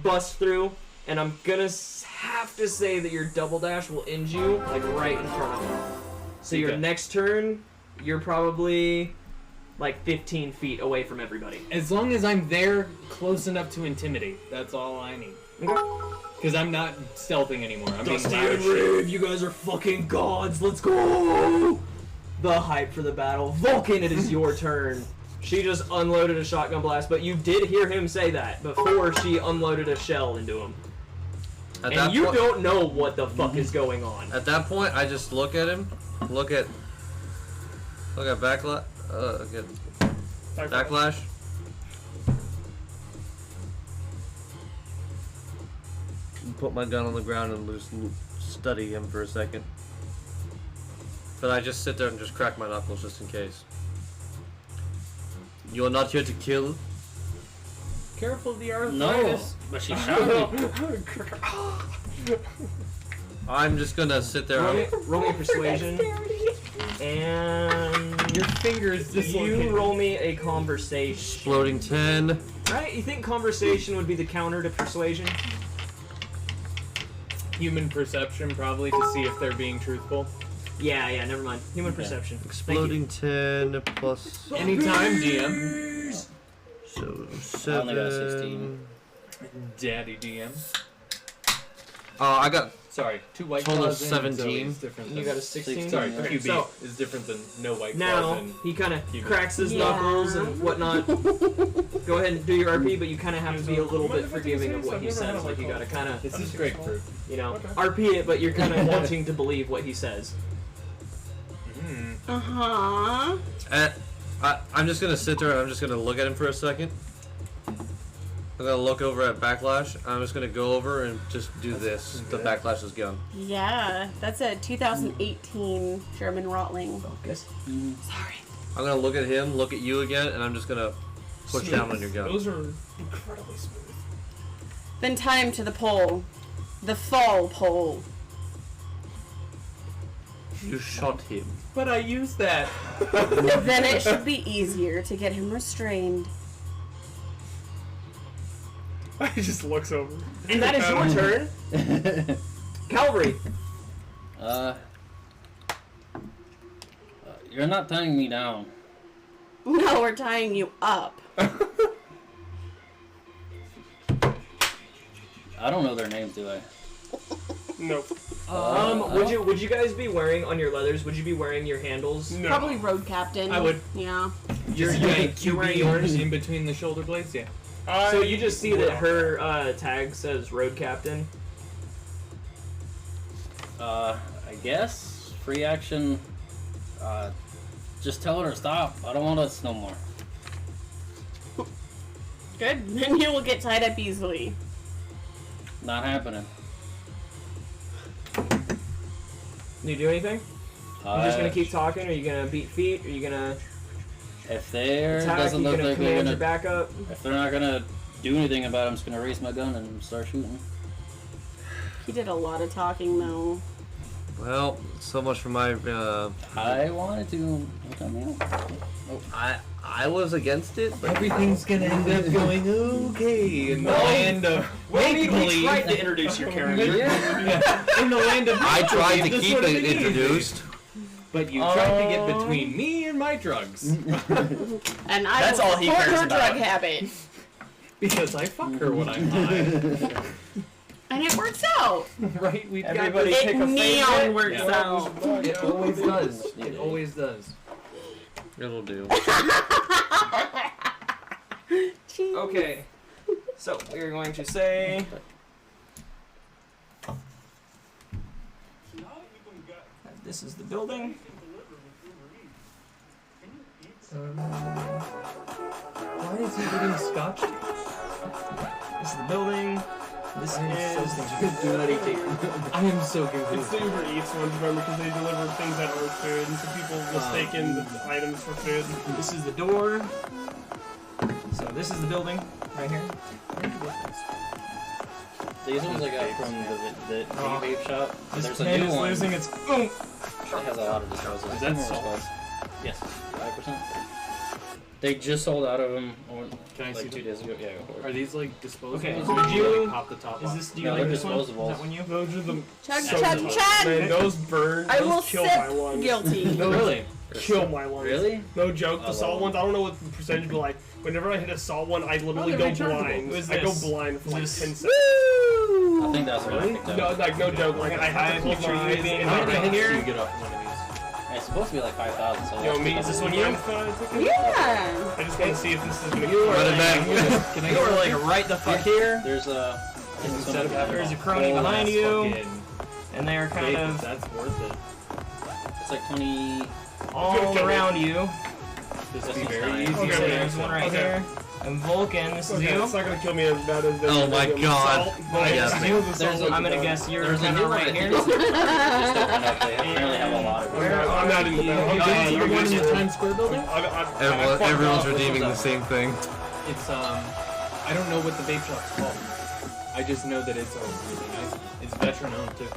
bust through. And I'm gonna have to say that your double dash will end you like right in front of you. So your next turn, you're probably like 15 feet away from everybody. As long as I'm there close enough to intimidate, that's all I need. Because I'm not stealthing anymore. I'm Dusty being loud and as shit. Rave, you guys are fucking gods. Let's go! The hype for the battle. Vulcan, it is your turn. She just unloaded a shotgun blast, but you did hear him say that before she unloaded a shell into him. And you don't know what the fuck is going on. At that point, I just look at him, look at backlash, backlash. Put my gun on the ground and study him for a second. But I just sit there and just crack my knuckles just in case. You are not here to kill. Careful of the arthritis. No, but she shot me. I'm just gonna sit there. Roll me persuasion. And your fingers dislocated. You roll me a conversation. Exploding 10. Right? You think conversation would be the counter to persuasion? Human perception, probably, to see if they're being truthful. Yeah, never mind. Human perception. Exploding 10 plus. Anytime, DM. So I only got a 7. Daddy DM. I got. Sorry, 2 white total claws. 17. You got a 16? Sorry, Okay, QB so is different than no white claws. now and he kind of QB. cracks his knuckles and whatnot. Go ahead and do your RP, but you kind of have to be a little bit forgiving of what he says. Like you gotta kind of. This is grapefruit. You know, RP it, but you're kind of wanting to believe what he says. Uh-huh. I'm just gonna sit there and I'm just gonna look at him for a second. I'm gonna look over at Backlash. I'm just gonna go over and just do this. The Backlash's gun. Yeah, that's a 2018 German Rotling. Focus. Sorry. I'm gonna look at him, look at you again, and I'm just gonna push down on your gun. Those are incredibly smooth. Then time to the pole. The fall pole. You shot him. But I used that. Then it should be easier to get him restrained. He just looks over. And that is your turn. Calvary. You're not tying me down. No, we're tying you up. I don't know their names, do I? Nope. Would you guys be wearing on your leathers? Would you be wearing your handles? No. Probably Road Captain. I would. Yeah. You're wearing yours in between the shoulder blades, yeah. So you just see that her tag says Road Captain. I guess free action. Just tell her to stop. I don't want us no more. Good. Then you will get tied up easily. Not happening. Do you do anything? You just gonna keep talking? Are you gonna beat feet? Are you gonna If there attack? doesn't You look gonna like they're command gonna your backup? If they're not gonna do anything about it, I'm just gonna raise my gun and start shooting. He did a lot of talking though. Well, so much for my. I wanted to. I was against it. But everything's gonna end up going okay in the land of we tried to introduce your character. In the land of I tried to this keep would've it been introduced. easy. But you tried to get between me and my drugs. And I That's will all he support cares her about. drug habit. Because I fuck her when I'm high. And it works out. Right? We've Everybody got pick a neon favorite. works out. It always does. It always does. It'll do. Okay. So we're going to say. This is the building. Why is he getting scotch? This is the building. This is bloody tape. I am so It's confused. the Uber Eats ones, remember, because they deliver things that aren't food, and so people mistaken the items for food. This is the door. So this is the building right here. These ones I got from the vape shop. This There's a pen new is one. losing its It has a lot of disposals. Is that salt? Yes, 5%. They just sold out of them Can I see like 2 days ago. Yeah, go for it. Are these like disposable? Okay, So would you- like, pop the top Is off? this? Do you No, like they're this one? Is disposables. that one you? Those are the Chug, so chug, good. chug. Man, those burn. I will Those kill sip my lungs. guilty. Those Really? kill my lungs. Really? No joke. The I salt love ones. I don't know what the percentage, but like whenever I hit a salt one, I literally they're go rechargeable. blind. Who's I go this? blind for like Is 10 this- seconds. I think that's what I picked No, up. like no joke. Like I have to close my eyes and How many I do hear. you get off one of these? It's supposed to be like 5,000. So Yo, me, Is this one you? Yeah. I just want to see if this is gonna You are Run it back. Can I You are like right the fuck here. There's a. Instead of having There's a a crony whole behind ass you, fucking and they are kind vape, of that's worth it. It's like 20. all around you. This This would be one's very nice. easy. Okay, So okay. there's one right Okay. here. And Vulcan, this is Okay, you. it's not gonna kill me as bad as this. Oh my God. Yes, There's a- I'm gonna guess you're There's a kind new of one right that here. just opened up. They apparently have a lot of them. Where I'm are not in the you? back. Oh, yeah, you're one in the good. Times Square building? Everyone's redeeming the same thing. It's I don't know what the vape shop's called. I just know that it's really nice. It's veteran owned too.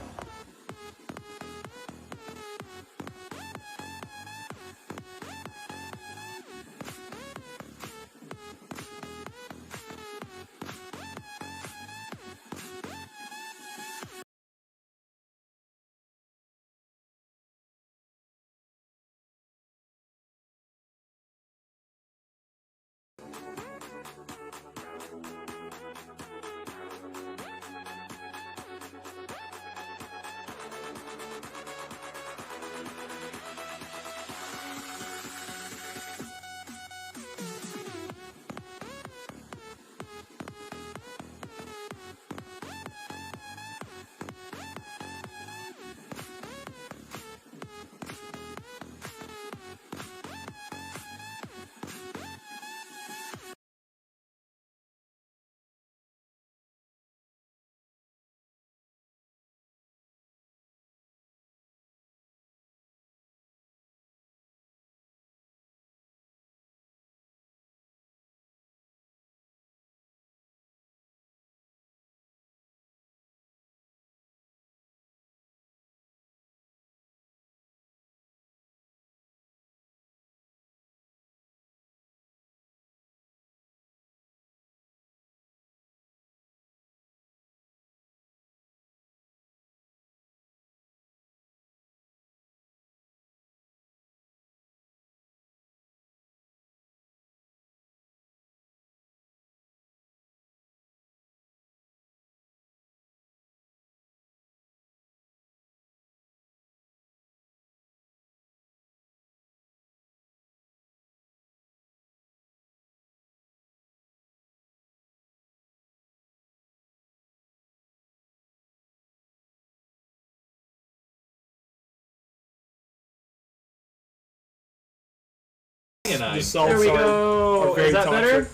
The salts There we are go. very Is that toxic. better?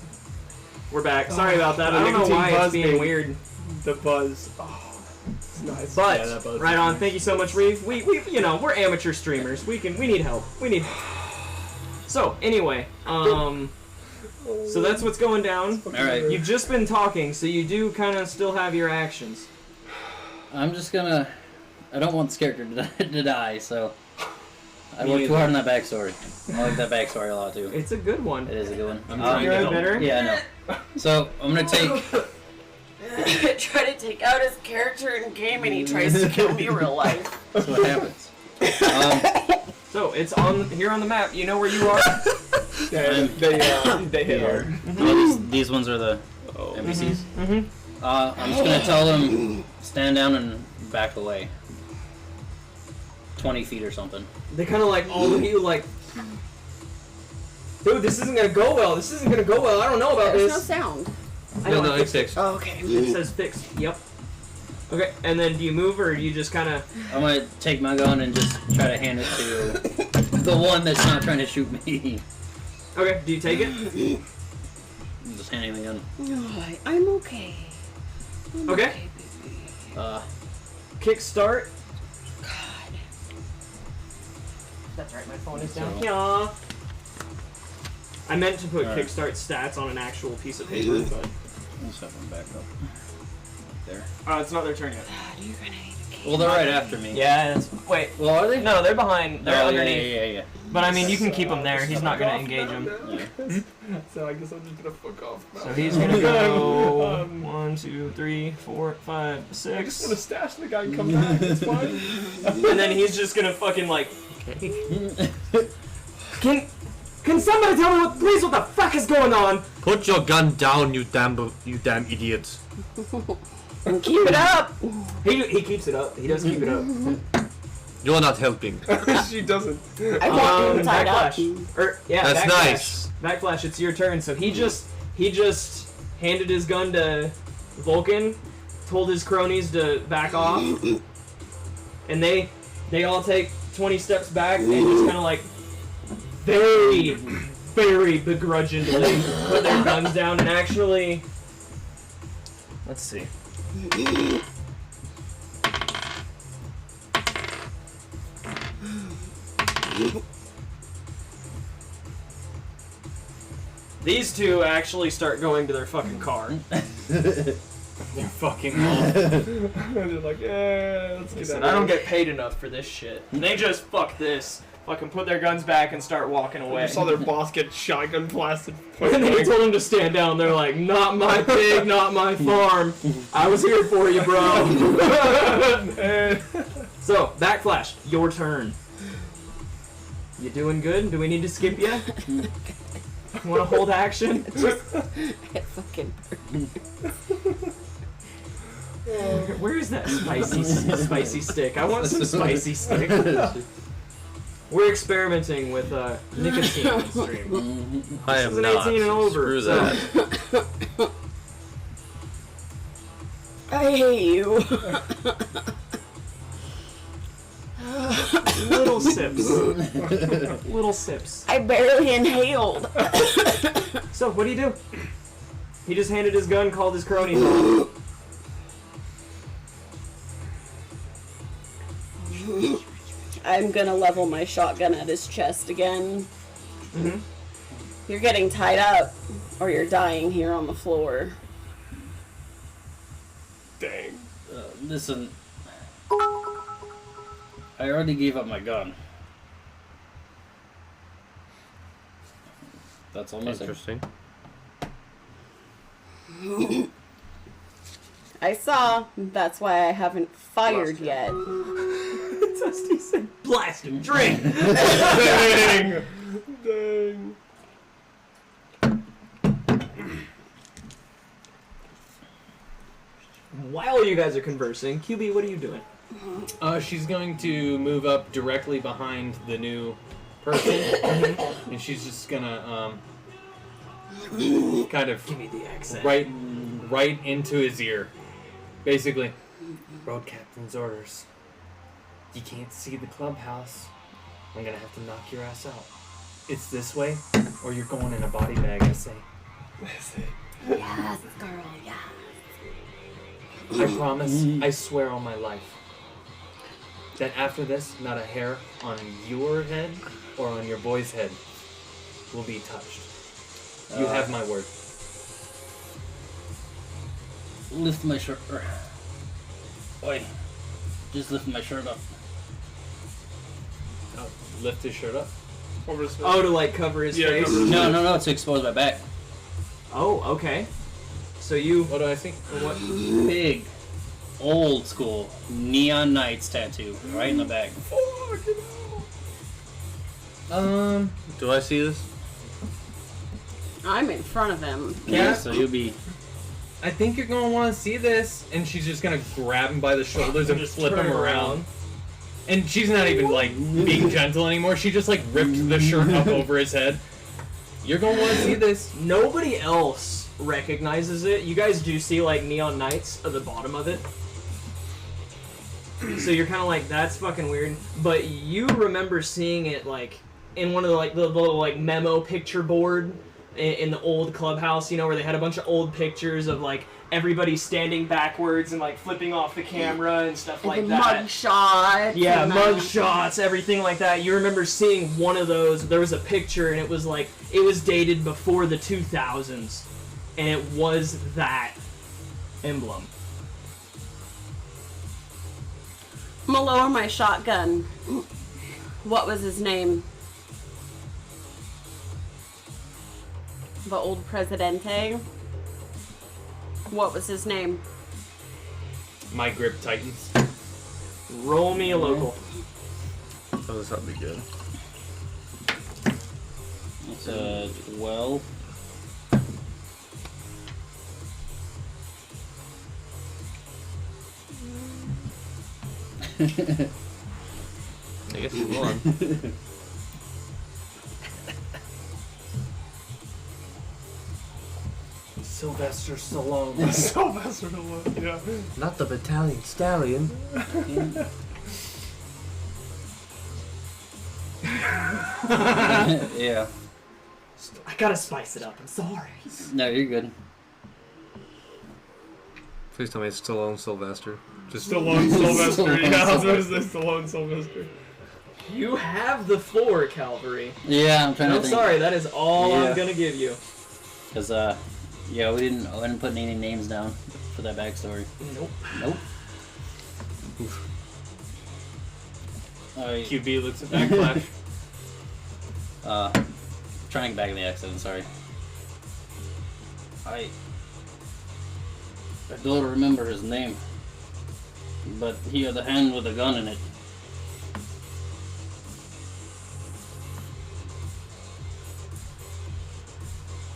We're back. Sorry about that. The I don't know nicotine why it's buzz being thing. weird. The buzz. Oh, it's nice. But Yeah, that buzz right is on. nice. Thank you so much, Reeve. We you know we're amateur streamers. We need help. We need. So anyway, so that's what's going down. All right. You've just been talking, so you do kind of still have your actions. I'm just gonna. I don't want this character to die, so. I Me worked too either. hard on that backstory. I like that backstory a lot too. It's a good one. It is a good one. I'm trying to You're help. better. Yeah, I know. So I'm gonna take. Try to take out his character in game and he tries to kill me real life. That's what happens. So it's on here on the map. You know where you are. Yeah, they hit hard. These ones are the NPCs. Mm-hmm. I'm just gonna tell them stand down and back away. 20 feet or something. They kind of like all of you like. Dude, this isn't gonna go well. This isn't gonna go well. I don't know about There's this. no sound. I know, No, I it's fixed. Oh, okay. It says fixed. Yep. Okay, and then do you move or do you just kind of? I'm gonna take my gun and just try to hand it to the one that's not trying to shoot me. Okay, do you take it? I'm just handing the gun. Oh, I'm okay. I'm Okay. baby. Kickstart. God. That's right, my phone is So- down. Yeah. I meant to put Alright. kickstart stats on an actual piece of paper, but Let's have them back up. there. It's not their turn yet. Well, they're right after me. Yeah, wait. Well, are they? No, they're behind. They're Oh, underneath. yeah. But I mean, you can keep him there. He's not going to engage him. So I guess I'm just gonna fuck off. So he's going to go 1, 2, 3, 4, 5, 6. I just want to stash the guy and come back. It's fine. And then he's just going to fucking like. Can somebody tell me please what the fuck is going on? Put your gun down, you damn idiot. Keep it up. He keeps it up. He does keep it up. You're not helping. She doesn't. I want him tied up. That's nice. Backflash, it's your turn. So he just handed his gun to Vulcan, told his cronies to back off, and they all take 20 steps back and just kind of like very, very begrudgingly put their guns down and actually, let's see. These two actually start going to their fucking car. They're fucking off. They're like, yeah, let's get Listen, out. I don't get paid enough for this shit. They just fuck this. Fucking put their guns back and start walking away. I saw their boss get shotgun blasted. And they told him to stand down. They're like, not my pig, not my farm. I was here for you, bro. So, Backflash, your turn. You doing good? Do we need to skip you? Want to hold action? It fucking Where is that spicy stick? I want some spicy stick. We're experimenting with nicotine on stream. I This am is an not. 18 and over. Screw that. I hate you. Little sips. Little sips. I barely inhaled. So, what do you do? He just handed his gun, called his cronies off. I'm gonna level my shotgun at his chest again. Mm-hmm. You're getting tied up, or you're dying here on the floor. Dang. Listen, I already gave up my gun. That's all I'm saying. Interesting. I saw. That's why I haven't fired yet. Dusty said, blast him, drink! Dang. Dang. While you guys are conversing, QB, what are you doing? She's going to move up directly behind the new person, and she's just gonna kind of Give me the accent. right into his ear. Basically, road captain's orders. You can't see the clubhouse. I'm gonna have to knock your ass out. It's this way, or you're going in a body bag, I say. Yes, girl, yeah. I promise, I swear on my life, that after this, not a hair on your head or on your boy's head will be touched. You have my word. Lift my shirt. Oi. Just lift my shirt up. Oh, lift his shirt up? Over his face. Oh, to like cover his Yeah, face? cover his No, to expose my back. Oh, okay. So you... What do I think? What? Big, old school Neon Knights tattoo right in the back. Do I see this? I'm in front of him. Yeah, so you'll be... I think you're gonna want to see this. And she's just gonna grab him by the shoulders and Just flip turn him him around. And she's not even like being gentle anymore. She just like ripped the shirt up over his head. You're gonna want to see this. Nobody else recognizes it. You guys do see like Neon Knights at the bottom of it. So you're kind of like, that's fucking weird. But you remember seeing it like in one of the little like memo picture board in the old clubhouse, you know, where they had a bunch of old pictures of like everybody standing backwards and like flipping off the camera and stuff like the that. mug shots. Yeah, and mug shots, everything like that. You remember seeing one of those. There was a picture, and it was like it was dated before the 2000s, and it was that emblem. I'm gonna lower my shotgun. What was his name? The old Presidente. What was his name? My grip tightens. Roll me a local. Oh, this ought to be good. It's a 12. I guess you won. Sylvester Stallone. Sylvester Stallone, yeah. Not the battalion stallion. Yeah. I gotta spice it up. I'm sorry. No, you're good. Please tell me it's Stallone Sylvester. Just Stallone Sylvester. Yeah, I was going to say Stallone Sylvester. You have the floor, Calvary. Yeah, I'm trying to I'm think. sorry, that is all Yeah. I'm gonna give you. Because, yeah, I didn't put any names down for that backstory. Nope. Nope. Alright. QB looks at Backflash. Trying to get back in the accident, sorry. I don't remember his name. But he had a hand with a gun in it.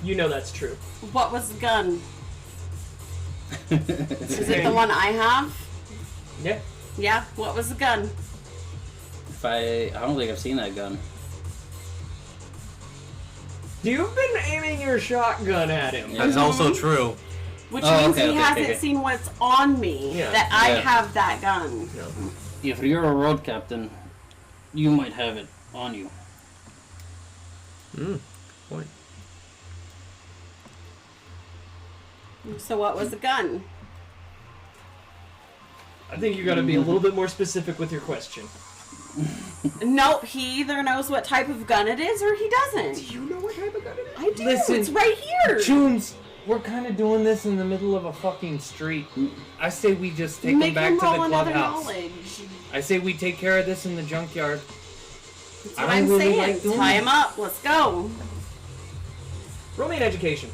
You know that's true. What was the gun? Is it the one I have? Yeah. Yeah. What was the gun? I don't think I've seen that gun. You've been aiming your shotgun at him. That's also true. Which means he hasn't seen what's on me. Yeah. That I Yeah. have that gun. If you're a road captain, you might have it on you. Point. So what was the gun? I think you gotta be a little bit more specific with your question. Nope, he either knows what type of gun it is or he doesn't. Do you know what type of gun it is? I do. Listen, it's right here. Tunes, we're kind of doing this in the middle of a fucking street. I say we just take Make them back him to roll the another clubhouse. knowledge. I say we take care of this in the junkyard. That's what I'm really saying. like doing Tie it. him up. Let's go. Roll me an education.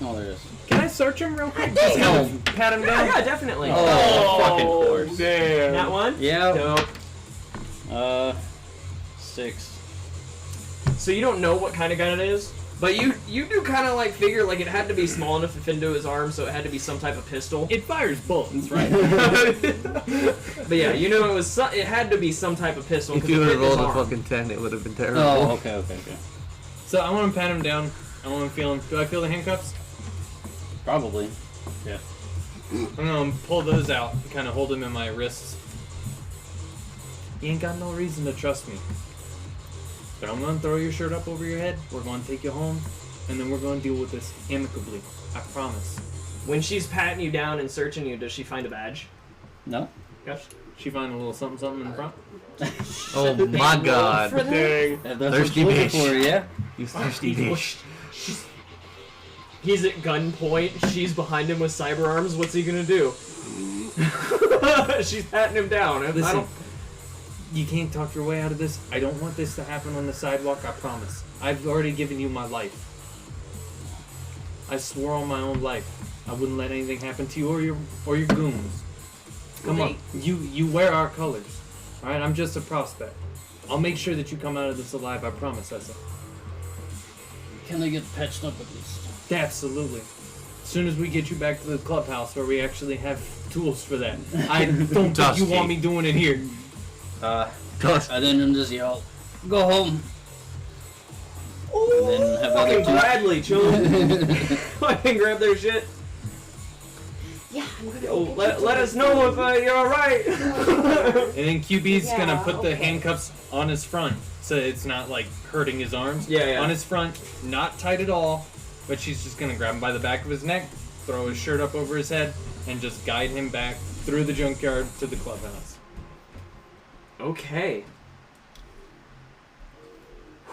Oh, there it is. Can I search him real quick? Just kind of pat him down? Yeah, definitely. Oh, fucking course. Damn. That one? Yeah. Nope. 6. So you don't know what kind of gun it is, but you do kind of like figure like it had to be small enough to fit into his arm, so it had to be some type of pistol. It fires bullets, right? But yeah, you know it had to be some type of pistol. If 'cause you it would fit have in his rolled a arm. fucking 10, it would have been terrible. Oh, okay. So I want to pat him down. I want to feel him. Do I feel the handcuffs? Probably. Yeah. I'm gonna pull those out and kind of hold him in my wrists. You ain't got no reason to trust me. But I'm gonna throw your shirt up over your head. We're gonna take you home, and then we're gonna deal with this amicably. I promise. When she's patting you down and searching you, does she find a badge? No. Gosh. She find a little something in the front. Oh my god. Dang. If that's Thirsty what you're bitch. looking for, yeah. You thirsty bitch. He's at gunpoint. She's behind him with cyber arms. What's he gonna do? She's patting him down. I Listen, don't... you can't talk your way out of this. I don't want this to happen on the sidewalk, I promise. I've already given you my life. I swore on my own life I wouldn't let anything happen to you or your goons. Come on, you wear our colors. Alright, I'm just a prospect. I'll make sure that you come out of this alive, I promise, Essa. Can they get patched up at least? Absolutely. As soon as we get you back to the clubhouse where we actually have tools for that. I don't think you want me doing it here. And then just yell, go home. And then have Fucking other two. Bradley, children. Fucking grab their shit. Yeah, I'm gonna Yo, let us know if you're alright. And then QB's gonna Yeah, put the handcuffs on his front so it's not like hurting his arms. Yeah. On his front, not tight at all, but she's just gonna grab him by the back of his neck, throw his shirt up over his head, and just guide him back through the junkyard to the clubhouse. Okay.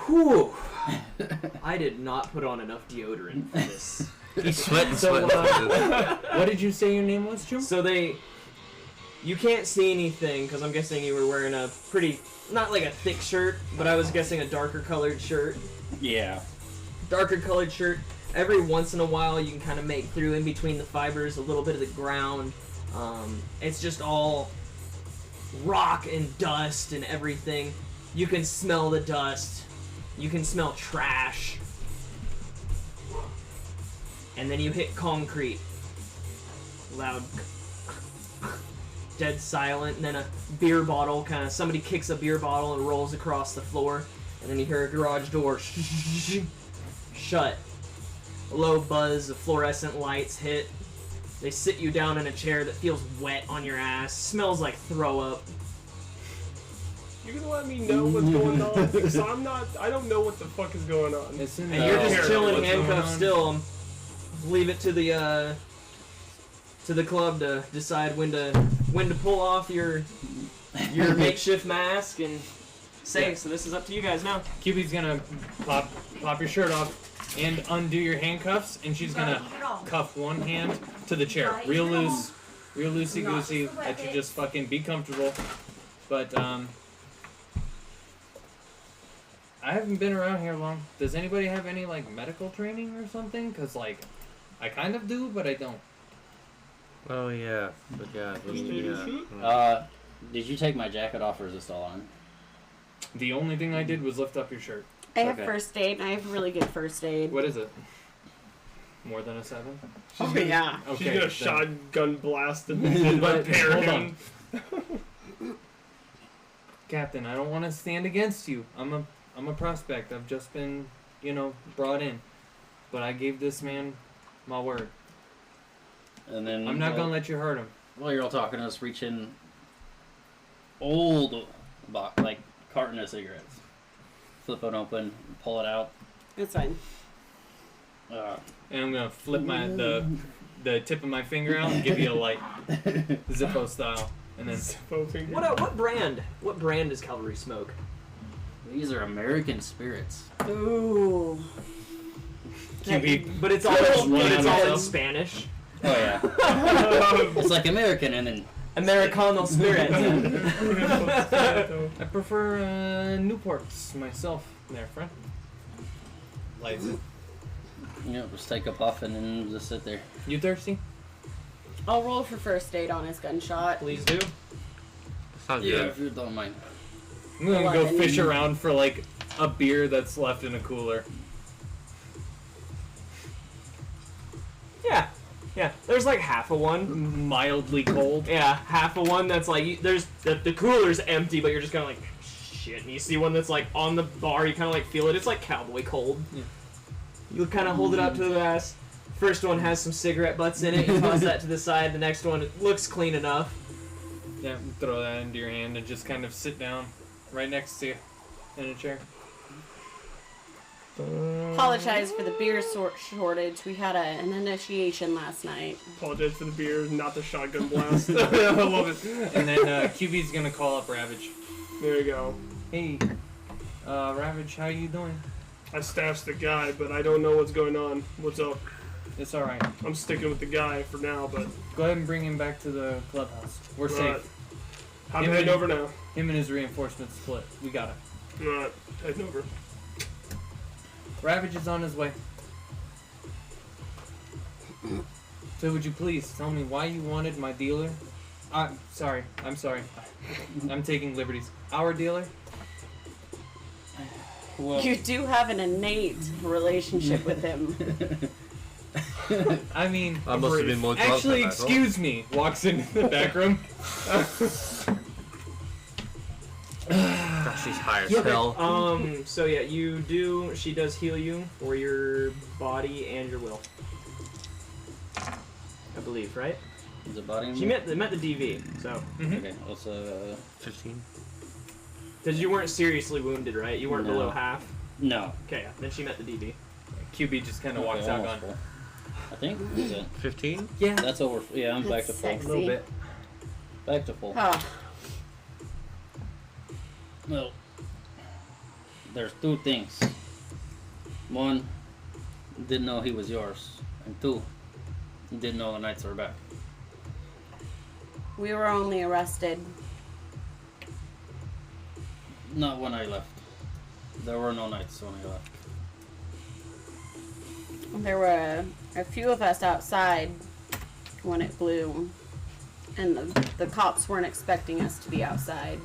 Whew. I did not put on enough deodorant for this. He's sweating, So, sweating. what did you say your name was, Jim? So You can't see anything, because I'm guessing you were wearing a pretty, not like a thick shirt, but I was guessing a darker colored shirt. Yeah. Darker colored shirt. Every once in a while you can kind of make through in between the fibers a little bit of the ground. It's just all rock and dust and everything. You can smell the dust. You can smell trash. And then you hit concrete. Loud. Dead silent. And then a beer bottle kind of, somebody kicks a beer bottle and rolls across the floor. And then you hear a garage door shut. A low buzz of fluorescent lights hit. They sit you down in a chair that feels wet on your ass. Smells like throw up. You gonna let me know what's going on? Because I don't know what the fuck is going on. And you're just chilling handcuffed still. Leave it to the club to decide when to pull off your makeshift mask and say. So this is up to you guys now. QB's gonna pop your shirt off and undo your handcuffs, and she's gonna cuff one hand to the chair, real loose, real loosey goosey. Let you just fucking be comfortable. But I haven't been around here long. Does anybody have any like medical training or something? Cause like I kind of do, but I don't. Oh yeah, but yeah. Did you take my jacket off, or is it still on? The only thing I did was lift up your shirt. I have first aid, and I have really good first aid. What is it? More than a 7? Oh, yeah. She's gonna then. shotgun blast and But repair hold him. on. Captain, I don't want to stand against you. I'm a prospect. I've just been, brought in. But I gave this man my word. And then I'm not gonna let you hurt him. While you're all talking, us reach in old like carton of cigarettes. Flip it open, pull it out. That's fine. And I'm gonna flip the tip of my finger out and give you a light, Zippo style, and then What brand does Cavalry smoke? These are American spirits. Ooh. QB, But it's all in Spanish. Oh yeah. It's like American and then Americano spirit. I prefer Newports myself, there, friend. Lights it. Just take a puff and then just sit there. You thirsty? I'll roll for first aid on his gunshot. Please do. Sounds Yeah, good. if you don't mind. I'm gonna go 11. fish around for like a beer that's left in a cooler. Yeah, there's like half of one. Mildly cold. Yeah, half of one that's like, there's the cooler's empty, but you're just kind of like, shit. And you see one that's like on the bar, you kind of like feel it. It's like cowboy cold. Yeah. You kind of hold it up to the glass. First one has some cigarette butts in it. You toss that to the side. The next one looks clean enough. Yeah, throw that into your hand and just kind of sit down right next to you in a chair. Apologize for the beer shortage. We had an initiation last night. Apologize for the beer, not the shotgun blast. I love it. And then QB's gonna call up Ravage. There you go. Hey, Ravage, how you doing? I stashed the guy, but I don't know what's going on. What's up? It's alright. I'm sticking with the guy for now, but Go ahead and bring him back to the clubhouse. We're Right. safe. I'm Him heading and- over now. Him and his reinforcements split. We got it. Alright, heading over. Ravage is on his way. So would you please tell me why you wanted my dealer? I'm sorry. I'm taking liberties. Our dealer? Well, You do have an innate relationship with him. I mean, I must have been more drunk actually, than I thought. excuse me. Walks into the back room. Gosh, she's high as hell. So yeah, she does heal you for your body and your will. I believe, right? is it body? She met the DV, so. Okay, what's 15. Because you weren't seriously wounded, right? You weren't No. below half? No. Okay, yeah. Then she met the DV. QB just kind of walks Okay, out almost going, full. I think. Is it? 15? yeah. That's over. Yeah, I'm back to That's full. sexy. A little bit. Back to full. Oh, Well, there's two things. One, didn't know he was yours, and two, didn't know the Knights were back. We were only arrested. Not when I left. There were no Knights when I left. There were a few of us outside when it blew, and the cops weren't expecting us to be outside.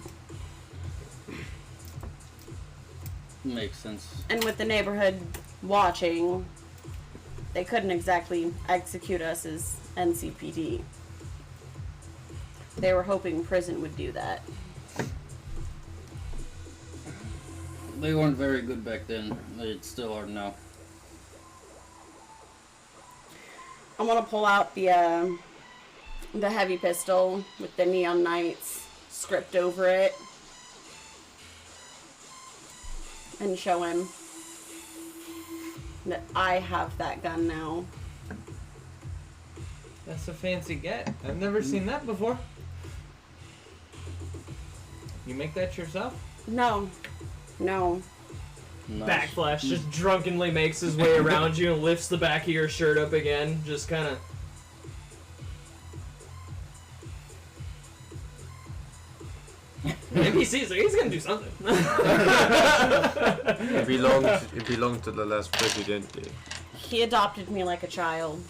Makes sense. And with the neighborhood watching, they couldn't exactly execute us as NCPD. They were hoping prison would do that. They weren't very good back then. They still are now. I'm gonna pull out the heavy pistol with the Neon Knights script over it and show him that I have that gun now. That's a fancy get. I've never seen that before. You make that yourself? No. No. Nice. Backflash just drunkenly makes his way around you and lifts the back of your shirt up again, just kind of. If he sees it, he's gonna do something. It belonged to the last presidente. He adopted me like a child.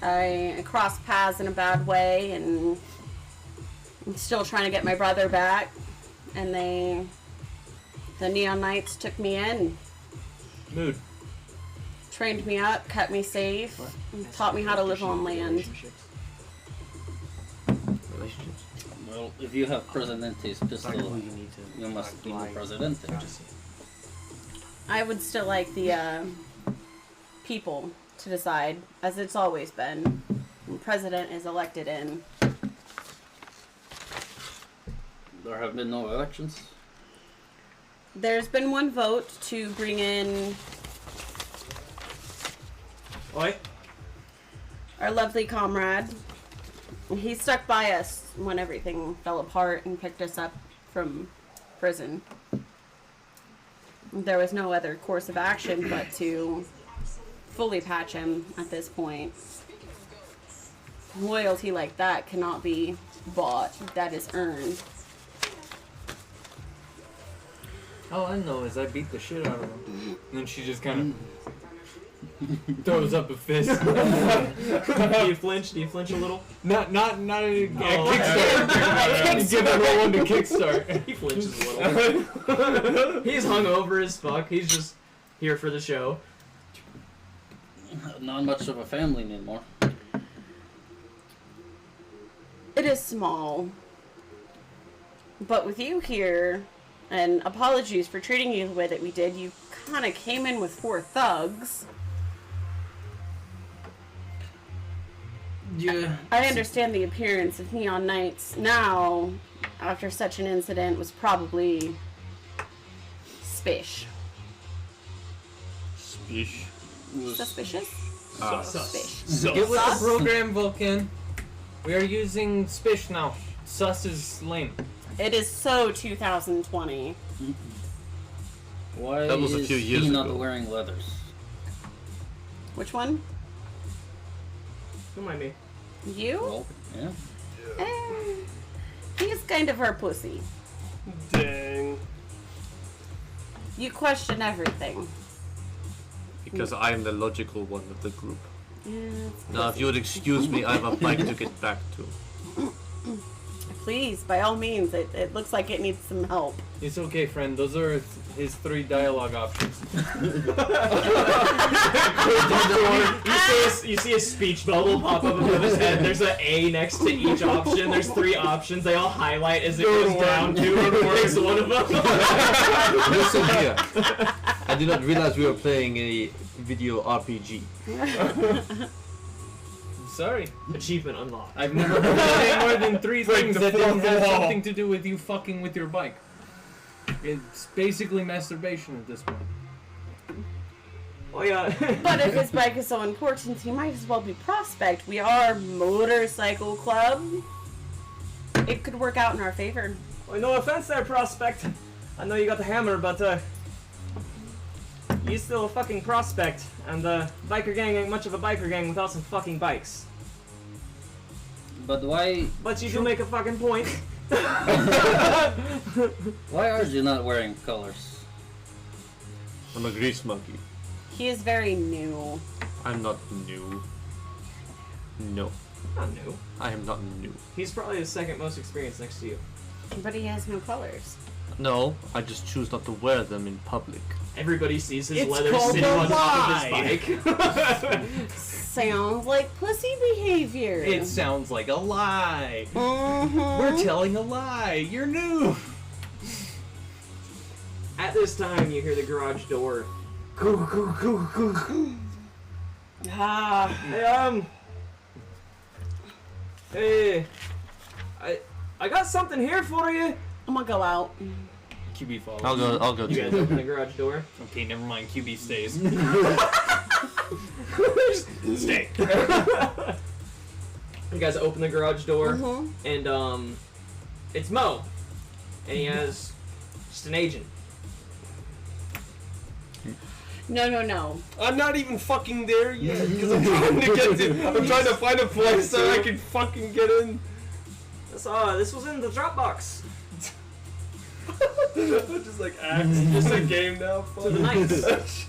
I crossed paths in a bad way, and I'm still trying to get my brother back. And the Neon Knights took me in. Mood. Trained me up, kept me safe, and taught me how to live on land. Well, if you have Presidente's pistol, you must be the Presidente. I would still like the people to decide, as it's always been. The president is elected in. There have been no elections. There's been one vote to bring in our lovely comrade. He stuck by us when everything fell apart and picked us up from prison. There was no other course of action but to fully patch him at this point. Loyalty like that cannot be bought. That is earned. All I know is I beat the shit out of him. And then she just kind of throws up a fist. Do you flinch? Do you flinch a little? Not a kickstart. Give everyone to kickstart. He flinches a little. He's hungover as fuck. He's just here for the show. Not much of a family anymore. It is small. But with you here, and apologies for treating you the way that we did, you kind of came in with 4 thugs. Yeah. I understand the appearance of Neon Knights now, after such an incident, was probably spish. Spish. Suspicious? Spish. Get with the program, Vulcan. We are using spish now. Sus is lame. It is so 2020. Why That was a is few years he not ago. wearing leathers? Which one? Don't mind me. You? Well, yeah. He's kind of her pussy. Dang. You question everything. Because I am the logical one of the group. Yeah, Now, if you would excuse me, I have a bike to get back to. please, by all means. It looks like it needs some help. It's okay, friend. Those are his 3 dialogue options. You see a speech bubble pop up above his head. There's an A next to each option. There's 3 options. They all highlight as it goes down to. Picks one of them. Listen here. I did not realize we were playing a video RPG. Sorry. Achievement unlocked. I've never heard any more than 3 things that didn't have something to do with you fucking with your bike. It's basically masturbation at this point. Oh yeah. But if his bike is so important, he might as well be Prospect. We are motorcycle club. It could work out in our favor. Well, no offense there, Prospect. I know you got the hammer, but you still a fucking prospect, and the biker gang ain't much of a biker gang without some fucking bikes. But why? But you do make a fucking point. Why are you not wearing colors? I'm a grease monkey. He is very new. I'm not new. No. Not new. I am not new. He's probably the second most experienced next to you. But he has no colors. No, I just choose not to wear them in public. Everybody sees his It's leather called sitting a on top of lie. his bike. Sounds like pussy behavior. It sounds like a lie. Mhm. We're telling a lie. You're new. At this time, you hear the garage door. Ah. Hey, I got something here for you. I'm gonna go out. QB follows. I'll go You too. guys open the garage door. Okay, never mind. QB stays. Stay. You guys open the garage door, and it's Mo, and he has just an agent. No. I'm not even fucking there yet because I'm trying to get to. I'm trying to find a place so I can fucking get in. This was in the Dropbox. Just like acts, just a game now. To the Knights.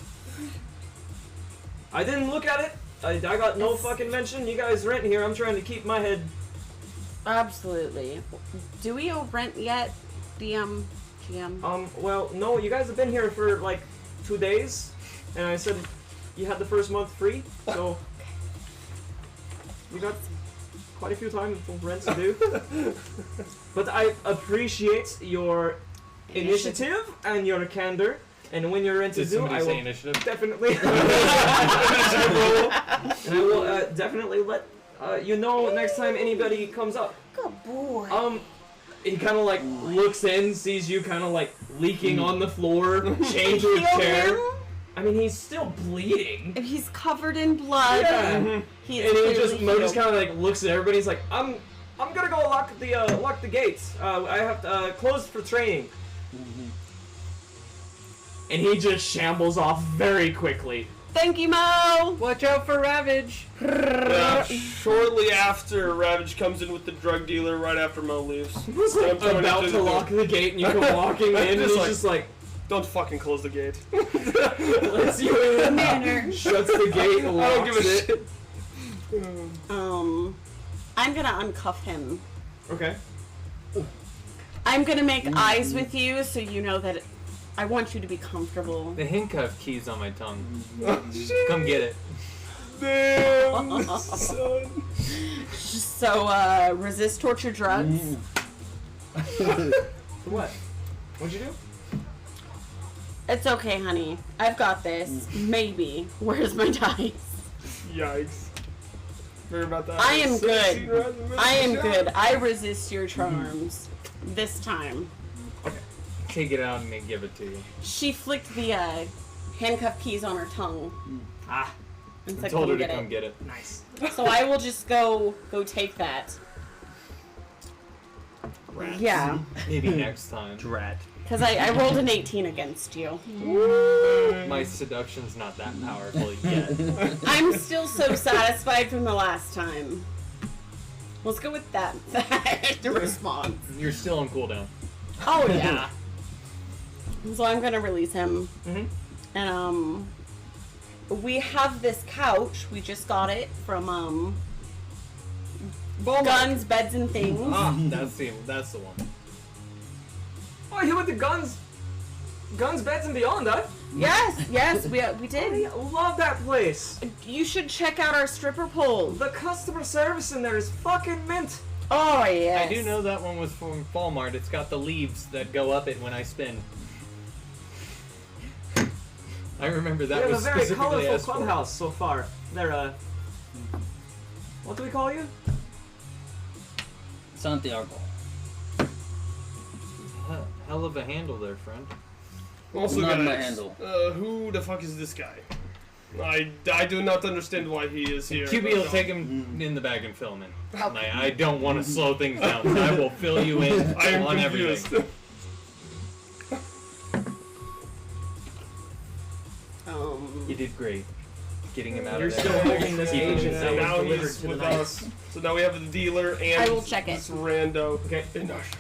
I didn't look at it. I got no fucking mention. You guys rent here. I'm trying to keep my head. Absolutely. Do we owe rent yet, DM? GM? Well, no. You guys have been here for like 2 days, and I said you had the first month free, so you got quite a few times of rent to do. But I appreciate your initiative and your candor. And when you're ready to do, I will initiative? definitely. And I will definitely let you know next time anybody comes up. Good boy. He kind of like looks in, sees you kind of like leaking on the floor, change his chair. I mean, he's still bleeding. If he's covered in blood. Yeah. He And he just Mo just kind of like looks at everybody. He's like, I'm gonna go lock the gates. I have to close for training. And he just shambles off very quickly. Thank you, Mo. Watch out for Ravage. Yeah, shortly after, Ravage comes in with the drug dealer right after Mo leaves. He's like about to lock the gate, and you come walking in, and he's just like, don't fucking close the gate. lets you in, shuts the gate, and I don't give a locks shit. I'm gonna uncuff him. Okay. I'm gonna make eyes with you so you know that I want you to be comfortable. The handcuff key's on my tongue. Come get it. Damn, son. So, resist torture drugs. What? What'd you do? It's okay, honey. I've got this. Maybe. Where's my dice? Yikes. Heard about that? I am 16 good. rounds of I am medicine good. shot? I resist your charms. This time. Take it out and then give it to you. She flicked the handcuff keys on her tongue. Ah. And I said, told her to get come it. get it. Nice. So I will just go take that. Rats. Yeah. Maybe next time. Drat. Because I rolled an 18 against you. My seduction's not that powerful yet. I'm still so satisfied from the last time. Let's go with that. The response. You're still on cooldown. Oh yeah. So I'm gonna release him. And we have this couch. We just got it from Guns, Beds, and Things. Ah, that's the one. Oh, you with the guns, beds, and beyond, huh? Yes, we did. I love that place. You should check out our stripper pole. The customer service in there is fucking mint. Oh yes. I do know that one was from Walmart. It's got the leaves that go up it when I spin. I remember that We have was a very specifically colorful asked for. clubhouse so far. They're what do we call you? Santiago. Hell of a handle there, friend. Also, Not guys, my handle. Who the fuck is this guy? I do not understand why he is here. QB will take him in the bag and fill him in. I don't want to slow things down. So I will fill you in I am on confused. everything. Um, You did great. getting him out You're of there. still holding this agent that was now delivered he's to the with Knights. us. So now we have the dealer and I will check it. this rando. Okay.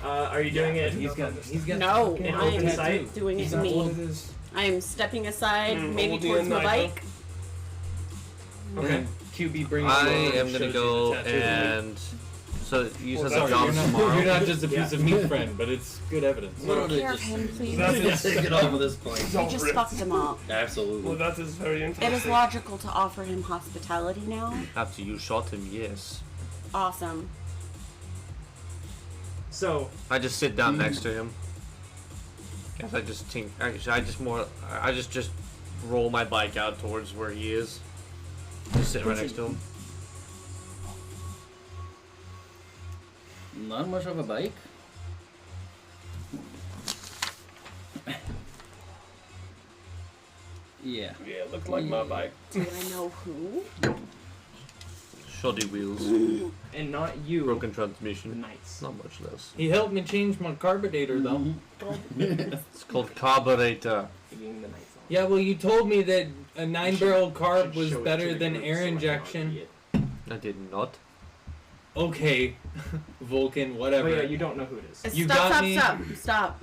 Are you doing it? He's got No, in I open am sight? doing it He's not what it me. is. I am stepping aside, maybe holding towards a my knife. bike. Okay. QB brings I you over am and gonna shows go you the tattoo. and. So you said the Sorry, job's tomorrow? you're not just a piece of meat, friend, but it's good evidence. Literally Care of just him, please. get off of this point. We just fucked him up. Absolutely. Well, that is very interesting. It is logical to offer him hospitality now. After you shot him, yes. Awesome. So I just sit down next to him. Guess I just think. I just roll my bike out towards where he is. Just sit right next to him. Not much of a bike. Yeah. Yeah, it looked like my bike. Do I know who? Shoddy wheels. and not you. Broken transmission. Knights. Not much less. He helped me change my carburetor, though. It's called carburetor. Yeah, well, you told me that a 9-barrel carb was show it better to the than group air so I can injection. see it. I did not. Okay, Vulcan, whatever. But yeah, you don't know who it is. You stop, got me. stop.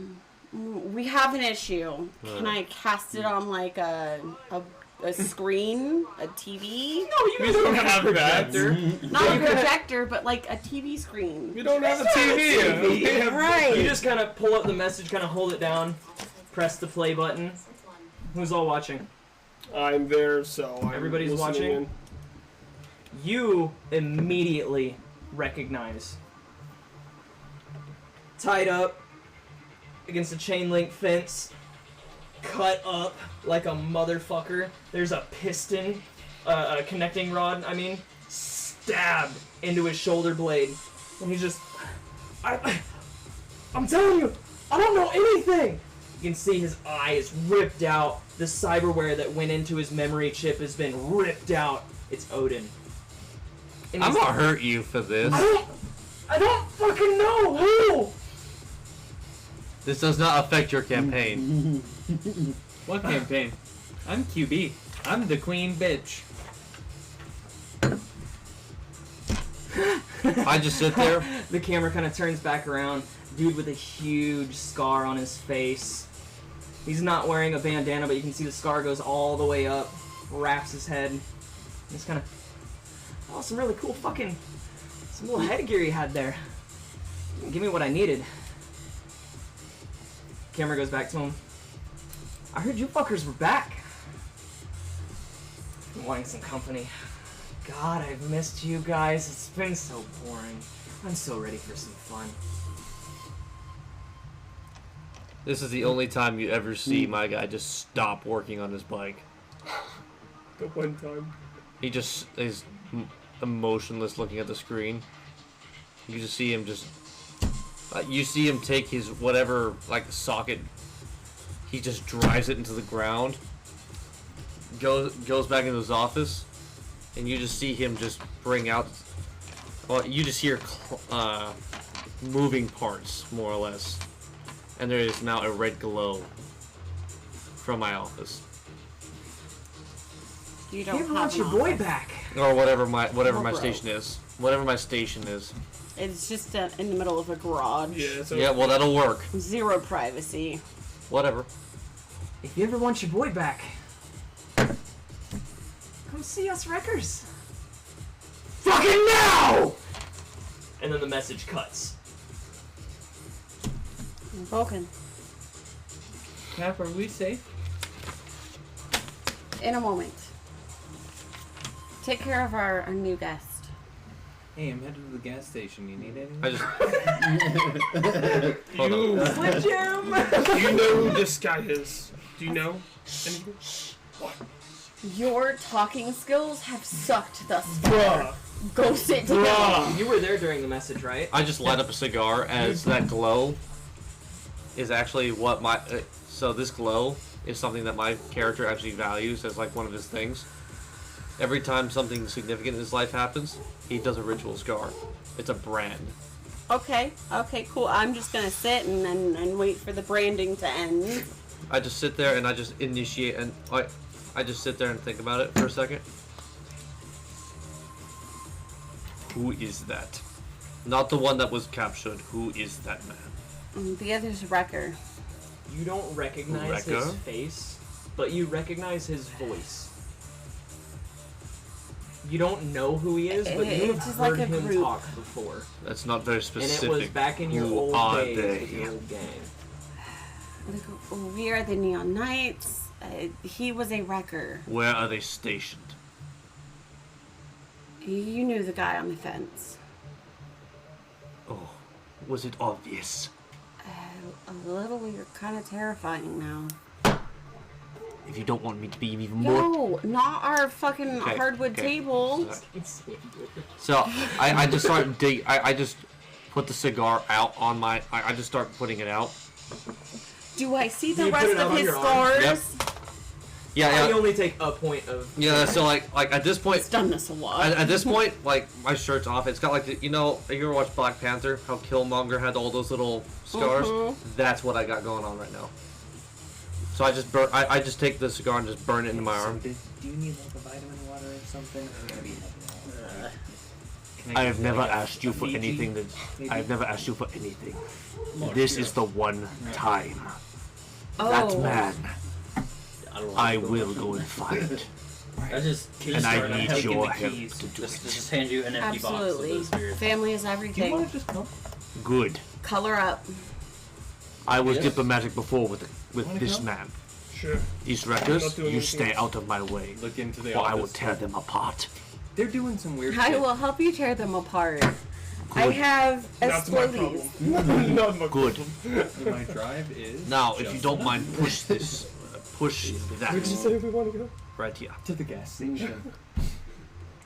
We have an issue. Can I cast it on like a screen, a TV? No, you don't have a projector. Not a projector, but like a TV screen. We don't have a TV. Right. You just kind of pull up the message, kind of hold it down, press the play button. Who's all watching? I'm there, so I'm Everybody's listening watching? in. You immediately recognize, tied up against a chain link fence, cut up like a motherfucker. There's a piston, a connecting rod, stabbed into his shoulder blade. And he's just, I'm telling you, I don't know anything. You can see his eye is ripped out. The cyberware that went into his memory chip has been ripped out. It's Odin. And I'm he's- gonna hurt you for this. I don't fucking know who. This does not affect your campaign. What campaign? I'm QB. I'm the queen bitch. I just sit there. The camera kind of turns back around. Dude with a huge scar on his face. He's not wearing a bandana, but you can see the scar goes all the way up. Wraps his head. He's kind of... Oh, some really cool fucking... Some little headgear he had there. Give me what I needed. Camera goes back to him. I heard you fuckers were back. Been wanting some company. God, I've missed you guys. It's been so boring. I'm so ready for some fun. This is the only time you ever see my guy just stop working on his bike. The one time. He just is emotionless looking at the screen. You just see him just... you see him take his whatever, like, socket. He just drives it into the ground. Goes back into his office. And you just see him just bring out... Well, you just hear moving parts, more or less. And there is now a red glow from my office. You don't You have want an your boy office. back. Or whatever my Bro. station is. Whatever my station is. It's just in the middle of a garage. Yeah, so Yeah, well, that'll work. Zero privacy. Whatever. If you ever want your boy back, come see us wreckers. Fucking now! And then the message cuts. Vulcan. Cap, are we safe? In a moment. Take care of our new guest. Hey, I'm headed to the gas station. You need anything? I just... Hold on. Slim Jim! Do you know who this guy is? Do you know anything? What? Your talking skills have sucked thus far. Bruh. Go sit down. Bruh. You were there during the message, right? I just light up a cigar as that glow is actually what my... so this glow is something that my character actually values as like one of his things. Every time something significant in his life happens, he does a ritual scar. It's a brand. Okay, cool. I'm just gonna sit and wait for the branding to end. I just sit there and I just initiate and I just sit there and think about it for a second. Who is that? Not the one that was captured. Who is that man? The other's Wrecker. You don't recognize Wrecker? his face, but you recognize his voice. You don't know who he is, but you have It's just heard like a him group. talk before. That's not very And specific. it was back in your Who old are days they? with your old gang. We are the Neon Knights. He was a Wrecker. Where are they stationed? You knew the guy on the fence. Oh, was it obvious? A little. You're kind of terrifying now. If you don't want me to be even more... No, not our fucking Okay, hardwood okay. table. So, I just start I just put the cigar out on my... I just start putting it out. Do I see the You put rest it out of on his your arm? scars? Yep. Yeah, You only take a point of... Yeah, so like at this point... He's done this a lot. At this point, like, my shirt's off. It's got like, you know, you ever watch Black Panther? How Killmonger had all those little scars? Mhm. That's what I got going on right now. So I just burn. I just take the cigar and just burn it into my arm. Do you need like a vitamin water or something? I have never asked you for anything that... I have never asked you for anything. This is the one time. That Oh. man, I will go and find. I just And I start need taking your the help keys. to do Just hand you an empty box of Absolutely. those beers. Family is everything. just come? Good. Color up. I was Yes. diplomatic before with Wanna this come? man. Sure. These I'm not wreckers, doing you anything stay else. out of my way, Look into the or I will office. tear them apart. They're doing some weird I shit. will help you tear them apart. I Good. have Not my explosives. problem. Not my Good. My drive is Now, if you just don't mind, push this, push that Where'd you say we want to go? right here. to the gas station.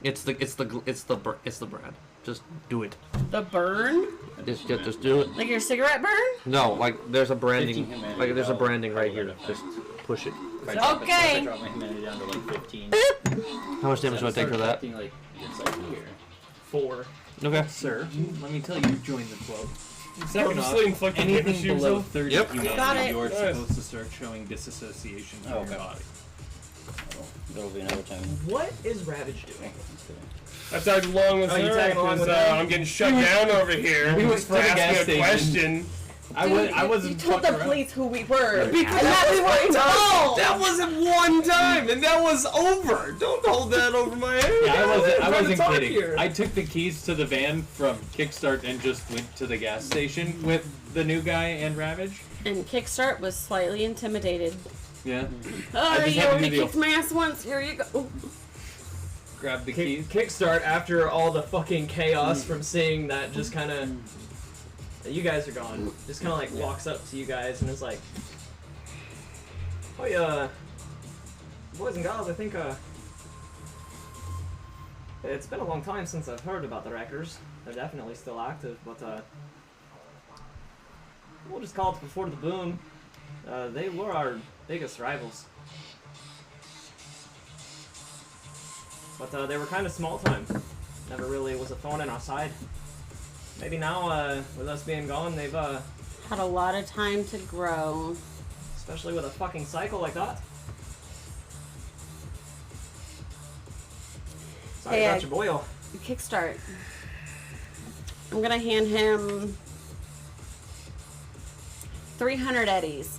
It's the brand. Just do it. The burn? Just do it. Like your cigarette burn? No, like there's a branding, 15 humanity, like there's a I'll- branding right I'll here. let it Just push it. If I drop it- Okay. if I drop my humanity down to like 15. How much damage do I take for that? Acting like it's like here. 4. Okay. Sir, let me tell you, you joined the club. Second off, Purposely inflicted anything damage to below yourself? 30 Yep. humanity, Got it. you're Nice. supposed to start showing disassociation from Oh, your okay. body. There'll be another time. What is Ravage doing? I tagged along with Oh, you her tagging along because with her? I'm getting shut down over here. He was from to the ask gas me a station. question. I wasn't You told the fucking around. police who we were. Because and that we were involved. That wasn't one time, and that was over. Don't hold that over my head. Yeah, I I'm trying to wasn't talk kidding. here. I took the keys to the van from Kickstart and just went to the gas station with the new guy and Ravage. And Kickstart was slightly intimidated. Yeah. Oh, just you had to already do the- kicked my ass once. Here you go. Grab the keys. Kickstart, after all the fucking chaos from seeing that, just kind of... You guys are gone. Just kind of like walks up to you guys and is like... Oh yeah, boys and girls, I think it's been a long time since I've heard about the Wreckers. They're definitely still active, but we'll just call it before the boom. They were our biggest rivals. But they were kind of small time. Never really was a thorn in our side. Maybe now, with us being gone, they've Had a lot of time to grow. especially with a fucking cycle like that. Sorry Hey, about your boil. Kickstart. I'm gonna hand him 300 eddies.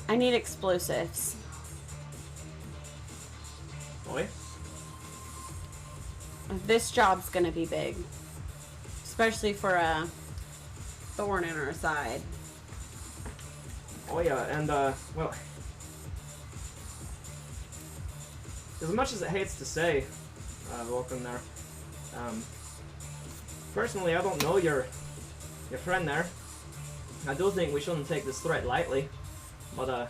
I need explosives. Boy. This job's gonna be big. Especially for a thorn in our side. Oh yeah, and well, as much as it hates to say, Vulcan there, personally I don't know your friend there. I do think we shouldn't take this threat lightly, but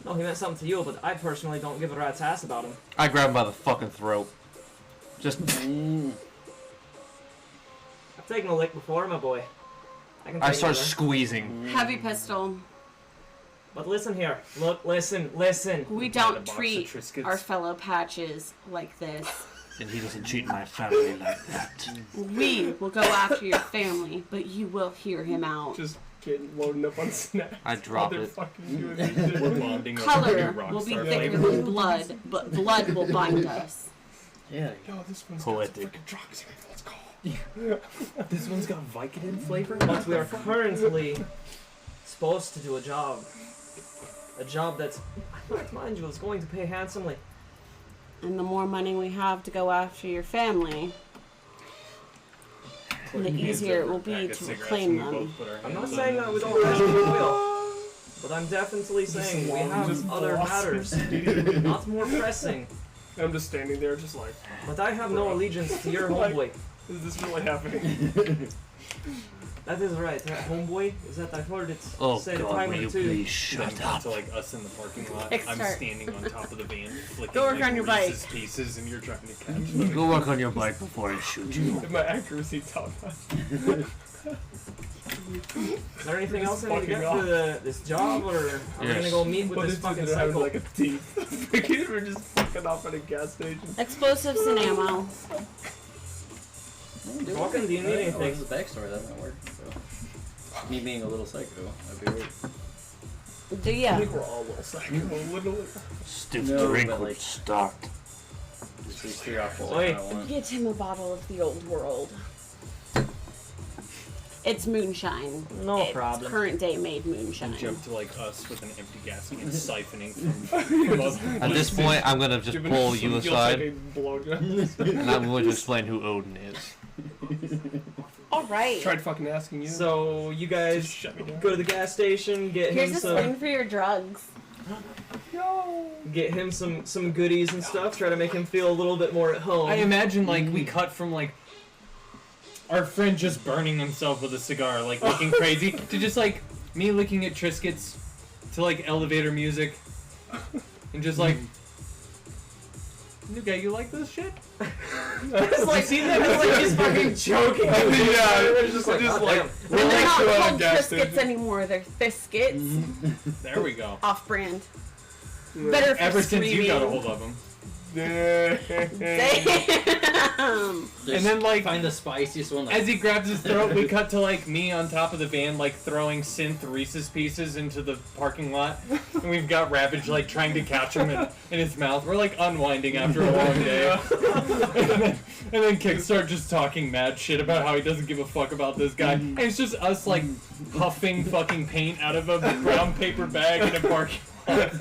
no, he meant something to you, but I personally don't give a rat's ass about him. I grab him by the fucking throat. Just. I've taken a lick before, my boy. I start another. squeezing. Heavy pistol. But listen here. Look, listen, listen. We don't treat our fellow patches like this. And he doesn't treat my family like that. We will go after your family, but you will hear him out. Just getting loading up on snacks. I drop While they're it. fucking doing this shit. We're bonding over Color your will be Rockstar thicker flavor. than blood, but blood will bind us. Yeah. Yo, this one's Poetic. got some freaking drugs in it. Let's go. This one's got Vicodin flavor. But we are currently supposed to do a job. A job that's, mind you, is going to pay handsomely. And the more money we have to go after your family, the easier it will be to reclaim them. I'm not saying that with all respect and will, but I'm definitely saying we have other matters, not more pressing. I'm just standing there, just like. But I have no allegiance to your homeboy. Is this really happening? That is right. That homeboy is that I've heard it Oh said a God, time will or you two. please shut up? To like us in the parking lot. Quick I'm start. standing on top of the van, flicking Go work like on your Reese's bike. pieces, and you're trying to catch them. Go work on your bike before I shoot you. My accuracy top. Is there anything else I need to get Fucking for this job, or are we gonna go meet with this fucking having cycle? like a thief. We're just fucking off at a gas station. Explosives and ammo. Vulcan, do you need anything? There's a backstory that might work. So. Me being a little psycho, I'd be weird. Do I ya? think we're all a little psycho, literally. Stiff No, drink but, would like, start. Just these 3 options Oi. I kinda want. Get him a bottle of the old world. It's moonshine. No It's problem. Current day made moonshine. Jump to like us with an empty gas can siphoning from. At this point, I'm gonna just pull you aside, and and I'm going to explain who Odin is. Alright. Tried fucking asking you. So you guys Just shut me down. go to the gas station, get Here's him a some, spoon for your drugs. get him some goodies and stuff. Try to make him feel a little bit more at home. I imagine like we cut from like our friend just burning himself with a cigar, like looking crazy, to just like me looking at Triscuits, to like elevator music, and just like, new guy, you like this shit? It's like, see that? it's like he's fucking joking. Yeah, It's just like, just "God like- damn." We're And they're like not two at a called gas Triscuits station. anymore, they're Biscuits. There we go. Off brand. Better for Ever since you got a screaming. hold of him. Damn. And then like find the spiciest one. as he grabs his throat, we cut to like me on top of the van, like throwing synth Reese's Pieces into the parking lot, and we've got Ravage like trying to catch him in his mouth. We're like unwinding after a long day, and then Kickstart just talking mad shit about how he doesn't give a fuck about this guy, and it's just us like huffing fucking paint out of a brown paper bag in a parking lot. Like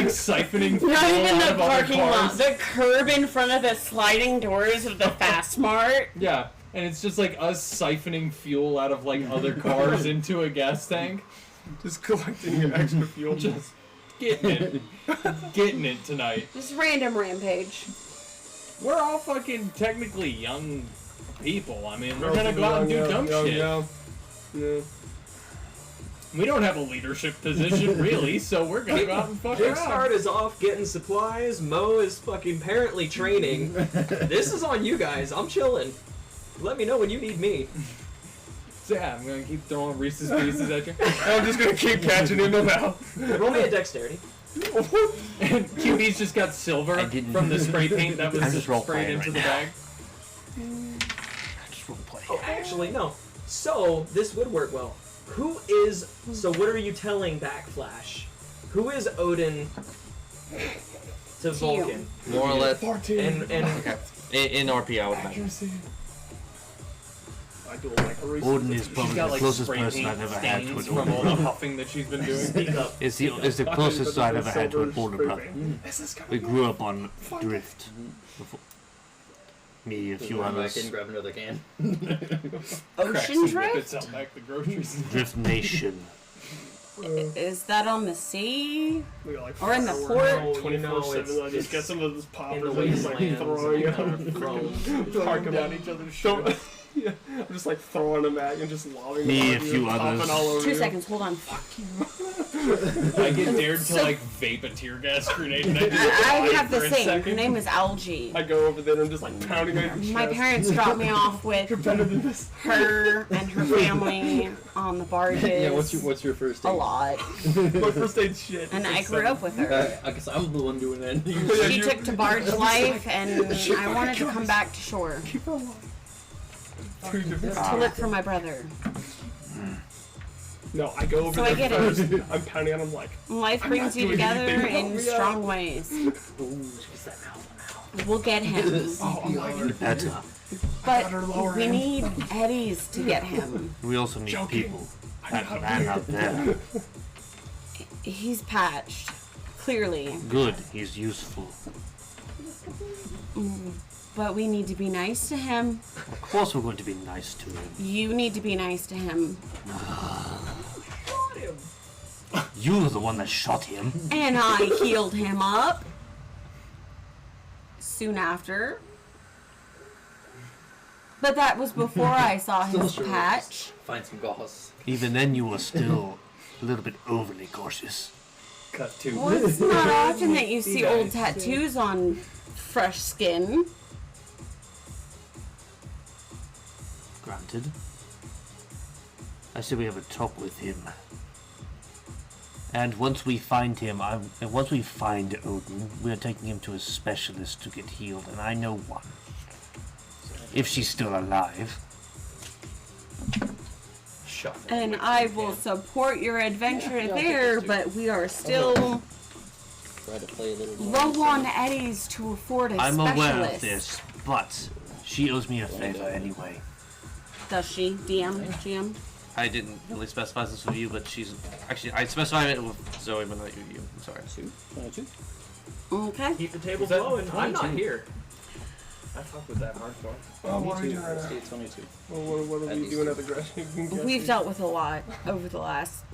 siphoning fuel Not even out the of other parking lot, cars. the curb in front of the sliding doors of the Fast Mart. Yeah, and it's just like us siphoning fuel out of like other cars into a gas tank. Just collecting your extra fuel. Just getting it tonight. Just random rampage. We're all fucking technically young people. I mean, we're gonna go out and do dumb shit. Yeah. We don't have a leadership position really, so we're gonna go out and fuck Kickstart around. is off getting supplies. Mo is fucking apparently training. This is on you guys. I'm chilling. Let me know when you need me. So yeah, I'm gonna keep throwing Reese's Pieces at you. I'm just gonna keep catching him about. Roll me a dexterity. And QB's just got silver from the spray paint that was I'm just sprayed role-playing into right the now. bag. Just roleplay. Oh, actually, no. So, this would work well. Who is... So, what are you telling Backflash? Who is Odin to Vulcan? More or less. 14. And Okay. In RP, I would imagine. Accuracy. I do it like a Reese's. Odin is She's probably got the like closest spray person paint I've ever had to stains an from older all the brother. huffing that she's been doing. Speak up. Is the closest I've ever had to an older brother. Is this gonna We be grew up on Drift. Before. Me, a Just few run back others. in, grab another can. Ocean It's Drift? out back the groceries. Drift Nation. Is that on the sea? We got, like, Or in the fireworks port? 24/7. I just get some of those in poppers the and just like wastelands throwing and them. from Parking down each other's shit. Yeah, I'm just like throwing them at you and just lobbing Me, them a at few you, popping others. all over 2 you. seconds, hold on. I get dared to like vape a tear gas grenade and I do it I live have the for a same. Her second. name is Algie. I go over there and I'm just like pounding on your My chest. parents dropped me off with You're better than this. her and her family on the barges. Yeah, what's your first A aid? lot. My first aid shit. And I grew up with her. I guess I'm the one doing that. She took to barge life, and I wanted to come back to shore Keep her alive. Two different to look for my brother. No, I go over So I there get it. first. I'm pounding on him like. Life I'm brings not you doing together anything wrong, in yeah. strong ways. Ooh, she gets that mouth on mouth. We'll get him. Better. But we need eddies to get him. We also need people. That man out there. He's patched. Clearly. Good. He's useful. But we need to be nice to him. Of course we're going to be nice to him. You need to be nice to him. You're the one that shot him. And I healed him up. Soon after. But that was before I saw his patch. Find some gauze. Even then you were still a little bit overly cautious. Cut to. Well, it's not often that you see old tattoos on fresh skin. Granted. I said we have a talk with him. And once we find him, once we find Odin, we are taking him to a specialist to get healed, and I know one. If she's still alive. And I will support your adventure there, but we are still Try to play a little low on eddies to afford a I'm specialist. aware of this, but she owes me a favor anyway. Does she? DM? GM? I didn't really specify this with you, but she's... Actually, I specified it with Zoe, but not you. I'm sorry. 22. Okay. Keep the tables low, and I'm not 22. here. I fuck with that hardcore. Oh, what are we doing right now? 22. Well, what are we doing at the grass? We've dealt with a lot over the last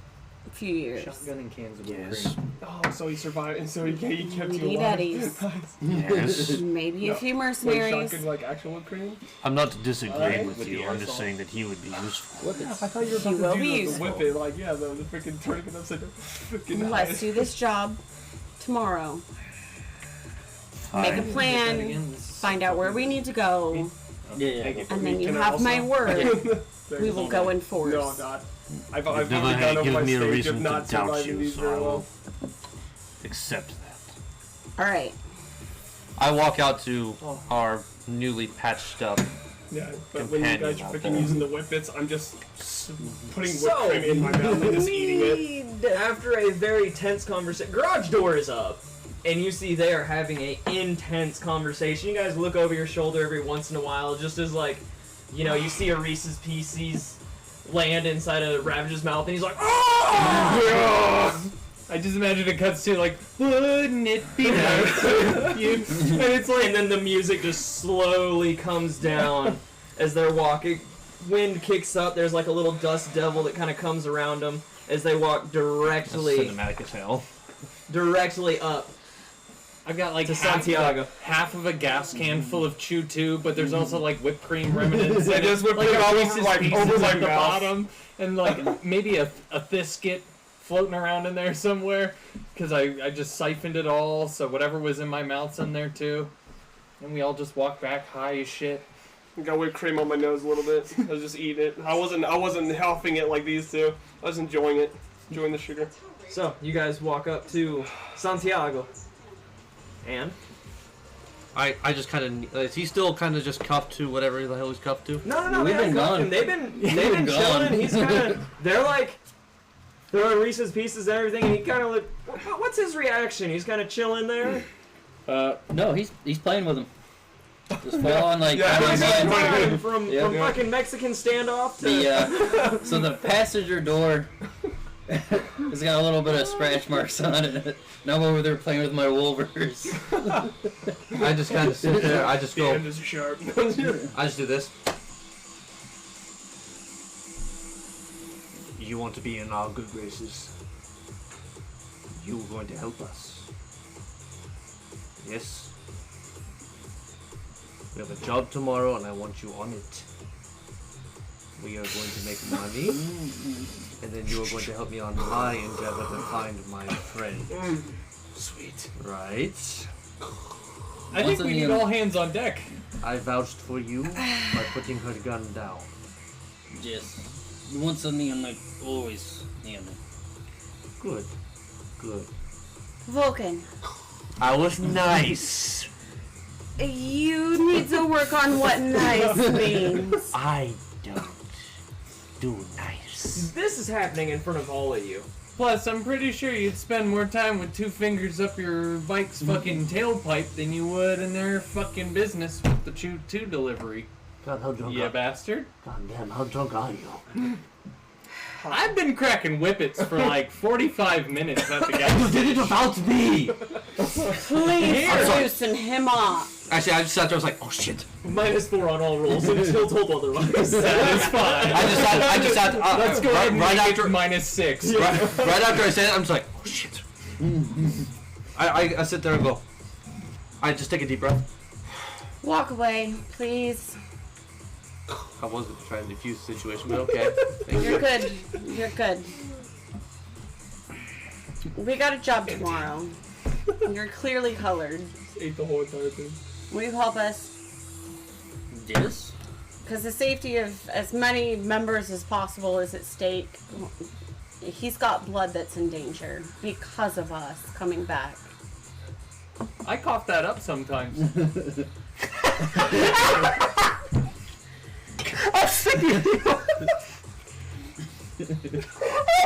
few years. Shotgunning cans of whipped Yes. cream. Oh, so he survived, and so he kept We you need alive. eddies. Yes. Maybe a few Like mercenaries. shotgun, like actual whipped cream? I'm not disagreeing Alright. with With you, the I'm just aerosol. saying that he would be useful. I thought you were He about will to be do the useful. whip it, like, yeah, the freaking turning it upside down. Freaking Let's do this job tomorrow. Make a Fine. plan. Find out where we need to go. Yeah. And then you Can I have my also- word. There We you will go. go in force. No, I'm not. I've You've probably never gone over my given me a stage reason of to not doubt surviving you, these so very I well. will accept that. All right. I walk out to our newly patched up Yeah, but when you guys companion are out freaking there. using the whippets, I'm just putting whipped So, cream in my mouth and just eating it. After a very tense conversation, garage door is up, and you see they are having a intense conversation. You guys look over your shoulder every once in a while, just as like, you know, you see a Reese's Pieces land inside of Ravage's mouth, and he's like, "Oh!" I just imagine it cuts to like, wouldn't it be nice if you? And it's like, and then the music just slowly comes down as they're walking. Wind kicks up. There's like a little dust devil that kind of comes around them as they walk directly, Cinematic as hell. directly up I've got like to Santiago. half of a gas can full of Chew2, but there's also like whipped cream remnants. Yeah, in just it. whipped like cream a all Reese's like Pieces over my at the mouth. bottom, and like maybe a biscuit floating around in there somewhere, because I just siphoned it all, so whatever was in my mouth's in there too. And we all just walk back high as shit. I got whipped cream on my nose a little bit. I was just eating it. I wasn't huffing it like these two. I was enjoying it, enjoying the sugar. So you guys walk up to Santiago, and I just kind of... Is he still kind of just cuffed to whatever the hell he's cuffed to? no, We've they been haven't gone. gone. They've been gone. chilling. He's kind of they're like throwing Reese's Pieces and everything, and he kind of like, what's his reaction? He's kind of chilling there. No, he's playing with him. Just full on like Yeah, I he's don't just mind. playing. From Yeah. fucking Mexican standoff to The so the passenger door has got a little bit of scratch marks on it. Now I'm over there playing with my Wolvers. I just kind of sit there. I just go... Damn, this is sharp. I just do this. You want to be in our good graces. You are going to help us. Yes. We have a job tomorrow and I want you on it. We are going to make money. And then you are going to help me on my endeavor to find my friend. Sweet. Right? I think we need all hands on deck. I vouched for you by putting her gun down. Yes. Once on me, I'm like always neon. Good. Good. Vulcan, I was nice. you need to work on what nice means. I don't do nice. This is happening in front of all of you. Plus, I'm pretty sure you'd spend more time with 2 fingers up your bike's fucking tailpipe than you would in their fucking business with the Choo-2 delivery. God, how drunk You bastard. God damn, how drunk are you? I've been cracking whippets for like 45 minutes at the gas You did it without me! Please loosen him up. Actually, I just sat there, I was like, oh shit. -4 on all rolls, and still told otherwise. That is fine. I just had, Let's go ahead and right make after, it -6. right after I said it, I'm just like, oh shit. I sit there and go, I just take a deep breath. Walk away, please. I wasn't trying to defuse the situation, but okay. Thank You're you. good. You're good. We got a job tomorrow. You're clearly colored. Ate the whole entire thing. Will you help us? Yes. Because the safety of as many members as possible is at stake. He's got blood that's in danger because of us coming back. I cough that up sometimes. I'm sick of you!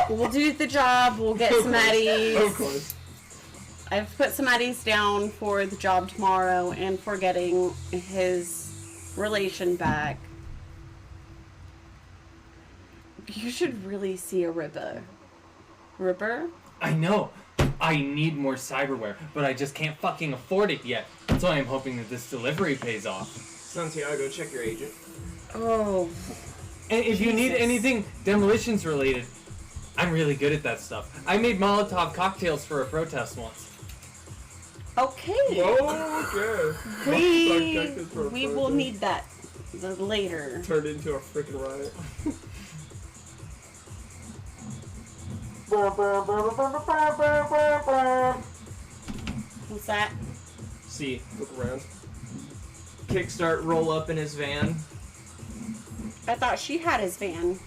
We'll do the job. We'll get some Eddies. Of course. I've put some Eddies down for the job tomorrow and for getting his relation back. You should really see a Ripper. Ripper? I know. I need more cyberware, but I just can't fucking afford it yet. That's why I'm hoping that this delivery pays off. Santiago, check your agent. Oh. And if you need Jesus. anything demolitions related, I'm really good at that stuff. I made Molotov cocktails for a protest once. Okay. Okay. We will need that later. Turned into a freaking riot. What's that? See, Look around. Kickstart roll up in his van. I thought she had his van.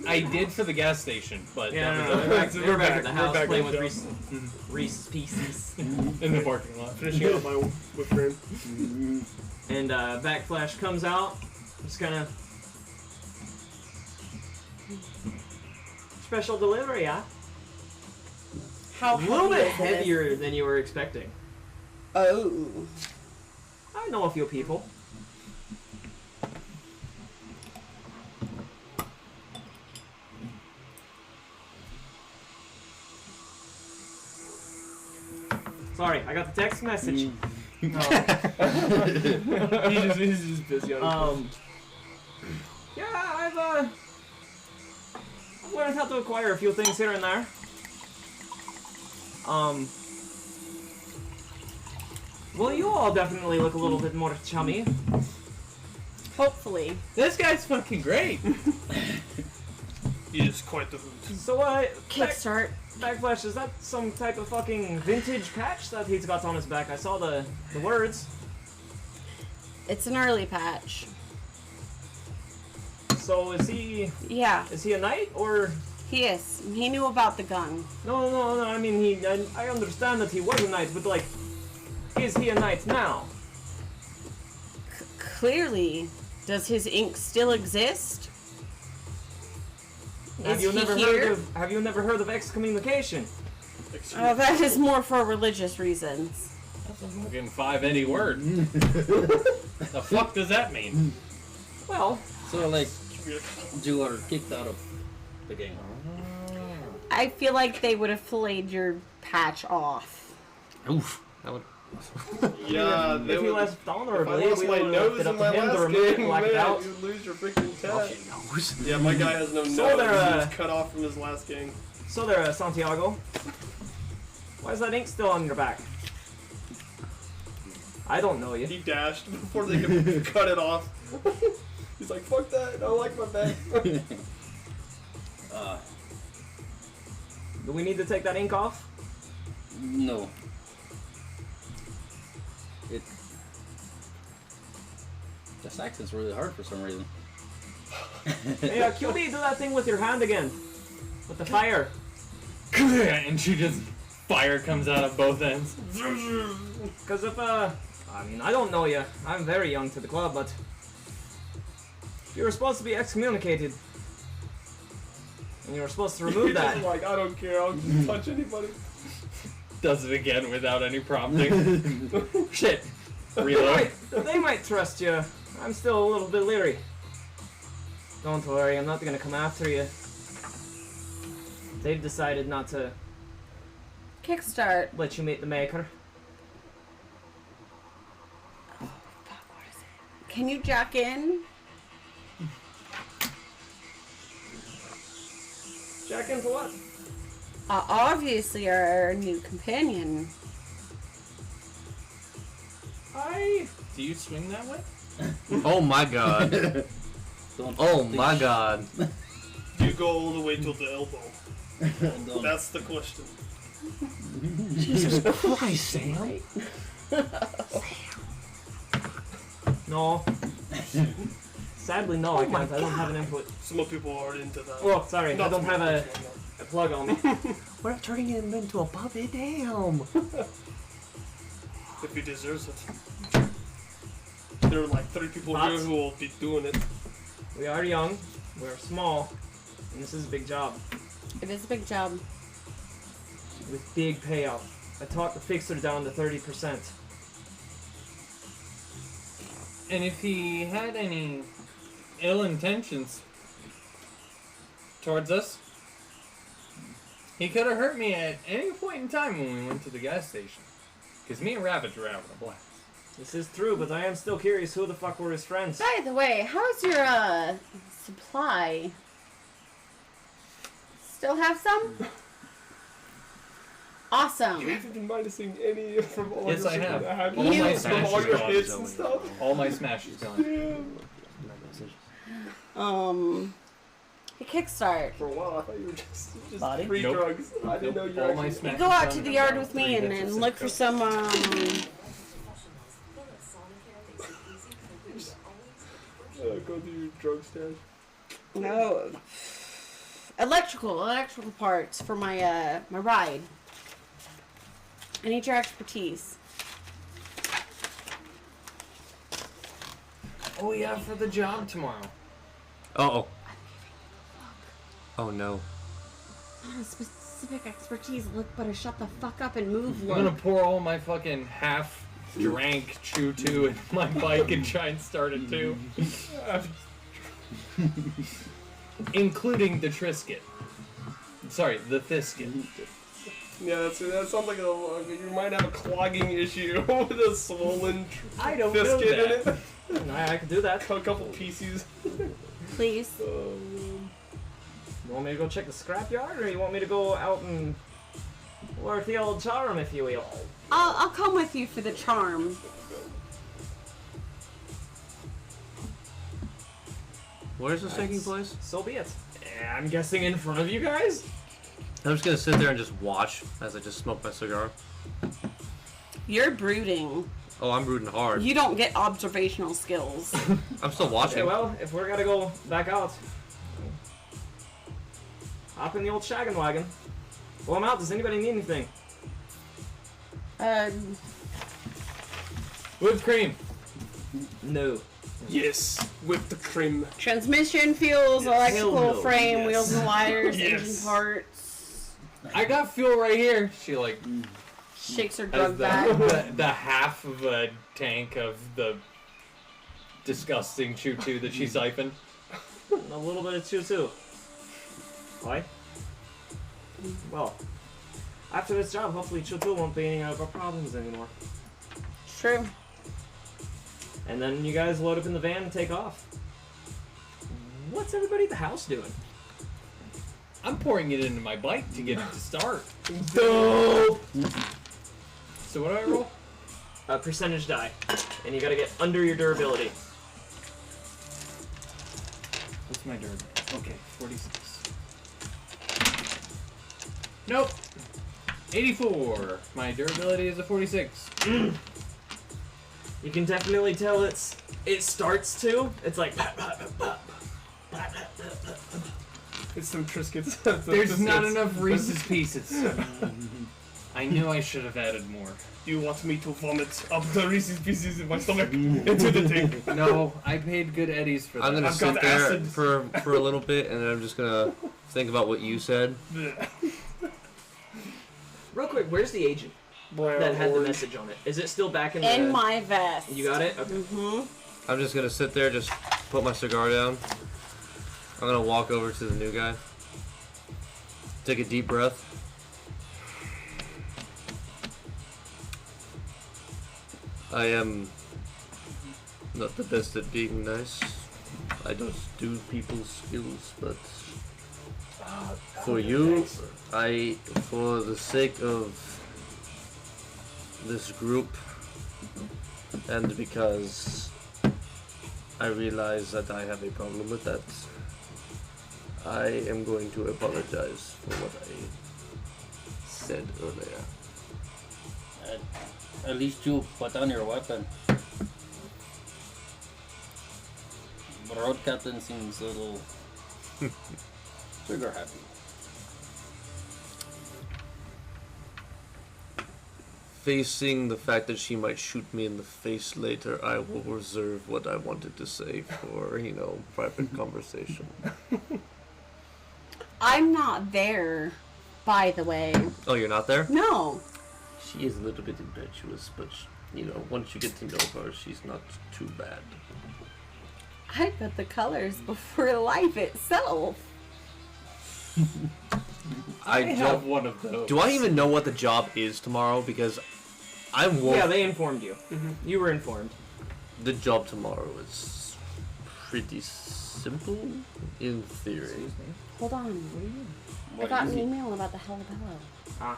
I did for the gas station, but Yeah, that no, was no, other. we're back at the house back playing in with the Reese's Pieces. In the parking lot. Finishing up my whipped cream. And Backflash comes out, just kind of special delivery, huh? How A little bit heavy is this? heavier than you were expecting. Oh. I know a few people. Sorry, I got the text message. He's just busy on his Yeah, I've learned how to acquire a few things here and there. Well, you all definitely look a little bit more chummy. Hopefully. This guy's fucking great. He is quite the hoot. So, Kickstart. Backflash, is that some type of fucking vintage patch that he's got on his back? I saw the words. It's an early patch. So is he? Yeah. Is he a knight or? He is. He knew about the gun. No. I mean, I understand that he was a knight, but like, is he a knight now? Clearly. Does his ink still exist? Have Is you he never here? Have you never heard of excommunication? Oh, that is more for religious reasons. That's a fucking 5-Eddie word. The fuck does that mean? Well, so like, you are kicked out of the game. I feel like they would have filleted your patch off. Oof. That would. Yeah, if he left honorably, If I lost we my would've nose left it in up my to him to last remove it game, and black it man, out. you lose your freaking tat. Nose. Yeah, my guy has no So nose. there, He was cut off from his last game. So there, Santiago. Why is that ink still on your back? I don't know you. He dashed before they could cut it off. He's like, fuck that, I don't like my back. Do we need to take that ink off? No. This accent's really hard for some reason. Hey, QB, do that thing with your hand again. With the fire. And she just fire comes out of both ends. Because if, I mean, I don't know you. I'm very young to the club, but you're supposed to be excommunicated. And you were supposed to remove that. He's like, I don't care, I'll touch anybody. Does it again without any prompting. Shit. Reload. They might trust you. I'm still a little bit leery. Don't worry, I'm not gonna come after you. They've decided not to Kickstart. let you meet the maker. Can you jack in? Jack in for what? Obviously our new companion. Do you swing that way? Oh my god. Oh my god. Do you go all the way till the elbow? That's the question. Jesus Christ, Sam. No. Sadly, no, I can't. I don't have an input. Some people are into that. Oh, sorry, I don't have a plug on me. We're turning him into a puppy, damn. If he deserves it. There are like 3 people here who will be doing it. We are young, we're small, and this is a big job. It is a big job. With big payoff. I talked the fixer down to 30%. And if he had any ill intentions towards us, he could have hurt me at any point in time when we went to the gas station. Because me and Ravage were out with a blast. This is true, but I am still curious who the fuck were his friends. By the way, how's your supply? Still have some? Awesome. You haven't been minusing any from all Yes, your I have. All my from smash all is your gone. hits and stuff. All my smash is gone. The kickstart. For a while, I thought you were just Body? free Nope. drugs. I didn't know you were All my actually... smash You go out to the yard with me and look for some go to your drug stash. no electrical parts for my my ride. I need your expertise. Oh yeah, for the job tomorrow. Uh-oh. Oh no. Not a specific expertise. Look, better shut the fuck up and move. I'm gonna pour all my fucking half-drank Chew-2 in my bike and try and start it too. Including the Trisket. Sorry, the Thisket. Yeah, that sounds like you might have a clogging issue with a swollen I don't know biscuit in that. it. I can do that. A couple pieces. Please. You want me to go check the scrapyard, or you want me to go out and work the old charm, if you will? I'll come with you for the charm. Where is this taking place? So be it. I'm guessing in front of you guys? I'm just gonna sit there and just watch as I just smoke my cigar. You're brooding. Oh, I'm brooding hard. You don't get observational skills. I'm still watching. Okay, well, if we're gonna go back out, hop in the old shaggin' wagon. Well, I'm out. Does anybody need anything? Whipped cream. No. Yes, with the cream. Transmission, fuels, electrical Hell no. frame, Yes. wheels and wires, Yes. engine parts. I got fuel right here. She like Shakes her has drug bag. the half of a tank of the disgusting Chew-2 that she siphoned. A little bit of Choo2. Why? Well, after this job, hopefully Choo2 won't be any of our problems anymore. True. And then you guys load up in the van and take off. What's everybody at the house doing? I'm pouring it into my bike to get it to start. Dope! So what do I roll? A percentage die. And you gotta get under your durability. What's my durability? Okay, 46. Nope. 84. My durability is a 46. You can definitely tell it starts to. It's like It's some Triscuits. There's not enough Reese's Pieces. I knew I should have added more. Do you want me to vomit up the Reese's Pieces in my stomach into the thing? No, I paid good eddies for that. I'm gonna I've got sit there acid. for a little bit, and then I'm just gonna think about what you said. Real quick, where's the agent that had the message on it? Is it still back in the... In my vest. You got it? Okay. I'm just gonna sit there, just put my cigar down. I'm gonna walk over to the new guy. Take a deep breath. I am not the best at being nice. I don't do people's skills, but for you, for the sake of this group, and because I realize that I have a problem with that, I am going to apologize for what I said earlier. At least you put on your weapon. Road Captain seems a little trigger happy. Facing the fact that she might shoot me in the face later, I will reserve what I wanted to say for, private conversation. I'm not there, by the way. Oh, you're not there? No. She is a little bit impetuous, but, once you get to know her, she's not too bad. I put the colors before life itself. I have one of those. Do I even know what the job is tomorrow? Because I'm Yeah, they informed you. You were informed. The job tomorrow is pretty simple in theory. Hold on. I got an email about the Halabello. Ah.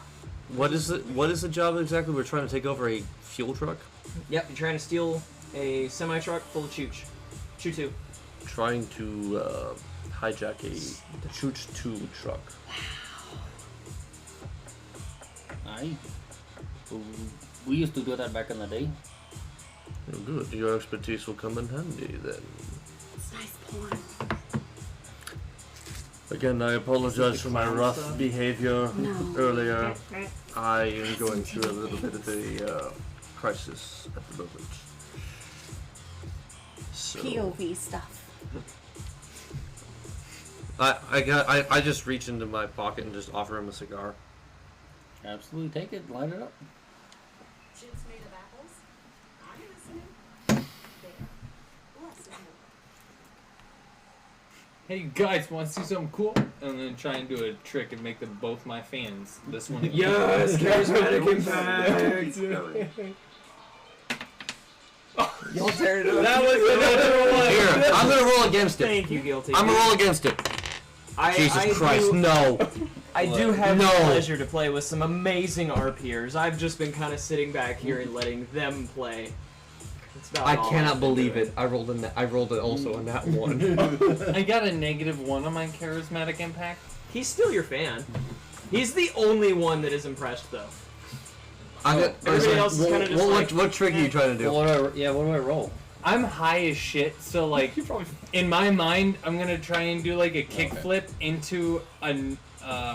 What is the job exactly? We're trying to take over a fuel truck? Yep, you're trying to steal a semi-truck full of Chooch-2. Trying to hijack a Knights-Chooh2 truck. We used to do that back in the day. Oh, good. Your expertise will come in handy then. It's nice porn. Again, I apologize for my rough behavior earlier. I am going through a little bit of a crisis at the moment. So, POV stuff. I just reach into my pocket and just offer him a cigar. Absolutely, take it, light it up. Chips made of apples? I'm listening. Hey, you guys, want to see something cool? And then try and do a trick and make them both my fans. This one. Yes, charismatic impact. Y'all tear it up. That was the natural one. Here, I'm gonna roll against it. Thank you, Guilty. I'm gonna roll against it. Jesus Christ, no. I do have No. the pleasure to play with some amazing RPers. I've just been kind of sitting back here and letting them play. That's about I all cannot I've been believe doing. it. I rolled it also on that one. I got a -1 on my charismatic impact. He's still your fan. He's the only one that is impressed, though. Everybody else is kind of just like... What trick are you trying to do? What do I roll? I'm high as shit, so like, in my mind, I'm gonna try and do like a kickflip into a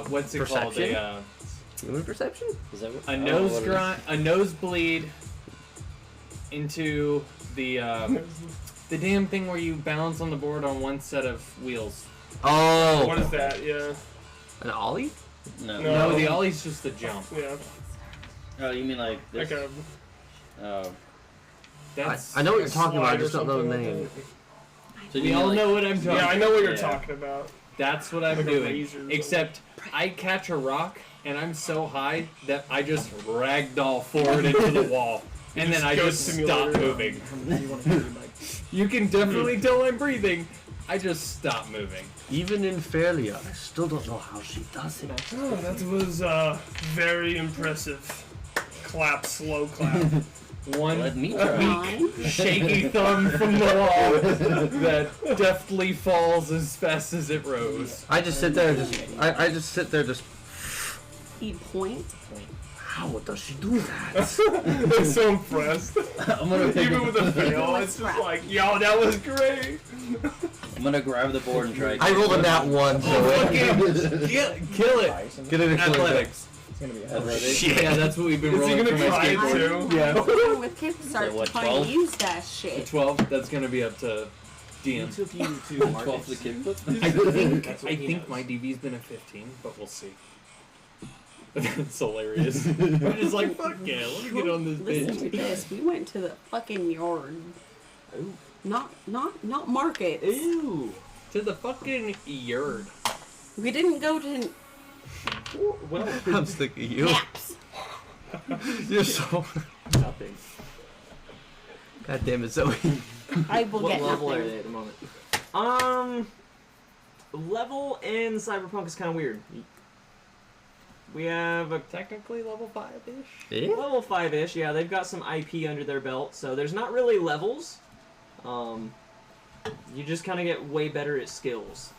what's it called? Human perception? Is that a nose grind, a nosebleed into the damn thing where you balance on the board on one set of wheels. Oh. What is that? Yeah. An ollie? No, the ollie's just the jump. Yeah. Oh, you mean like this? Like That's I know what you're talking about. I slide or just don't know the something like name. So we all know what I'm talking about. Yeah, I know what you're Yeah. talking about. That's what I'm Like a doing. laser or Except I catch a rock and I'm so high that I just ragdoll forward into the wall. And then I just stop moving. You can definitely tell I'm breathing. I just stop moving. Even in failure, I still don't know how she does it. Oh, that was very impressive. Clap, slow clap. One Let me try. weak, shaky thumb from the wall that deftly falls as fast as it rose. I just sit there, I just sit there, just. Eat point. How does she do that? I'm so impressed. I'm gonna take Even with a fail, it's just like, yo, that was great. I'm gonna grab the board and try. I rolled a nat 1, so Kill it. Get it. Athletics. It's gonna be Athletics. Shit. Yeah, that's what we've been Is he rolling gonna for my try it skateboard. too? Yeah. With kick starts what, to try and 12? use that The shit. 12, that's gonna be up to DM. took you to 12 for the kickflip? I think my DV's been a 15, but we'll see. It's hilarious. I'm just like, fuck yeah, let me get on this Listen to bitch. this. We went to the fucking yard. Ooh. Not market. Ew. To the fucking yard. We didn't go to Well, I'm sick of you. naps. You're so. nothing. God damn it, Zoe. I will What get level nothing. are they at the moment? Level in Cyberpunk is kind of weird. We have a Technically level 5-ish? Yeah. level 5-ish. Yeah, they've got some IP under their belt, so there's not really levels. You just kind of get way better at skills.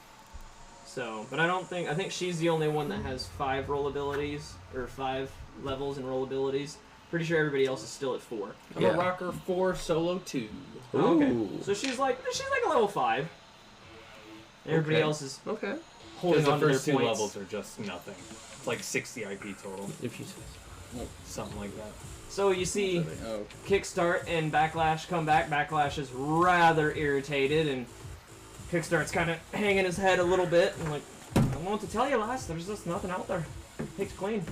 So, but I think she's the only one that has 5 roll abilities, or 5 levels in roll abilities. Pretty sure everybody else is still at 4. I'm a rocker 4, solo 2. Okay. Ooh. So she's like a level 5. Everybody Okay. else is Okay. holding Because on the to their first 2 points. levels are just nothing. It's like 60 IP total. If you say so. Something like that. So you see Oh. Kickstart and Backlash come back. Backlash is rather irritated, and Kickstart's kind of hanging his head a little bit. And like, I don't know what to tell you, lass. There's just nothing out there. Picked clean.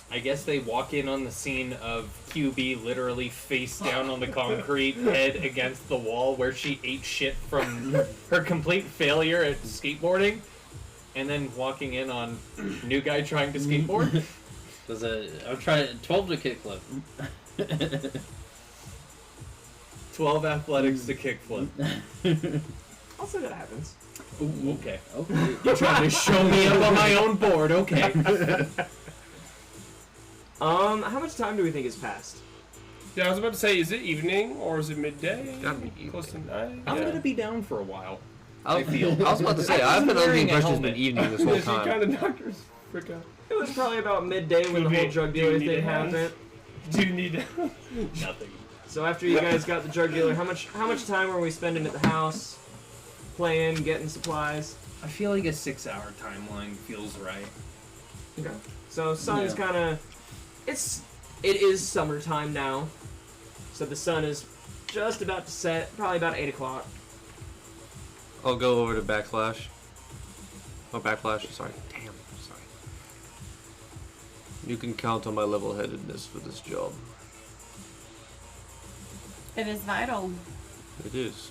I guess they walk in on the scene of QB literally face down on the concrete, head against the wall where she ate shit from her complete failure at skateboarding, and then walking in on new guy trying to skateboard. I'm trying 12 to kickflip. 12 athletics to kickflip. I'll see that happens. Ooh, okay. Okay. You're trying to show me up on my own board, okay. How much time do we think has passed? Yeah, I was about to say, is it evening or is it midday? Gotta be Close to night. I'm gonna be down for a while. I was about to say, I've been under the impression it's been evening this whole She kind time. of knocked her frick out. It was probably about midday when the whole drug Do you dealer need thing a hand? happened. Do you need Nothing. So after you guys got the drug dealer, how much time were we spending at the house, playing, getting supplies? I feel like a 6-hour timeline feels right. Okay. So sun's Yeah. kind of, it is summertime now. So the sun is just about to set, probably about 8 o'clock. I'll go over to Backlash. Oh, Backlash, sorry. Damn, sorry. You can count on my level-headedness for this job. It is vital. It is.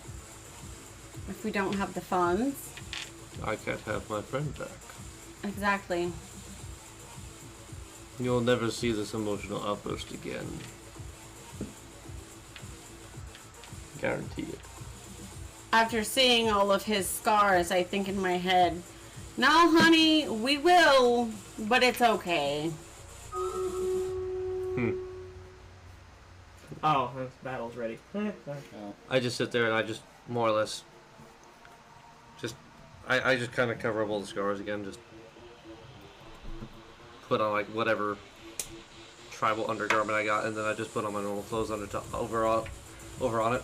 If we don't have the funds. I can't have my friend back. Exactly. You'll never see this emotional outburst again. Guarantee it. After seeing all of his scars, I think in my head, no, honey, we will, but it's okay. Oh, the battle's ready. I just sit there and I just more or less I just kind of cover up all the scars again, just put on like whatever tribal undergarment I got, and then I just put on my normal clothes over on it.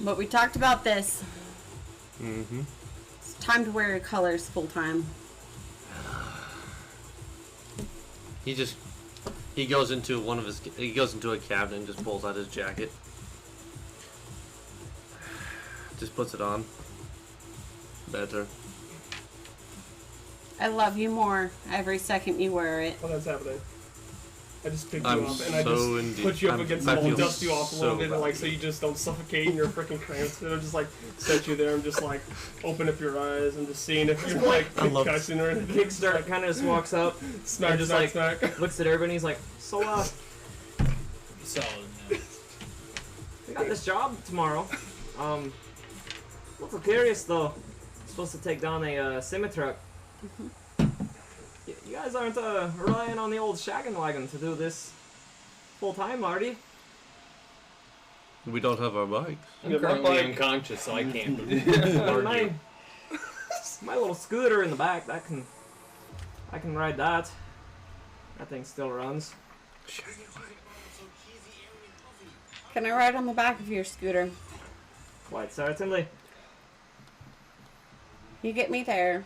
But we talked about this. Mm-hmm. It's time to wear your colors full time. He goes into a cabinet and just pulls out his jacket. Just puts it on. Better. I love you more every second you wear it. Oh, that's happening. I just picked I'm you up and I so just indeed- put you up I'm- against I the wall, feel dust you off a little so bit, bad. like so you just don't suffocate and you're freaking cramped. And I'm just like set you there. I'm just like open up your eyes and just seeing if you're like I love concussion or anything. Kickstart kind of just walks up, Smack, and just smack, like smack. looks at everybody. And he's like, "So, Solid. we got this job tomorrow. A little curious though. Supposed to take down a semi-truck. You guys aren't relying on the old shaggin' wagon to do this full time, are you? We don't have our bikes. I'm currently unconscious, so I can't my, my little scooter in the back, I can ride that. That thing still runs. Can I ride on the back of your scooter? Quite certainly. You get me there.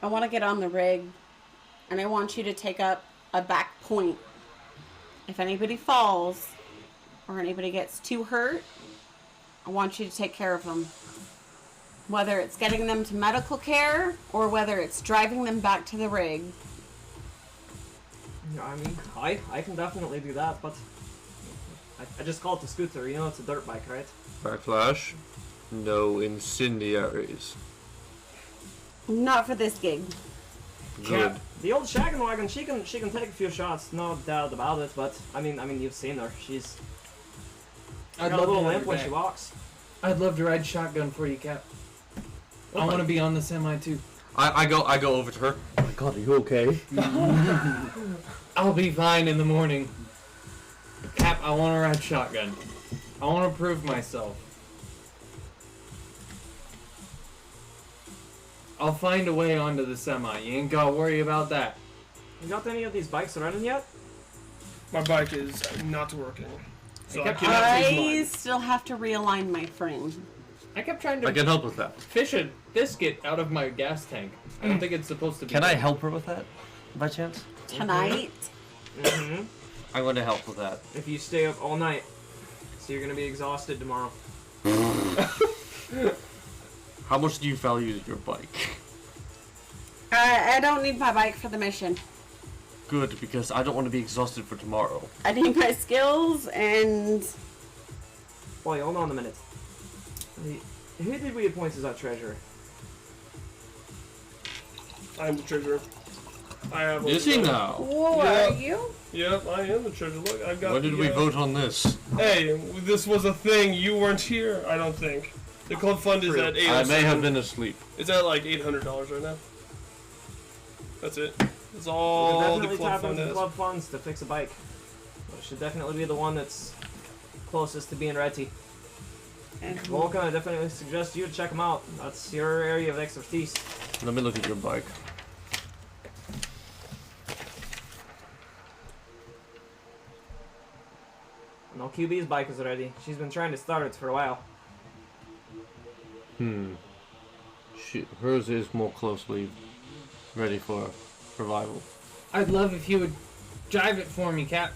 I want to get on the rig, and I want you to take up a back point. If anybody falls, or anybody gets too hurt, I want you to take care of them. Whether it's getting them to medical care or whether it's driving them back to the rig. I mean, I can definitely do that, but I just call it a scooter. You know, it's a dirt bike, right? Backflash. No incendiaries. Not for this gig. Good. The old shaggin' wagon, she can take a few shots, no doubt about it. But I mean, you've seen her. She's I'd got a love little to have limp her when back. she walks. I'd love to ride shotgun for you, Cap. I want to be on the semi too. I go over to her. Oh my God, are you okay? I'll be fine in the morning. Cap, I want to ride shotgun. I want to prove myself. I'll find a way onto the semi. You ain't gotta worry about that. You got any of these bikes running yet? My bike is not working. So I kept- cannot use I mine. still have to realign my frame. I kept trying to I can help with that. fish a biscuit out of my gas tank. I don't think it's supposed to be. Can I help her with that, by chance? Tonight? Mm-hmm. I'm going to help with that. If you stay up all night, so you're gonna be exhausted tomorrow. How much do you value your bike? I don't need my bike for the mission. Good, because I don't want to be exhausted for tomorrow. I need my skills and... Wait, hold on a minute. Who did we appoint as our treasurer? I'm the treasurer. I have. Is he now? Whoa, Yeah. are you? Yep, I am the treasurer. Look, I've got. When did the, we vote on this? Hey, this was a thing. You weren't here. I don't think. The club fund is at 8. I may have been asleep. It's at like $800 right now. That's it. That's We all can the definitely club tap fund into is. club funds to fix a bike. It should definitely be the one that's closest to being ready. Volkan, I definitely suggest you check them out. That's your area of expertise. Let me look at your bike. No, QB's bike is ready. She's been trying to start it for a while. Hers is more closely ready for revival. I'd love if you would drive it for me, Cap.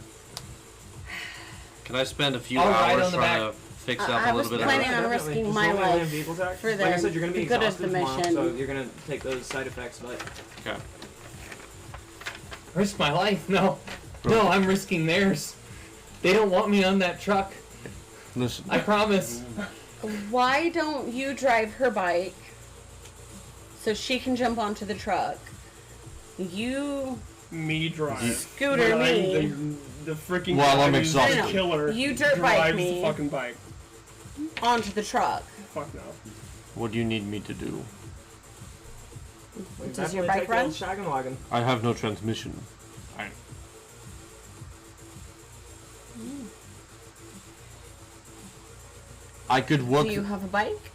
Can I spend a few I'll ride hours on the trying back. to fix up I a was little bit of planning it? on Definitely. risking Just my roll me land life vehicle tax. for the Like I said, you're gonna be good of exhausted the tomorrow, mission. so you're gonna take those side effects, but Okay. Risk my life? No. No, I'm risking theirs. They don't want me on that truck. Listen. I promise. Why don't you drive her bike so she can jump onto the truck? You Me drive. scooter But me. I'm the freaking While guy I'm who's the exhausted. killer. You dirt bike drives me. the fucking bike. onto the truck. Fuck no. What do you need me to do? Does your definitely bike take the run? old shaggin' wagon. I have no transmission. I could work. Do you have a bike?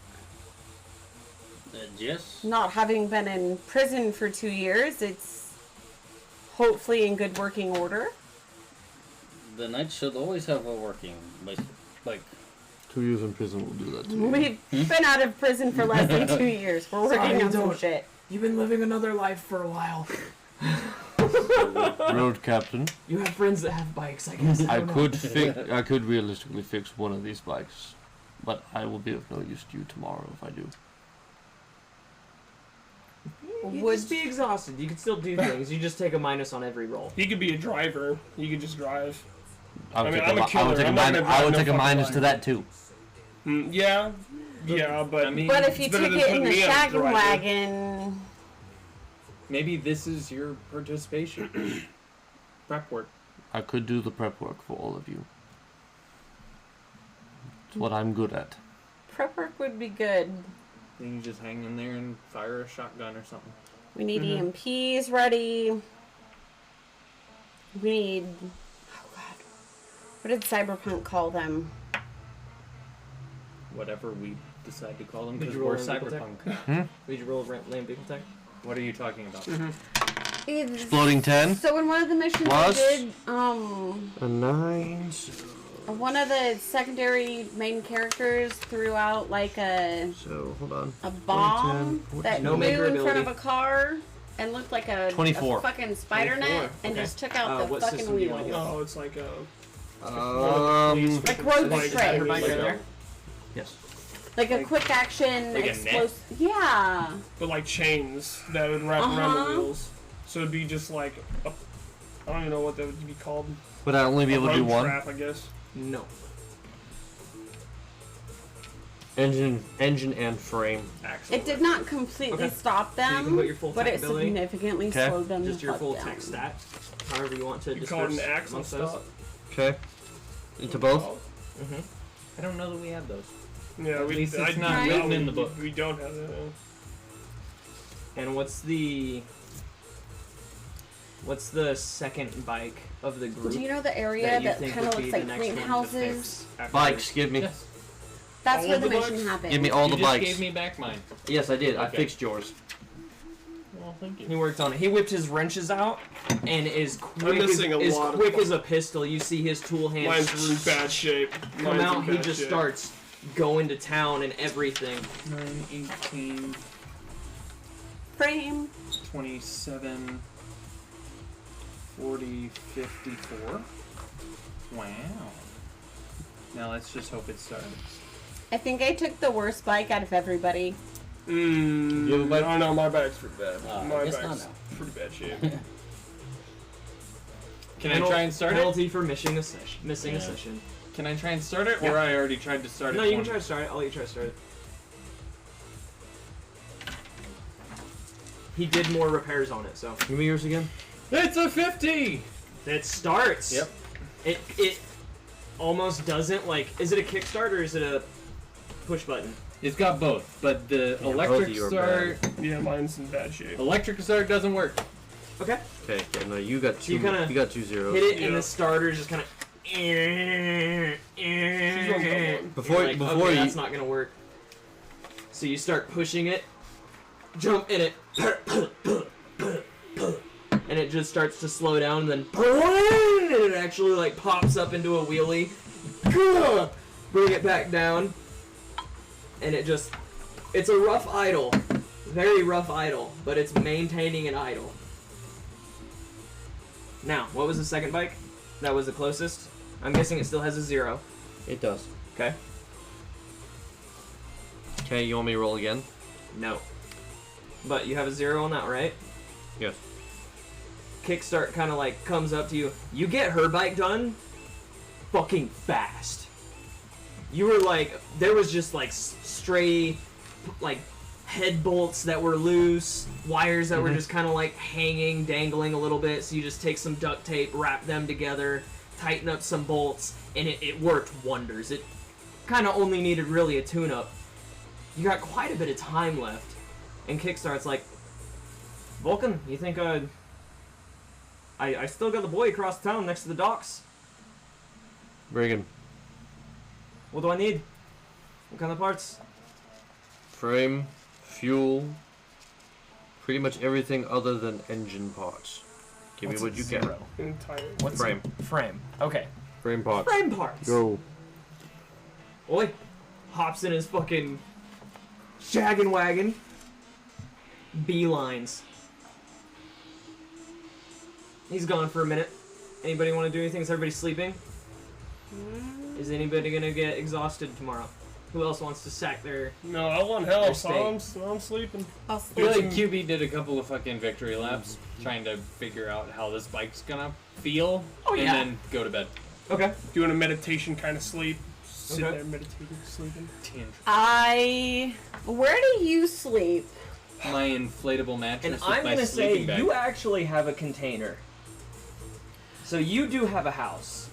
Yes. Not having been in prison for 2 years, it's hopefully in good working order. The Knights should always have a working, like 2 years in prison will do that to me. We've been out of prison for less than 2 years. We're working on some shit. You've been living another life for a while. Road captain. You have friends that have bikes, I guess. I don't know. could I could realistically fix one of these bikes, but I will be of no use to you tomorrow if I do. You'd just be exhausted. You could still do things. You just take a minus on every roll. He could be a driver. He could just drive. I would mean, take I'm a I killer. would take a I'm not minus. gonna I drive would no take a fucking minus to bike. that too. Yeah, yeah, but I mean, But if you it's better took than it in putting the me on a shaggin' driver. wagon, maybe this is your participation. Prep work. I could do the prep work for all of you. It's what I'm good at. prep work would be good. Then you just hang in there and fire a shotgun or something. We need EMPs ready. We need... Oh god. What did Cyberpunk call them? Whatever we decide to call them, Did because you roll we're a vehicle cyberpunk. Did you roll a land vehicle tech? What are you talking about? Exploding 10. So in one of the missions Plus- I did, A 9. one of the secondary main characters threw out like a So hold on. bomb that No flew maker in front of ability. a car and looked like a 24. fucking spider 24, net and okay. just took out the What fucking system do you wanna wheels. get? Oh, it's like a. Um, Like road Like, straight. like a- Yes. Like a quick action like a explosive. Yeah. But like chains that would wrap around the wheels. So it'd be just like I don't even know what that would be called. Would I only be able to do one? Trap, I guess. No. Engine and frame. Axle. It did not completely stop them, So you can put your full but tech it ability. significantly slowed them Just the your fuck full down. tech stat. However you want to You call it disperse an axle amongst those. stop. Okay. Into both? Mm-hmm. I don't know that we have those. Yeah, At we, least it's I, not no, written in the book. We don't have that. And what's the second bike of the group? Do you know the area you that think kind of would be looks the like next one to greenhouses? fix after Bikes, give me. Yes. That's All where of the the mission bikes? happened. Give me all You the just bikes. gave me back mine. Yes, I did. I Okay. fixed yours. Well, thank you. He worked on it. He whipped his wrenches out, and is quick, missing a as, lot of quick them. as a pistol. You see his tool hands Mine's in bad shape. come Mine's out. in He bad just shape. starts going to town and everything. 9, 18, Frame. 27, 40, 54. Wow. Now let's just hope it starts. I think I took the worst bike out of everybody. You have a bike? Oh no, my bike's pretty bad. My I guess bike's not now. pretty bad shape. Can I try and start it? Penalty for missing a session. Missing a Yeah. session. Can I try and start it, or Yeah. I already tried to start it? No, you can once? try to start it. I'll let you try to start it. He did more repairs on it, so. Give me yours again. It's a 50! It starts. Yep. It almost doesn't, like, is it a kickstart or is it a push button? It's got both, but the both electric of you are start, Yeah, mine's in bad shape. electric start doesn't work. Okay. Okay, yeah, no, you got two. You kinda You got 2 zeros. Hit it and Yeah. the starter just kind of. Before like, before okay, you that's not gonna work. So you start pushing it, jump in it, and it just starts to slow down, and then and it actually like pops up into a wheelie. Bring it back down, and it just. It's a rough idle, very rough idle, but it's maintaining an idle. Now, what was the second bike? That was the closest. I'm guessing it still has a 0. it does. Okay. Okay, you want me to roll again? No. But you have a 0 on that, right? Yes. Kickstart kind of like comes up to you. You get her bike done fucking fast. You were like, there was just like stray, like head bolts that were loose, wires that were just kind of like hanging, dangling a little bit. So you just take some duct tape, wrap them together, tighten up some bolts, and it worked wonders. It kind of only needed really a tune-up. You got quite a bit of time left. And Kickstart's like, Vulcan, you think I still got the boy across town next to the docks. Reagan. What do I need? What kind of parts? Frame, fuel, pretty much everything other than engine parts. Give me what you can. Entire. What's Frame. Frame. Okay. Frame parts. Frame parts. Go. Oi. Hops in his fucking shaggin' wagon. Beelines. He's gone for a minute. Anybody want to do anything? Is everybody sleeping? Is anybody gonna get exhausted tomorrow? Who else wants to sack their... No, I want help, Their so state. I'm sleeping. I'll I sleep. feel like QB did a couple of fucking victory laps trying to figure out how this bike's gonna feel, Oh, and yeah. then go to bed. Okay. Doing a meditation kind of sleep. Sitting Okay. there meditating, sleeping. Where do you sleep? My inflatable mattress And with I'm my gonna sleeping say bag. you actually have a container. So you do have a house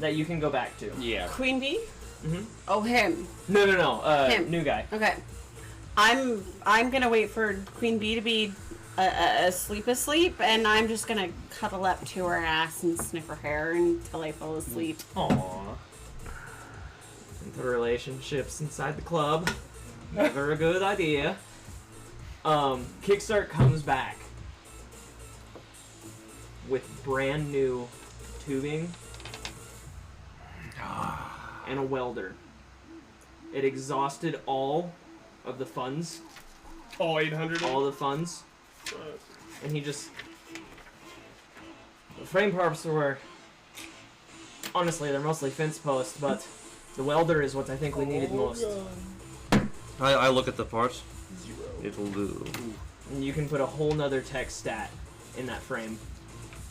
that you can go back to. Yeah. Queen Bee? Mm-hmm. Oh, him. No. Him. New guy. Okay. I'm gonna wait for Queen Bee to be asleep, and I'm just gonna cuddle up to her ass and sniff her hair until I fall asleep. Aww. The relationships inside the club. Never a good idea. Kickstart comes back with brand new tubing and a welder. It exhausted all of the funds. All 800? All the funds. And he just... The frame parts were... Honestly, they're mostly fence posts, but The welder is what I think we needed most. I look at the parts. It'll do. And you can put a whole nother tech stat in that frame.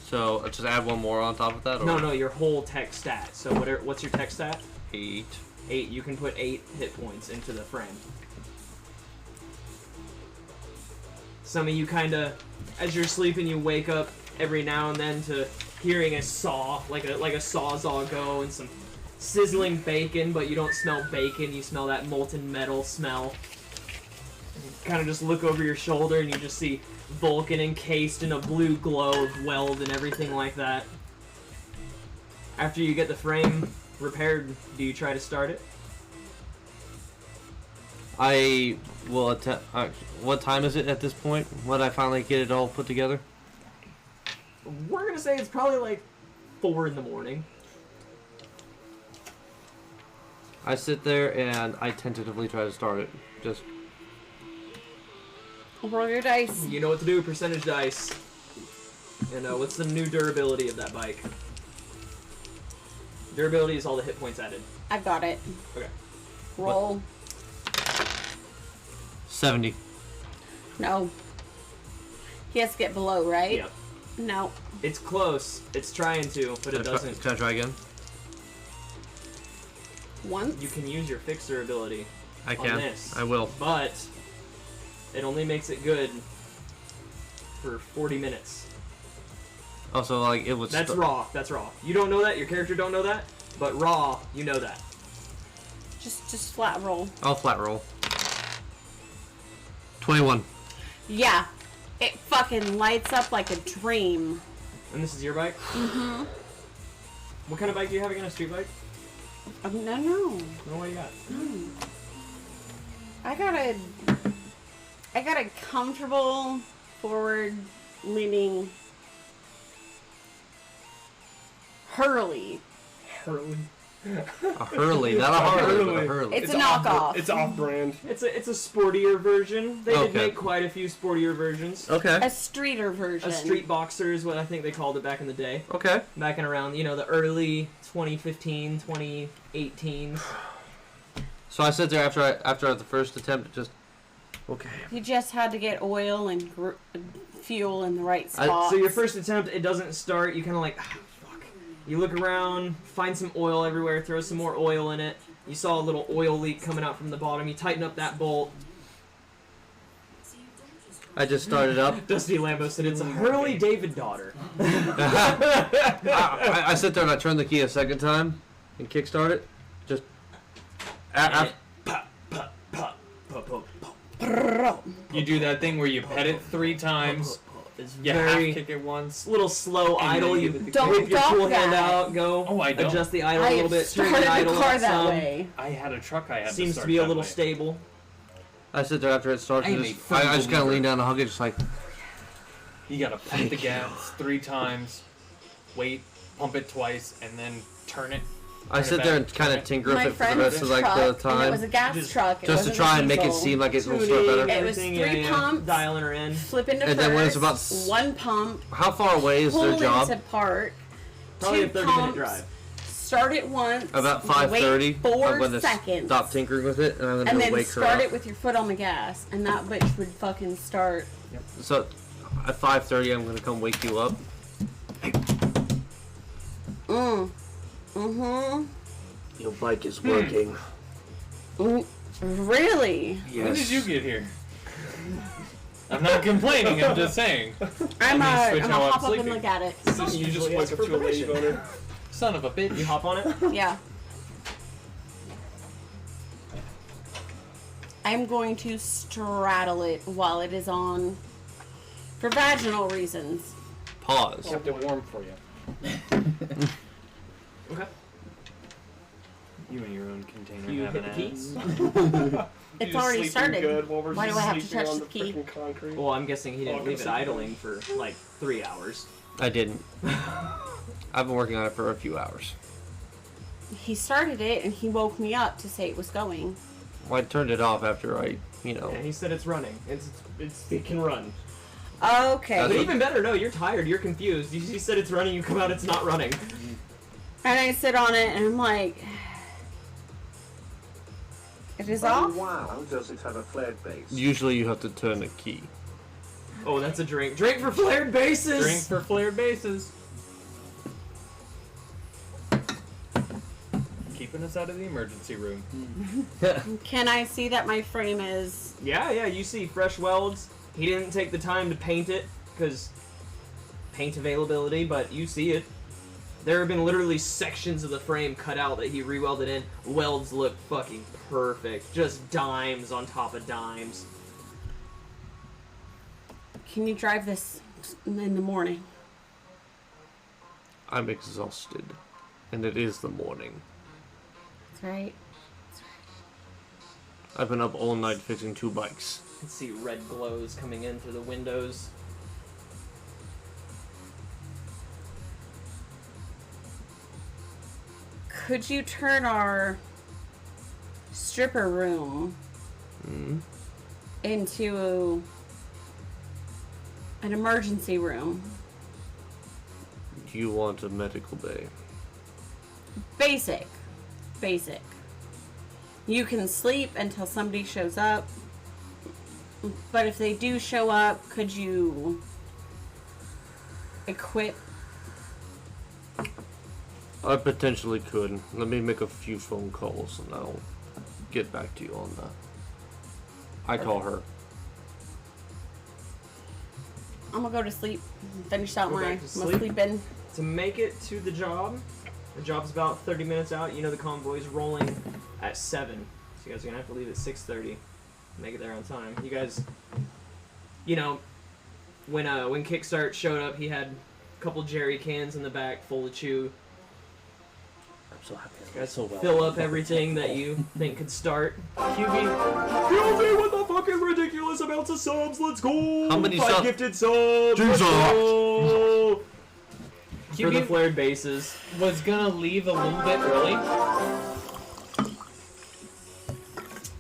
So just add one more on top of that? Or? No, your whole tech stat. So what's your tech stat? 8. 8. You can put 8 hit points into the frame. Some of you kind of, as you're sleeping, you wake up every now and then to hearing a saw, like a sawzall go, and some sizzling bacon, but you don't smell bacon. You smell that molten metal smell. You kind of just look over your shoulder and you just see Vulcan encased in a blue glow of weld and everything like that. After you get the frame repaired, do you try to start it? I will attempt. What time is it at this point? When I finally get it all put together? We're gonna say it's probably like 4 in the morning. I sit there and I tentatively try to start it. Just roll your dice. You know what to do. Percentage dice. And what's the new durability of that bike? Durability is all the hit points added. I've got it. Okay. Roll. 70. No. He has to get below, right? Yep. No. It's close. It's trying to, but it doesn't. Can I try again? Once? You can use your fixer ability. I can. On this, I will. But it only makes it good for 40 minutes. Oh, so like it was. That's raw. That's raw. You don't know that. Your character don't know that. But raw, you know that. Just flat roll. I'll flat roll. 21. Yeah. It fucking lights up like a dream. And this is your bike? Mm-hmm. What kind of bike do you have again? A street bike? No. No, what do you got? I got a comfortable, forward-leaning Hurley. Hurley. A Hurley, not a Harley, but a Hurley. It's a knockoff. It's off-brand. It's a sportier version. They did Okay. make quite a few sportier versions. Okay. A streeter version. A street boxer is what I think they called it back in the day. Okay. Back in around, the early 2015, 2018. So I sit there after the first attempt, just okay. You just had to get oil and fuel in the right spot. So your first attempt, it doesn't start. You kind of like, fuck. You look around, find some oil everywhere, throw some more oil in it. You saw a little oil leak coming out from the bottom. You tighten up that bolt. I just started up. Dusty Lambo said it's a Hurley David daughter. I sit there and I turn the key a second time and kickstart it. Just. You do that thing where you pet it 3 times. It's You very half kick it once. little slow And idle. then You you give it the whip your Don't cool dock hand that. out, go. Oh, I don't. Adjust the idle a I little bit. Turn started the idle the car up that some. way. I had a truck I had to Seems start to be a that little way. stable. I sit there after it starts. I am And a just, firm I just kind of believer. lean down and hug it, just like. You gotta pump the gas 3 times, wait, pump it twice, and then turn it. I sit there and kind of tinker with My it for the friend's rest of like truck, the and it time, was a gas truck. It just to wasn't try a and make it diesel. seem like it will start Tuning, better. It was everything, 3 pumps. Dialing her in. Flip into And first. then when it's about 1 pump. How far away is Pull their job? into park. Probably 2 a 30-minute pumps. drive. Start it once. About 5:30. Wait 4 I'm gonna seconds. stop tinkering with it, and I'm and gonna then wake her start up. it with your foot on the gas, and that bitch would fucking start. So at 5:30, I'm gonna come wake you up. Your bike is working. Really? When did you get here? I'm not complaining, I'm just saying. I'm Let me switch gonna how I'm hop up and sleeping. look at it. You just wake up to a lady boner. Son of a bitch. You hop on it? Yeah. I'm going to straddle it while it is on for vaginal reasons. Pause. Kept it warm for you. Okay. You and your own container You have hit an the ass. It's just already sleeping started. good while we're Why just do I have to sleeping touch on the key? frickin' concrete. Well, I'm guessing he didn't Oh, leave it consider- idling for like 3 hours. I didn't. I've been working on it for a few hours. He started it and he woke me up to say it was going. Well, I turned it off after I, Yeah, he said it's running. It can run. Okay. But even better, no, you're tired, you're confused. You said it's running, you come out, it's not running. And I sit on it and I'm like, It is Only off? wow does it have a flared base. Usually you have to turn a key. Oh, that's a drink. Drink for flared bases! Drink for flared bases. Keeping us out of the emergency room. Can I see that my frame is... Yeah, you see fresh welds. He didn't take the time to paint it, because paint availability, but you see it. There have been literally sections of the frame cut out that he re-welded in. Welds look fucking perfect. Just dimes on top of dimes. Can you drive this in the morning? I'm exhausted, and it is the morning. That's right. I've been up all night fixing 2 bikes. You can see red glows coming in through the windows. Could you turn our stripper room into an emergency room? Do you want a medical bay? Basic. You can sleep until somebody shows up. But if they do show up, could you equip? I potentially could. Let me make a few phone calls and I'll get back to you on that. I call her. I'm gonna go to sleep. Finish out Go my back to sleep. sleeping. To make it to the job's about 30 minutes out. You know the convoy's rolling at 7. So you guys are gonna have to leave at 6:30. Make it there on time. You guys, you know, when Kickstart showed up, he had a couple jerry cans in the back full of chew. I'm so happy. You guys so well. fill up everything that you think could start. QB with the fucking ridiculous amounts of subs. Let's go. How many 5 subs? gifted subs. Jesus. Let's go. For the QB flared bases. was gonna leave a little bit early.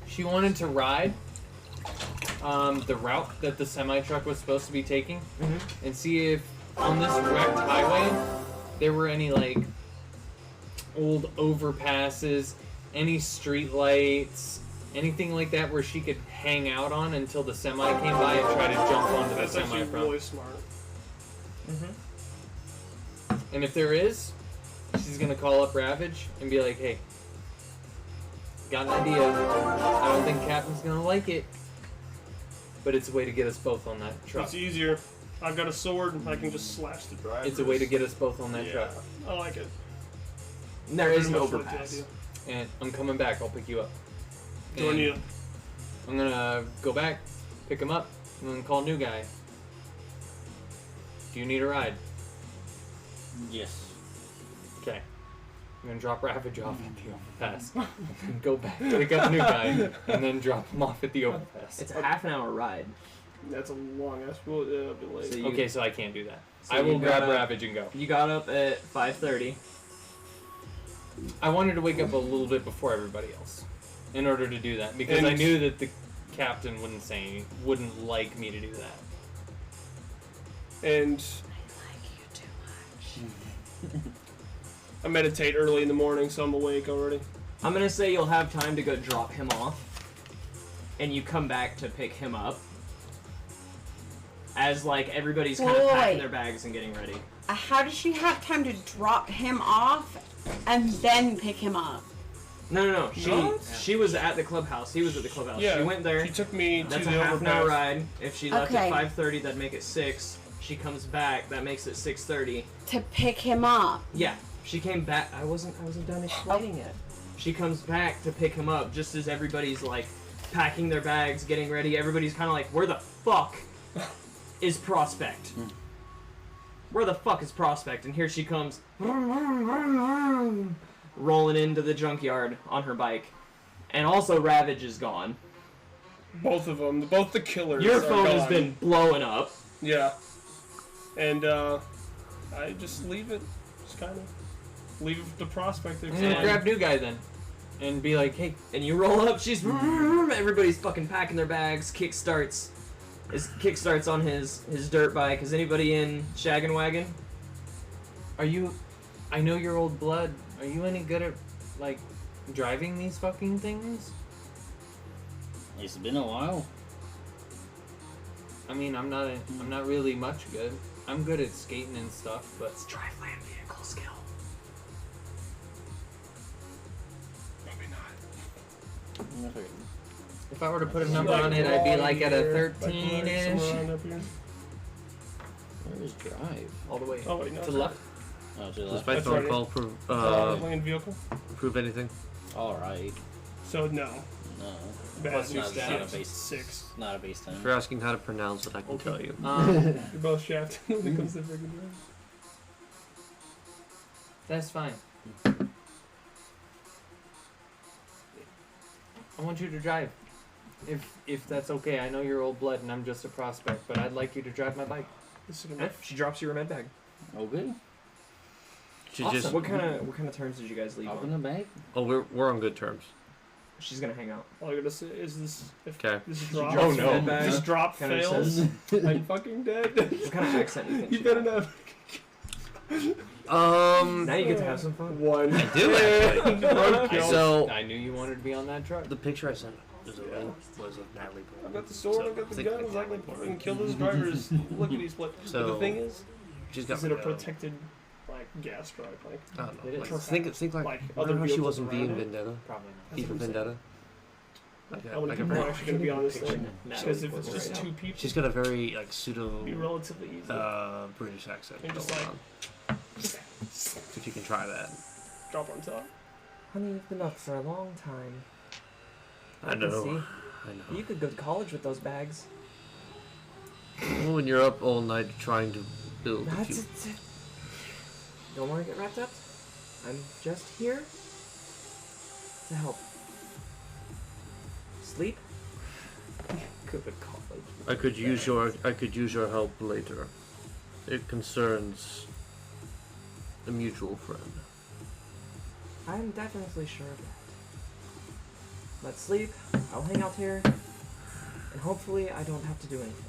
She wanted to ride the route that the semi-truck was supposed to be taking and see if on this wrecked highway there were any like old overpasses, any street lights, anything like that where she could hang out on until the semi came by and try to jump onto the That's semi actually from. really smart. And if there is, she's gonna call up Ravage and be like, "Hey, got an idea. I don't think Captain's gonna like it, but it's a way to get us both on that truck. It's easier. I've got a sword and I can just slash the driver. It's a way to get us both on that truck. I like it. There is an Very much like the overpass. idea. And I'm coming back. I'll pick you up. Join And you. I'm gonna go back, pick him up, and then call new guy. Do you need a ride? Yes. Okay. I'm gonna drop Ravage off at the overpass. And go back, pick up new guy, and then drop him off at the overpass. It's a half an hour ride. That's a long ass. Well, it'll be late. So you- Okay, so I can't do that. So I will you grab got up- Ravage and go. You got up at 5:30. I wanted to wake up a little bit before everybody else in order to do that because I And- knew that the captain wouldn't like me to do that. And I meditate early in the morning, so I'm awake already. I'm gonna say you'll have time to go drop him off, and you come back to pick him up. As like everybody's kind of packing Boy. their bags and getting ready. How does she have time to drop him off and then pick him up? No. What? She was at the clubhouse. He was at the clubhouse. Yeah, she went there. She took me That's to a the half an hour overpass. ride. If she left Okay. at 5:30, that'd make it 6. She comes back. That makes it 6:30. To pick him up. Yeah, she came back. I wasn't done explaining it. She comes back to pick him up just as everybody's like packing their bags, getting ready. Everybody's kind of like, "Where the fuck is Prospect? Where the fuck is Prospect?" And here she comes, rolling into the junkyard on her bike, and also Ravage is gone. Both of them, both the killers. Your are phone has gone. been blowing up. Yeah. And I just leave it. Just kind of leave it to Prospect. I'm gonna grab new guy then, and be like, "Hey," and you roll up. She's everybody's fucking packing their bags. Kickstarts on his dirt bike. Is anybody in Shaggin' Wagon? are you? I know you're old blood. Are you any good at like driving these fucking things? It's been a while. I mean, I'm not really much good. I'm good at skating and stuff, but Let's try land vehicle skill. Maybe not. if I were to put a number on it, I'd be like at a 13-ish. Where is drive? All the way Oh, wait, no, to the left. Oh, to the Does left. my That's phone right. call Land vehicle. prove anything? Alright. So no. No. Bad Plus new not, stats. not a base. 6. Not a base 10. If you're asking how to pronounce it, I can tell you. You're both shafted when it comes to freaking drive. That's fine. I want you to drive. If that's okay. I know you're old blood and I'm just a prospect, but I'd like you to drive my bike. She drops you a med bag. Okay. She Awesome. just. What kind of terms did you guys leave Open on? the bag. Oh, we're on good terms. She's gonna hang out. All I gotta say is this. If 'Kay. this She drop. drops Oh your no! med bag. This drop Kinda fails. says- I'm fucking dead. What kind of accent do you think? You she better got? not. Now you get to have some fun. One. I do actually. Okay. So I knew you wanted to be on that truck. the picture I sent was of Natalie. I've got the sword. I've got the guns. I can fucking kill those drivers. Look at these split. But So the thing is, she's got is it a protected like gas drive? Like I don't know. it Like, is. think like Like remember other how she vehicles wasn't around being it? Vendetta? Probably not. V for That's what I'm Vendetta. How many people are actually gonna be on this thing? Because if it's just two people, She's got a very like pseudo it'd be relatively easy. British accent And just going like- on. If you can try that. Drop on top. Honey, you've been up for a long time. I can know. see. I know. You could go to college with those bags. When you're up all night trying to build a That's few. it. Don't want to get wrapped up. I'm just here to help. Sleep. Go to college. I could use your help later. It concerns a mutual friend. I'm definitely sure of that. Let's sleep. I'll hang out here, and hopefully I don't have to do anything.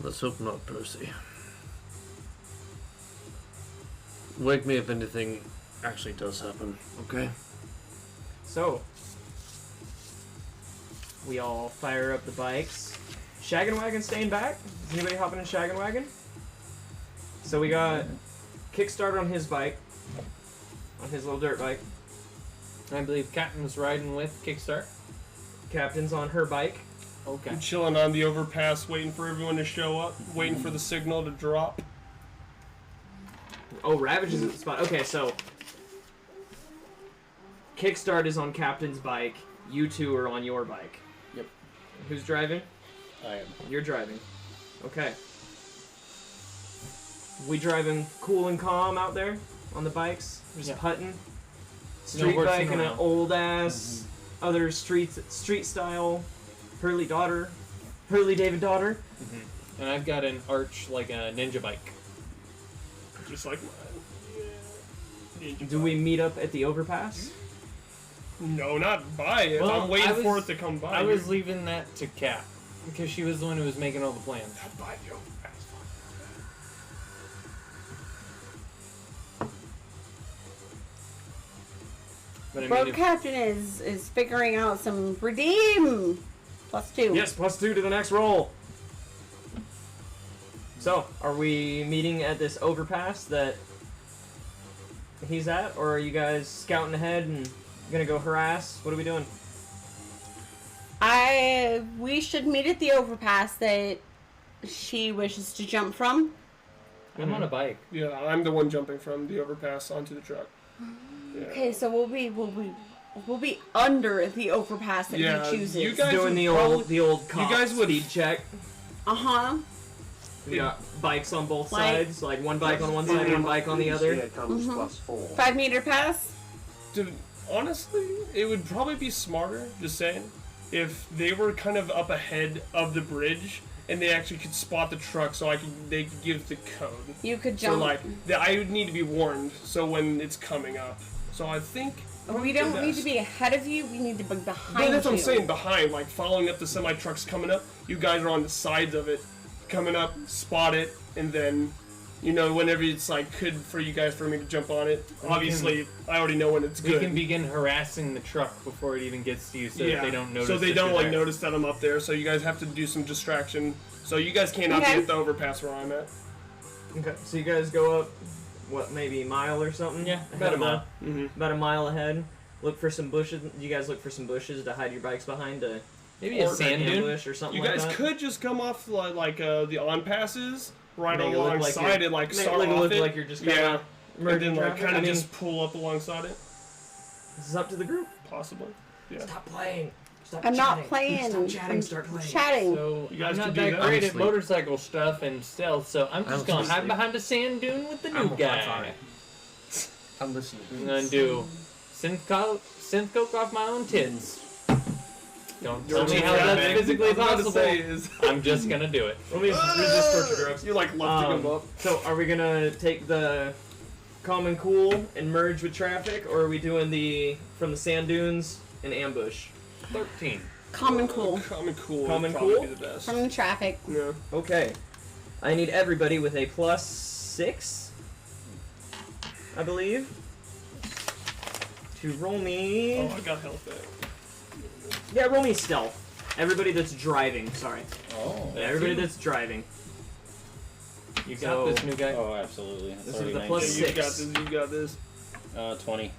Let's hope not, Percy. Wake me if anything actually does happen, okay? So, we all fire up the bikes. Shaggin' Wagon staying back? Is anybody hopping in Shaggin' Wagon? So we got Kickstarter on his bike, on his little dirt bike. I believe Captain's riding with Kickstart. Captain's on her bike. Okay. I'm chilling on the overpass, waiting for everyone to show up, waiting for the signal to drop. Oh, Ravage is at the spot. Okay, so Kickstart is on Captain's bike. You two are on your bike. Yep. Who's driving? I am. You're driving. Okay. We driving cool and calm out there on the bikes, just Yeah. putting. No Street horsing bike and an around. old ass other street style Hurley David daughter. And I've got an arch like a ninja bike. Just like mine. Yeah. Do we meet up at the overpass? No, not by it. I'm waiting for it to come by. I was leaving that to Cap because she was the one who was making all the plans. Not by the overpass. But I Rogue mean, Captain is figuring out some redeem +2. Yes, +2 to the next roll. So, are we meeting at this overpass that he's at, or are you guys scouting ahead and gonna go harass? What are we doing? We should meet at the overpass that she wishes to jump from. I'm on a bike. Yeah, I'm the one jumping from the overpass onto the truck. Yeah. Okay, so we'll be under the overpass that Yeah, he chooses. you guys Doing the old cop you guys would speed check. Uh-huh. We got bikes on both Like- sides, like one bike on one side, one bike on the other. 5 meter pass. Dude, honestly, it would probably be smarter, just saying, if they were kind of up ahead of the bridge and they actually could spot the truck, so they could give the code. You could So jump. like, I would need to be warned, so when it's coming up. So I think We don't need to be ahead of you. We need to be behind you. that's what I'm saying. Behind, like following up the semi trucks coming up. You guys are on the sides of it, coming up, spot it, and then You know, whenever it's like good for you guys for me to jump on it. Obviously, I already know when it's We good. can begin harassing the truck before it even gets to you, so that they don't notice. So they that don't you're like there. notice that I'm up there. So you guys have to do some distraction. So you guys cannot be at the overpass where I'm at. Okay. So you guys go up, what, maybe a mile or something? Yeah, about a mile. About a mile ahead. Look for some bushes. You guys look for some bushes to hide your bikes behind. Maybe a sand dune ambush or something You like guys that. could just come off the on passes right Make it look like alongside you're- it, like make it start look off it. like you're just kinda yeah, and merging then like traffic. kind I of mean- just pull up alongside it. This is up to the group. Possibly. Yeah. Stop playing. Stop I'm not chatting. playing. Stop chatting. I'm Start playing. chatting. So You guys I'm could not do that that. great I'm at asleep. motorcycle stuff and stealth, so I'm just gonna hide asleep. behind a sand dune with the new guy. I'm listening. I'm gonna do synth coke off my own tits. Don't tell me how that's physically possible. I'm just gonna do it. Let me resist torture drugs. You like lifting them up. So are we gonna take the calm and cool and merge with traffic, or are we doing the from the sand dunes and ambush? 13. Calm and cool. Calm and cool. Calm would and probably cool? be the best. From the traffic. Yeah. Okay. I need everybody with a +6, I believe, to roll me. Oh, I got health back. Yeah, roll me stealth. Everybody that's driving, sorry. Oh. Yeah, everybody that's driving. You got So- this, new guy. Oh, absolutely. This is Already the 19. plus Yeah, you 6. got this. You got this. 20.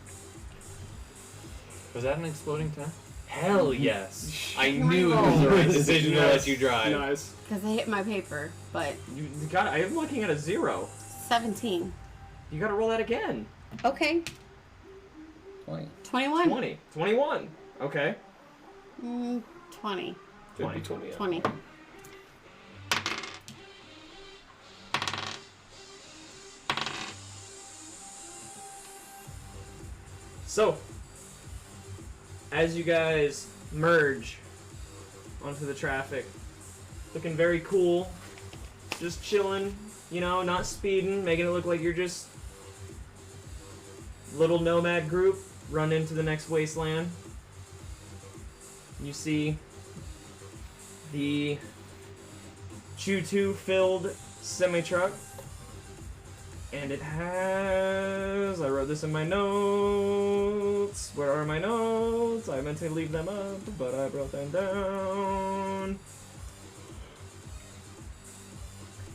Was that an exploding time? Hell yes. I knew it was the right decision to let you drive. Nice. Because I hit my paper, but You got. I'm looking at a 0. 17. You gotta roll that again. Okay. 20. 21. 20. 21. Okay. 20. Could be 20. Yeah. 20. So, as you guys merge onto the traffic, looking very cool, just chilling, you know, not speeding, making it look like you're just little nomad group, run into the next wasteland. You see the Choo2 filled semi-truck. And it has... I wrote this in my notes. Where are my notes? I meant to leave them up, but I wrote them down.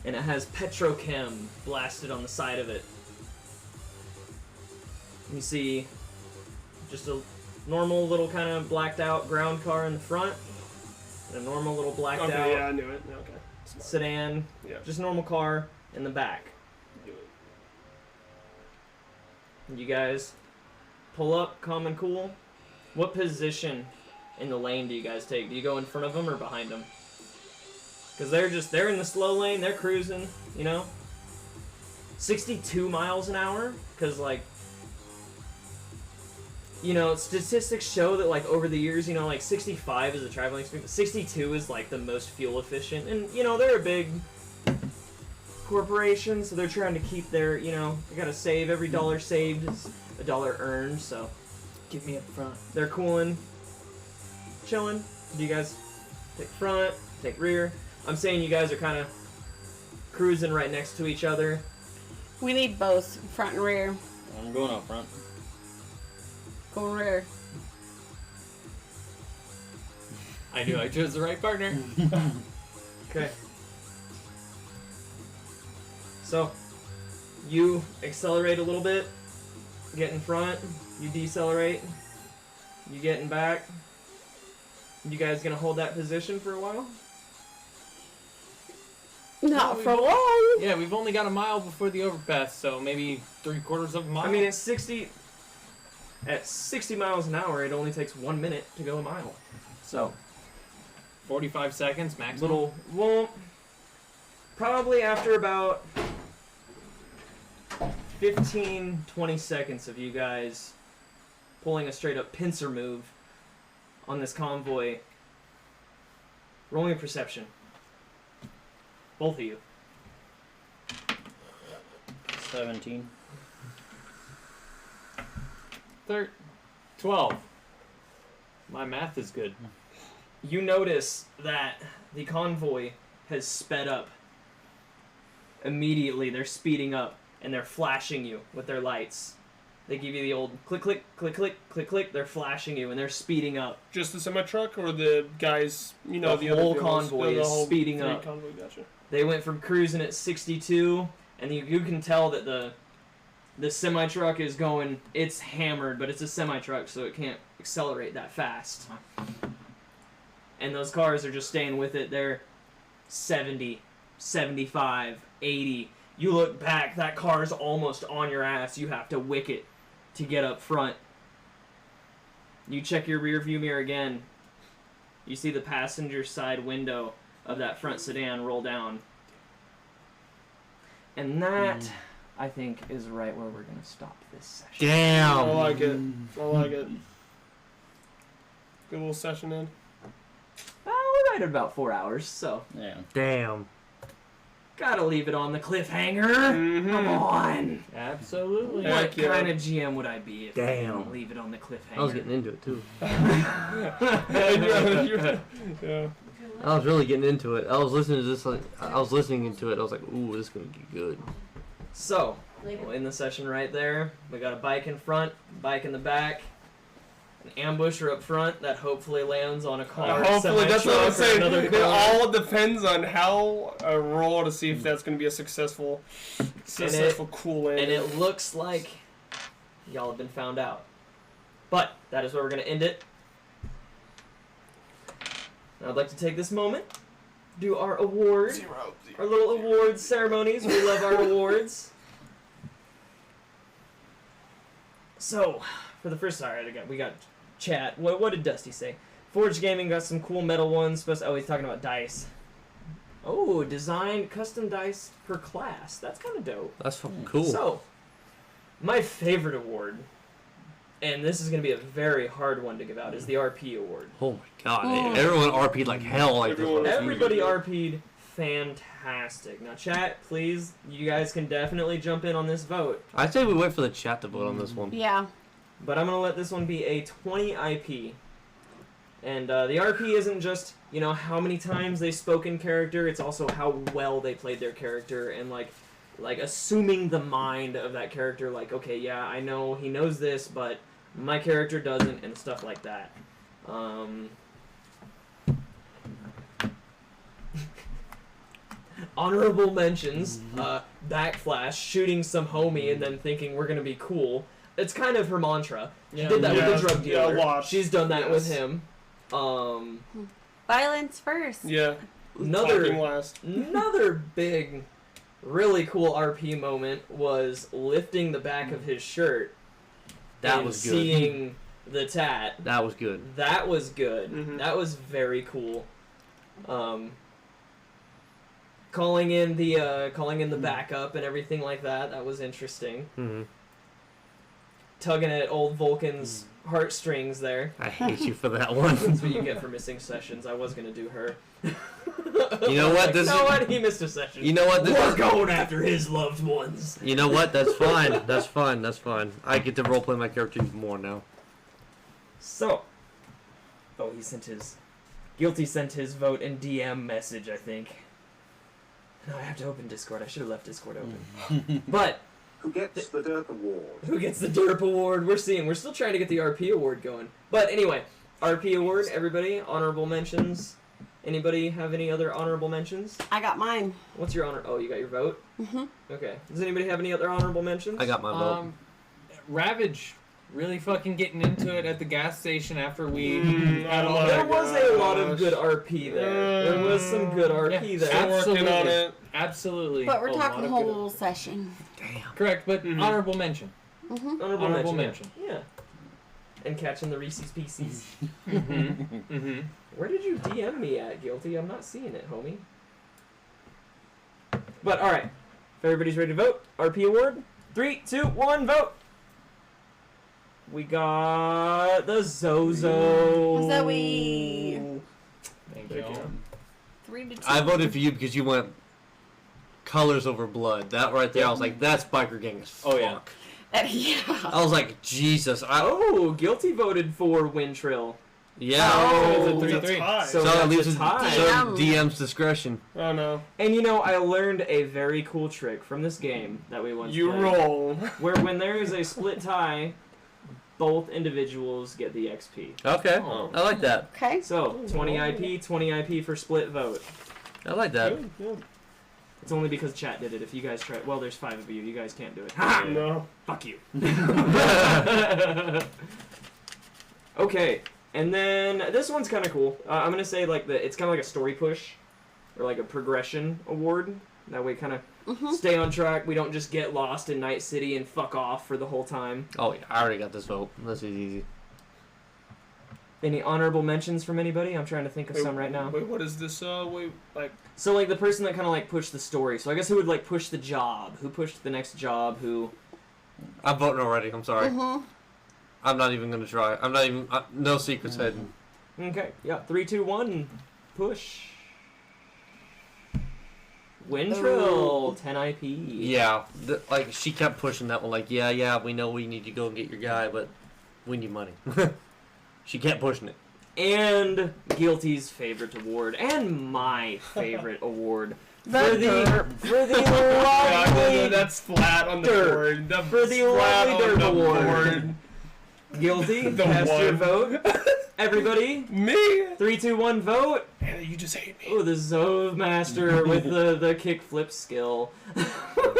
And it has Petrochem blasted on the side of it. You see just a normal little kind of blacked out ground car in the front. And a normal little blacked Okay, out yeah, I knew it. Okay. sedan. Yeah. Just a normal car in the back. You guys pull up, calm and cool. What position in the lane do you guys take? Do you go in front of them or behind them? Because they're in the slow lane, they're cruising, you know? 62 miles an hour, because like, you know, statistics show that like over the years, you know, like 65 is the traveling speed, but 62 is like the most fuel efficient. And, you know, they're a big corporation, so they're trying to keep their, you know, they gotta save. Every dollar saved is a dollar earned, so Get me up front. they're cooling, chilling. Do you guys take front, take rear? I'm saying you guys are kind of cruising right next to each other. We need both, front and rear. I'm going up front. Go rear. I knew I chose the right partner. Okay. So, you accelerate a little bit, get in front, you decelerate, you get in back. You guys gonna hold that position for a while? Not for long. Yeah, we've only got a mile before the overpass, so maybe 3/4 of a mile. I mean, it's 60... At 60 miles an hour, it only takes 1 minute to go a mile. So, 45 seconds maximum. little... Well, probably after about 15, 20 seconds of you guys pulling a straight-up pincer move on this convoy, rolling a perception. Both of you. 17. 12. My math is good. You notice that the convoy has sped up immediately they're speeding up and they're flashing you with their lights. They give you the old click, click, click, click, click, click. They're flashing you and they're speeding up. Just the semi-truck or the guys, you know, the other whole vehicles? convoy The is whole speeding freight up. Convoy, gotcha. They went from cruising at 62, and you can tell that the semi-truck is going, it's hammered, but it's a semi-truck, so it can't accelerate that fast. And those cars are just staying with it. They're 70, 75, 80. You look back, that car's almost on your ass. You have to wick it to get up front. You check your rear view mirror again. You see the passenger side window of that front sedan roll down. And that, I think, is right where we're going to stop this session. Damn! I like it. I like it. Good little session in. We're right at about 4 hours, so. Yeah. Damn. Gotta leave it on the cliffhanger. Come on. Absolutely. What kind of GM would I be if I Damn. didn't leave it on the cliffhanger? I was getting into it too. Yeah. I was really getting into it. I was listening to this. I was listening to it. I was like, "Ooh, this is gonna get good." So, well, in the session right there, we got a bike in front, bike in the back, an ambusher up front that hopefully lands on a car. Hopefully, that's what I'm saying. Another It car. all depends on how I roll to see if that's going to be a successful cool landing. And it looks like y'all have been found out. But that is where we're going to end it. Now I'd like to take this moment, do our award, our little awards ceremonies. We love our awards. So, for the first, we got chat. What did Dusty say? Forge Gaming got some cool metal ones. Oh, he's talking about dice. Oh, designed custom dice per class. That's kind of dope. That's fucking cool. So, my favorite award, and this is going to be a very hard one to give out, is the RP award. Oh my god! Everyone RP'd like hell. Like Everybody RP'd fantastic. Now, chat, please, you guys can definitely jump in on this vote. I'd say we wait for the chat to vote on this one. Yeah. But I'm going to let this one be a 20 IP. And the RP isn't just, how many times they spoke in character, it's also how well they played their character and, like assuming the mind of that character, like, okay, yeah, I know he knows this, but my character doesn't, and stuff like that. Honorable mentions, Backflash, shooting some homie and then thinking we're going to be cool. It's kind of her mantra. She did that with the drug dealer. Yeah, a lot. She's done that with him. Violence first. Yeah. Another big, really cool RP moment was lifting the back of his shirt. That and was good. Seeing the tat. That was good. That was good. That was very cool. Calling in the backup and everything like that. That was interesting. Mm-hmm. Tugging at old Vulcan's heartstrings there. I hate you for that one. That's what you get for missing sessions. I was gonna do her. You know what? You know what? He missed a session. You know what? We're going after his loved ones. You know what? That's fine. That's fine. That's fine. I get to roleplay my character even more now. So, Guilty sent his vote in DM message, I think. No, I have to open Discord. I should have left Discord open. But who gets the Derp Award? Who gets the Derp Award? We're still trying to get the RP Award going. But anyway, RP Award, everybody. Honorable mentions. Anybody have any other honorable mentions? I got mine. What's your honor? Oh, you got your vote? Mm-hmm. Okay. Does anybody have any other honorable mentions? I got my vote. Ravage. Really fucking getting into it at the gas station after we had all There was a lot of good RP there. There was some good RP there. Absolutely. Absolutely. But we're A talking lot of whole session. Damn. Correct, but honorable mention. Mm-hmm. Honorable mention. Yeah. And catching the Reese's Pieces. Where did you DM me at, Guilty? I'm not seeing it, homie. But, alright. If everybody's ready to vote, RP Award. 3, 2, 1, vote! We got the Zozo. Zoe. Thank you. 3-2. I voted for you because you went colors over blood. That right there, I was like, that's biker gang as fuck. Oh, yeah. Yeah. I was like, Jesus. Guilty voted for Wintrill. Yeah. Oh, it's a 3-3. So that's it leaves a it tie. so DM's discretion. Oh no. And you know, I learned a very cool trick from this game that we once You played. roll. Where when there is a split tie, both individuals get the XP. Okay, Oh. I like that. Okay. So, 20 IP for split vote. I like that. Good, good. It's only because chat did it. If you guys try, well, there's 5 of you. You guys can't do it. No. Fuck you. Okay, and then this one's kind of cool. I'm gonna say like it's kind of like a story push, or like a progression award. That way, kind of stay on track. We don't just get lost in Night City and fuck off for the whole time. Oh yeah, I already got this vote. This is easy. Any honorable mentions from anybody? I'm trying to think of Wait, some right now. Wait, what is this? Wait, like. So like the person that kind of like pushed the story. So I guess who would like push the job? Who pushed the next job? Who? I'm voting already. I'm sorry. Mm-hmm. I'm not even gonna try. I'm not even. No secrets hidden. Okay. Yeah. 3, 2, 1. Push. Wintrill. 10 IP. Yeah, like she kept pushing that one. Like, yeah, we know we need to go and get your guy, but we need money. She kept pushing it. And Guilty's favorite award, and my favorite award. For the Yeah, lovely that's flat on the board. For the lovely Derp Award. Guilty, The cast your one. vote. Everybody. Me. 3, 2, 1, vote. Hannah, you just hate me. Oh, the Zove Master with the kickflip skill.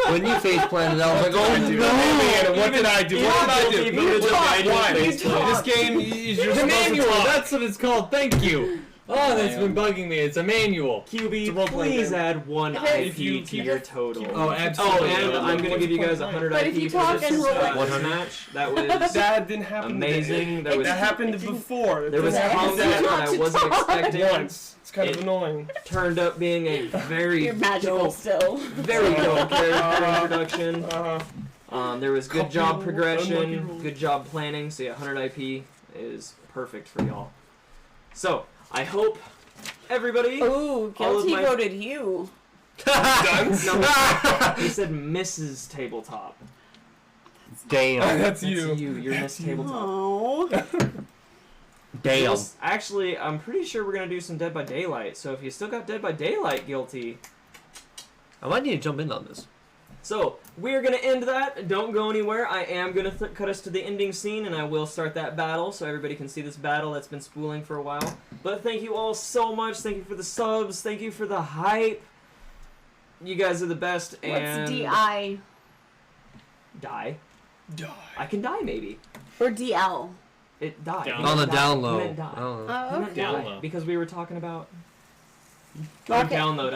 When you face planted, I was like, oh no! What did I do? What did I do? You talk. Why? You This talk. game is The you're supposed to manual, talk. that's what it's called. Thank you. Oh, that's been bugging me. It's a manual. QB, role-playing please game. add 1 Okay. IP to your total. Oh, absolutely. Oh, and I'm going to give you guys 100 But IP if you for talk this and roll like- 100 match. That was That didn't happen. amazing. Today. There was That happened before. There was Yeah. combat that I wasn't expecting. Once. It's kind of It- annoying. Turned up being a very You're magical still. very dope character introduction. There was good Couple job unlucky progression, rolls. good job planning. So yeah, 100 IP is perfect for y'all. So I hope everybody. Ooh, all of Guilty my- voted you. Dunce? No, he said Mrs. Tabletop. Damn. That's That's you. You're Miss Tabletop. Oh. Damn. Yes, actually, I'm pretty sure we're gonna do some Dead by Daylight. So if you still got Dead by Daylight, Guilty. I might need to jump in on this. So we're gonna end that. Don't go anywhere. I am gonna cut us to the ending scene, and I will start that battle so everybody can see this battle that's been spooling for a while. But thank you all so much. Thank you for the subs. Thank you for the hype. You guys are the best. And What's DI? Die. Die. I can die maybe. Or DL? It died. Down. On the Die. download. He meant die. I don't know. Oh, He meant okay. die, Download. because we were talking about. Okay. I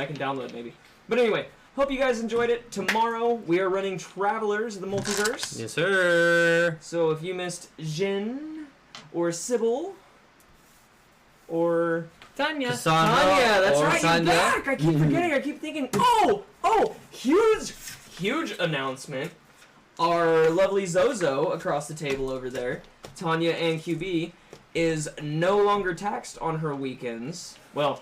can download maybe. But anyway, hope you guys enjoyed it. Tomorrow we are running Travelers of the Multiverse. Yes, sir. So if you missed Jin or Sybil or Tanya. Cassandra. Tanya, that's or right, Tanya. you're back. I keep forgetting. I keep thinking. Oh, huge announcement. Our lovely Zozo across the table over there, Tanya and QB, is no longer taxed on her weekends. Well,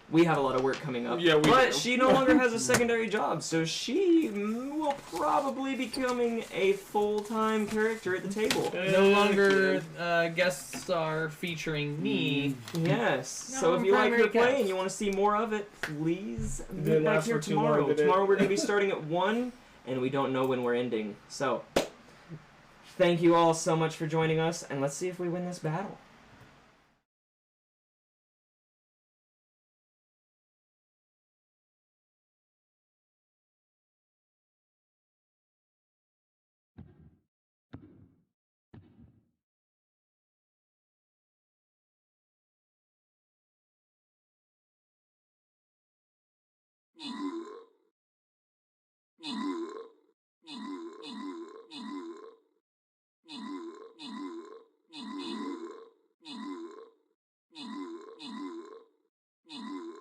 we have a lot of work coming up. Yeah, we but do. she no longer has a secondary job, so she will probably be becoming a full-time character at the table. No longer guests are featuring me. Yes. No, So if I'm you like her primary play cast. and you want to see more of it, please meet Didn't back last here for too long, tomorrow. did it? Tomorrow we're going to be starting at 1, and we don't know when we're ending. So, thank you all so much for joining us, and let's see if we win this battle. Mm-hmm.